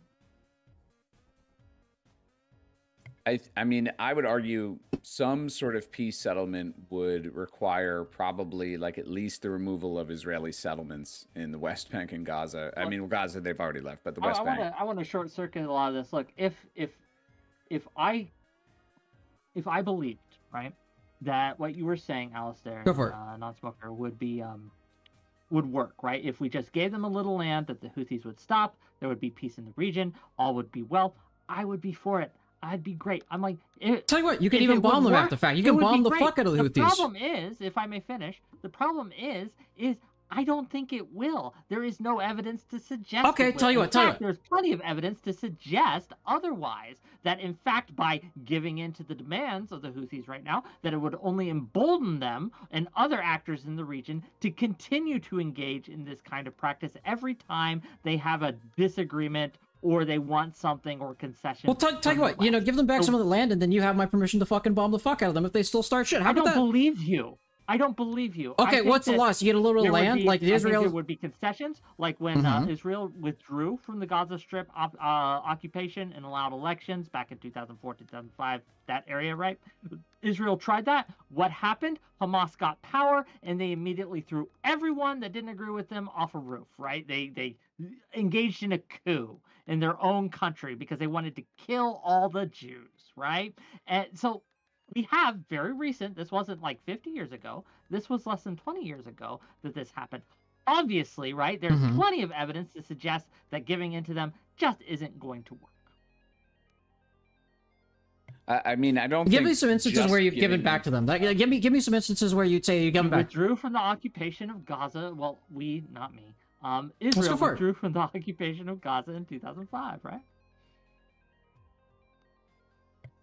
I mean, I would argue some sort of peace settlement would require probably like at least the removal of Israeli settlements in the West Bank and Gaza. I mean, Gaza they've already left, but the West Bank. I want to short circuit a lot of this. Look, if I believed, right, that what you were saying, Alistair, Go for it. Nonsmoker, would work, right? If we just gave them a little land, that the Houthis would stop, there would be peace in the region, all would be well. I would be for it. I'd be great. I'm like, tell you what, you can even bomb them after the fact. You can bomb the fuck out of the Houthis. The problem is, if I may finish, the problem is I don't think it will. There is no evidence to suggest. Okay, tell you what, there's plenty of evidence to suggest otherwise. That in fact, by giving in to the demands of the Houthis right now, that it would only embolden them and other actors in the region to continue to engage in this kind of practice every time they have a disagreement or they want something or concession. Well, tell you what, give them back some of the land, and then you have my permission to fucking bomb the fuck out of them if they still start shit. How about that? I don't believe you. I don't believe you. Okay, what's the loss? You get a little land, like the Israelis. There would be concessions, like when Israel withdrew from the Gaza Strip occupation and allowed elections back in 2004, 2005, that area, right? Israel tried that. What happened? Hamas got power, and they immediately threw everyone that didn't agree with them off a roof, right? They engaged in a coup in their own country because they wanted to kill all the Jews, right? And so we have very recent, this wasn't like 50 years ago, this was less than 20 years ago that this happened. Obviously, right, there's plenty of evidence to suggest that giving in to them just isn't going to work. I mean, I don't give me some instances where you've given back to them. Give me some instances where you'd say you give them back. Withdrew from the occupation of Gaza. Well, not me. Israel withdrew from the occupation of Gaza in 2005, right?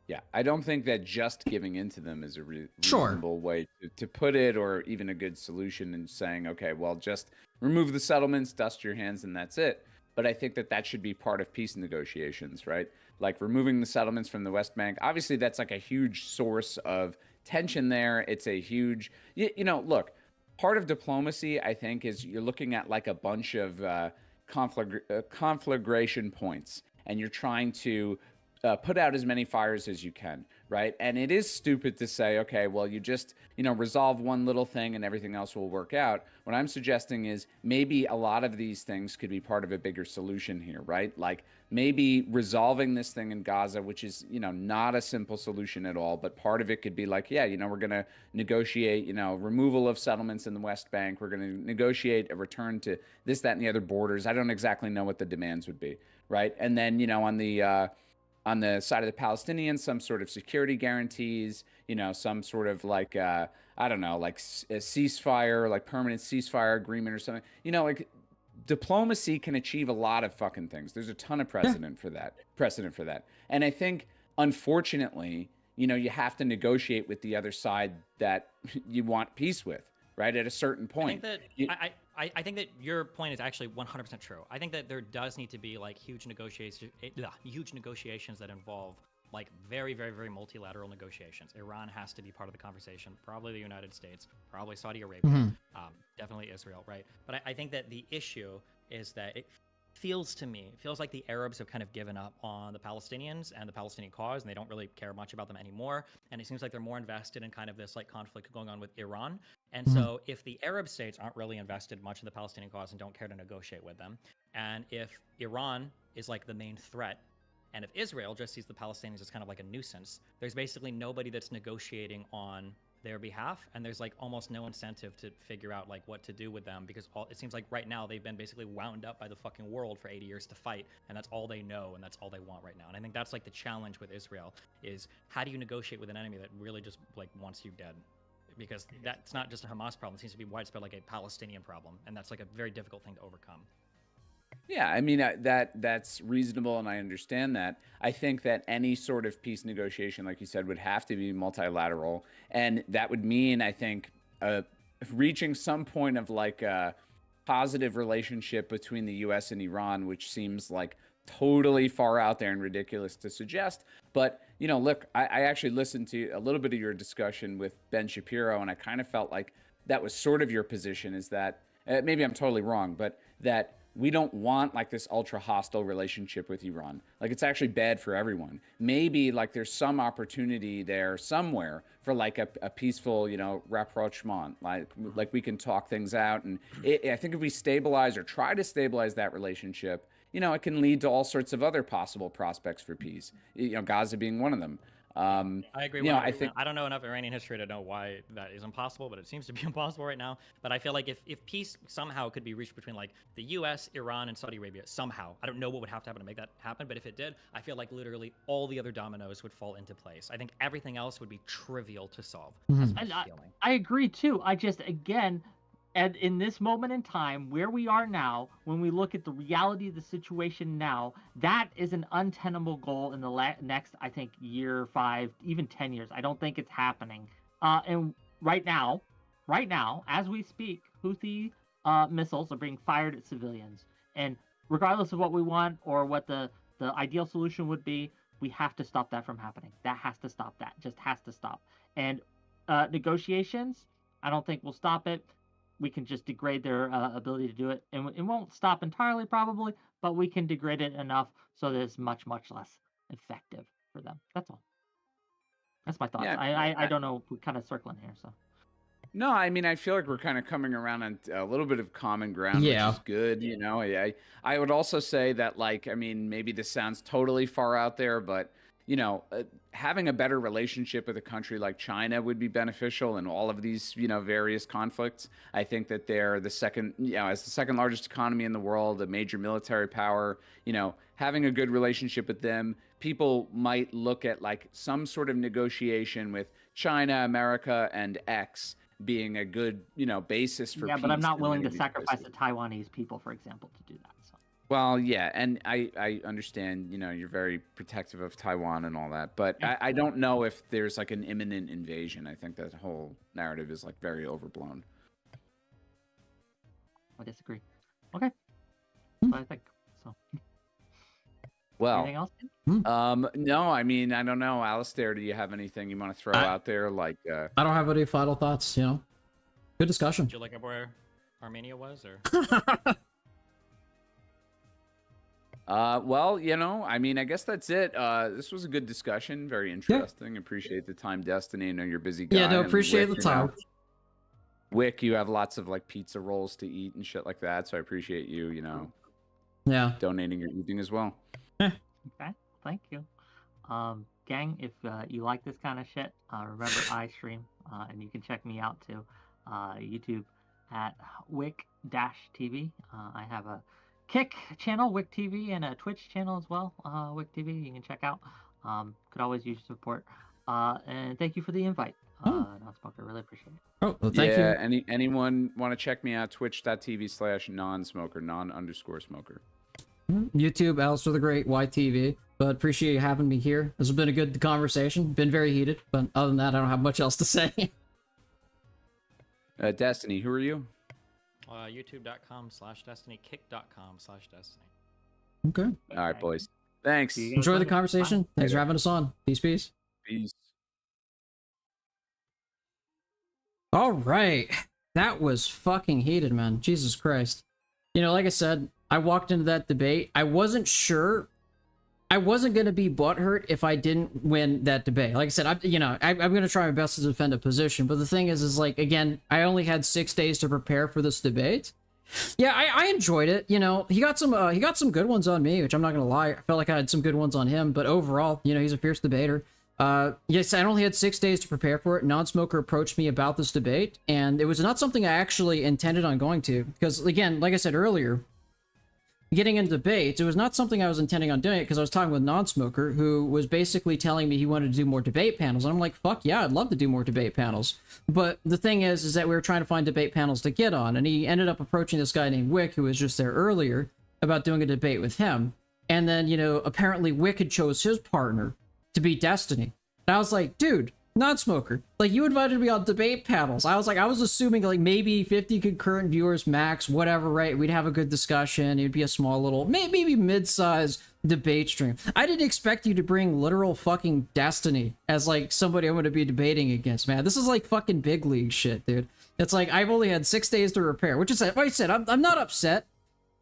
Yeah, I don't think that just giving into them is a reasonable way to put it, or even a good solution in saying, okay, well, just remove the settlements, dust your hands, and that's it. But I think that should be part of peace negotiations, right? Like removing the settlements from the West Bank. Obviously, that's like a huge source of tension there. It's a huge, look, part of diplomacy, I think, is you're looking at like a bunch of conflagration points, and you're trying to put out as many fires as you can, right? And it is stupid to say, okay, well, you just, resolve one little thing and everything else will work out. What I'm suggesting is maybe a lot of these things could be part of a bigger solution here, right? Like maybe resolving this thing in Gaza, which is, not a simple solution at all, but part of it could be like, yeah, we're going to negotiate, removal of settlements in the West Bank. We're going to negotiate a return to this, that, and the other borders. I don't exactly know what the demands would be, right? And then, on the side of the Palestinians, some sort of security guarantees, some sort of like, I don't know, like a ceasefire, like permanent ceasefire agreement or something. Like diplomacy can achieve a lot of fucking things. There's a ton of precedent for that. And I think, unfortunately, you have to negotiate with the other side that you want peace with, right? At a certain point. I think that your point is actually 100% true. I think that there does need to be like huge negotiations that involve like very, very, very multilateral negotiations. Iran has to be part of the conversation, probably the United States, probably Saudi Arabia, definitely Israel, right? But I think that the issue is that it feels like the Arabs have kind of given up on the Palestinians and the Palestinian cause, and they don't really care much about them anymore. And it seems like they're more invested in kind of this like conflict going on with Iran. And so if the Arab states aren't really invested much in the Palestinian cause and don't care to negotiate with them, and if Iran is like the main threat, and if Israel just sees the Palestinians as kind of like a nuisance, there's basically nobody that's negotiating on their behalf, and there's like almost no incentive to figure out like what to do with them, because it seems like right now they've been basically wound up by the fucking world for 80 years to fight, and that's all they know and that's all they want right now. And I think that's like the challenge with Israel is how do you negotiate with an enemy that really just like wants you dead? Because that's not just a Hamas problem, it seems to be widespread like a Palestinian problem, and that's like a very difficult thing to overcome. Yeah, I mean, that's reasonable, and I understand that. I think that any sort of peace negotiation, like you said, would have to be multilateral, and that would mean, I think, reaching some point of like positive relationship between the U.S. and Iran, which seems like totally far out there and ridiculous to suggest. But, you know, look, I actually listened to a little bit of your discussion with Ben Shapiro, and I kind of felt like that was sort of your position, is that maybe I'm totally wrong, but that we don't want like this ultra hostile relationship with Iran. Like, it's actually bad for everyone. Maybe like there's some opportunity there somewhere for like a peaceful, you know, rapprochement. Like we can talk things out. And I think if we stabilize or try to stabilize that relationship, you know, it can lead to all sorts of other possible prospects for peace. You know, Gaza being one of them. I agree. You know, I think I don't know enough Iranian history to know why that is impossible, but it seems to be impossible right now. But I feel like if peace somehow could be reached between like the U.S., Iran, and Saudi Arabia, somehow, I don't know what would have to happen to make that happen, but if it did, I feel like literally all the other dominoes would fall into place. I think everything else would be trivial to solve. That's my And feeling. I agree too. I just, again, and in this moment in time where we are now, when we look at the reality of the situation now, that is an untenable goal in the next, I think, year, 5, even 10 years. I don't think it's happening. And right now, as we speak, Houthi missiles are being fired at civilians. And regardless of what we want or what the ideal solution would be, we have to stop that from happening. That has to stop. That just has to stop. And negotiations, I don't think will stop it. We can just degrade their ability to do it. And it won't stop entirely, probably, but we can degrade it enough so that it's much, much less effective for them. That's all. That's my thoughts. Yeah, I don't know. We're kind of circling here, so. No, I mean, I feel like we're kind of coming around on a little bit of common ground, Yeah. which is good. You know, I would also say that, like, I mean, maybe this sounds totally far out there, but, you know, having a better relationship with a country like China would be beneficial in all of these, you know, various conflicts. I think that they're the second, you know, as the second largest economy in the world, a major military power, you know, having a good relationship with them, people might look at like some sort of negotiation with China, America, and X being a good, you know, basis for Yeah, peace. but I'm not in willing many to of these sacrifice places. the Taiwanese people, for example, to do that. So. Well, yeah, and I understand, you know, you're very protective of Taiwan and all that, but Yeah. I don't know if there's like an imminent invasion. I think that whole narrative is like very overblown. I disagree. Okay. That's what I think. So. Well, Anything else? no, I mean, I don't know. Alistair, do you have anything you want to throw out there? Like, I don't have any final thoughts, you know. Good discussion. Did you look up where Armenia was, or? well, you know, I mean, I guess that's it. This was a good discussion. Very interesting. Appreciate the time, Destiny. I know you're a busy guy. Yeah, no, and appreciate Wick, the time. Wick, you have lots of like pizza rolls to eat and shit like that. So I appreciate you, you know, Yeah. donating your evening as well. Okay. Thank you. Gang, if you like this kind of shit, remember I stream, and you can check me out too. YouTube at WhickTV. I have a Kick channel, WhickTV, and a Twitch channel as well, WhickTV. You can check out. Could always use your support. And thank you for the invite, Nonsmoker. Really appreciate it. Oh, well, thank you. Anyone want to check me out? Twitch.tv/nonsmoker, non_smoker. YouTube, Alistair the Great, YTV. But appreciate you having me here. This has been a good conversation. Been very heated, but other than that, I don't have much else to say. Destiny, who are you? YouTube.com/Destiny, Kick.com/Destiny. Okay. All right, boys. Thanks. Enjoy the conversation. Bye. Thanks for having us on. Peace, peace. Peace. All right. That was fucking heated, man. Jesus Christ. You know, like I said, I walked into that debate. I wasn't sure. I wasn't going to be butthurt if I didn't win that debate. Like I said, I'm going to try my best to defend a position. But the thing is like, again, I only had 6 days to prepare for this debate. Yeah, I enjoyed it. You know, he got some good ones on me, which I'm not going to lie. I felt like I had some good ones on him. But overall, you know, he's a fierce debater. Yes, I only had 6 days to prepare for it. Nonsmoker approached me about this debate, and it was not something I actually intended on going to. Because, again, like I said earlier, getting into debates, it was not something I was intending on doing it because I was talking with Nonsmoker, who was basically telling me he wanted to do more debate panels. And I'm like, fuck yeah, I'd love to do more debate panels. But the thing is that we were trying to find debate panels to get on, and he ended up approaching this guy named Wick, who was just there earlier, about doing a debate with him. And then, you know, apparently Wick had chose his partner to be Destiny. And I was like, dude, Nonsmoker, like, you invited me on debate panels. I was assuming like maybe 50 concurrent viewers max, whatever, right? We'd have a good discussion. It'd be a small little, maybe mid-size debate stream. I didn't expect you to bring literal fucking Destiny as like somebody I'm going to be debating against, man. This is like fucking big league shit, dude. It's like I've only had 6 days to repair, which is like I said, I'm not upset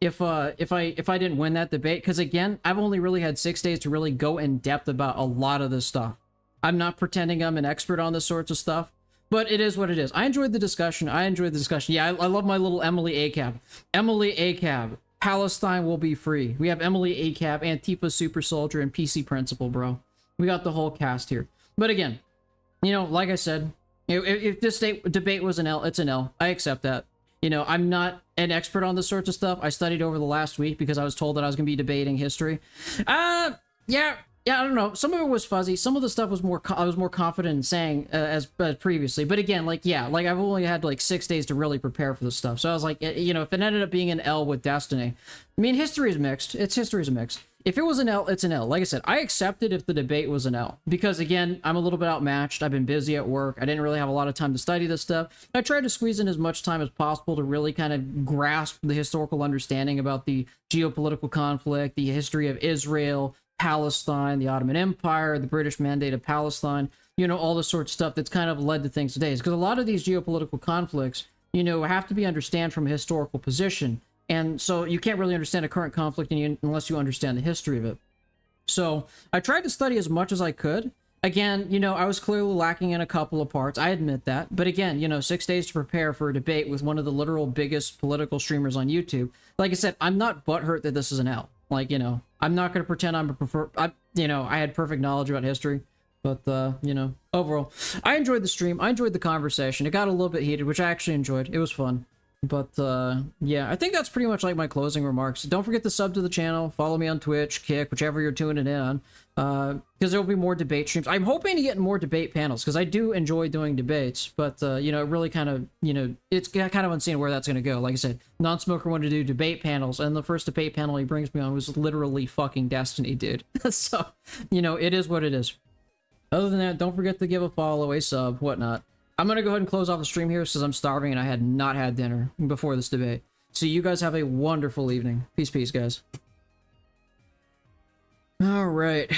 if I didn't win that debate, because again, I've only really had 6 days to really go in depth about a lot of this stuff. I'm not pretending I'm an expert on this sorts of stuff, but it is what it is. I enjoyed the discussion. Yeah, I love my little Emily ACAB. Emily ACAB. Palestine will be free. We have Emily ACAB, Antifa Super Soldier, and PC Principal, bro. We got the whole cast here. But again, you know, like I said, if this debate was an L, it's an L. I accept that. You know, I'm not an expert on this sorts of stuff. I studied over the last week because I was told that I was going to be debating history. Yeah, I don't know. Some of it was fuzzy. Some of the stuff was I was more confident in saying as previously. But again, like, yeah, like I've only had like 6 days to really prepare for this stuff. So I was like, you know, if it ended up being an L with Destiny, I mean, history is mixed. History is a mix. If it was an L, it's an L. Like I said, I accepted if the debate was an L because again, I'm a little bit outmatched. I've been busy at work. I didn't really have a lot of time to study this stuff. I tried to squeeze in as much time as possible to really kind of grasp the historical understanding about the geopolitical conflict, the history of Israel, Palestine, the Ottoman Empire, the British Mandate of Palestine, you know, all the sort of stuff that's kind of led to things today. Because a lot of these geopolitical conflicts, you know, have to be understood from a historical position. And so you can't really understand a current conflict unless you understand the history of it. So I tried to study as much as I could. Again, you know, I was clearly lacking in a couple of parts. I admit that. But again, you know, 6 days to prepare for a debate with one of the literal biggest political streamers on YouTube. Like I said, I'm not butthurt that this is an L. Like, you know, I'm not going to pretend you know, I had perfect knowledge about history, but, you know, overall, I enjoyed the stream. I enjoyed the conversation. It got a little bit heated, which I actually enjoyed. It was fun. But, yeah, I think that's pretty much like my closing remarks. Don't forget to sub to the channel. Follow me on Twitch, Kick, whichever you're tuning in on. Because there will be more debate streams. I'm hoping to get more debate panels, because I do enjoy doing debates. But, you know, it really kind of, you know, it's kind of unseen where that's going to go. Like I said, Nonsmoker wanted to do debate panels, and the first debate panel he brings me on was literally fucking Destiny, dude. So, you know, it is what it is. Other than that, don't forget to give a follow, a sub, whatnot. I'm going to go ahead and close off the stream here because I'm starving and I had not had dinner before this debate. So you guys have a wonderful evening. Peace, guys. All right.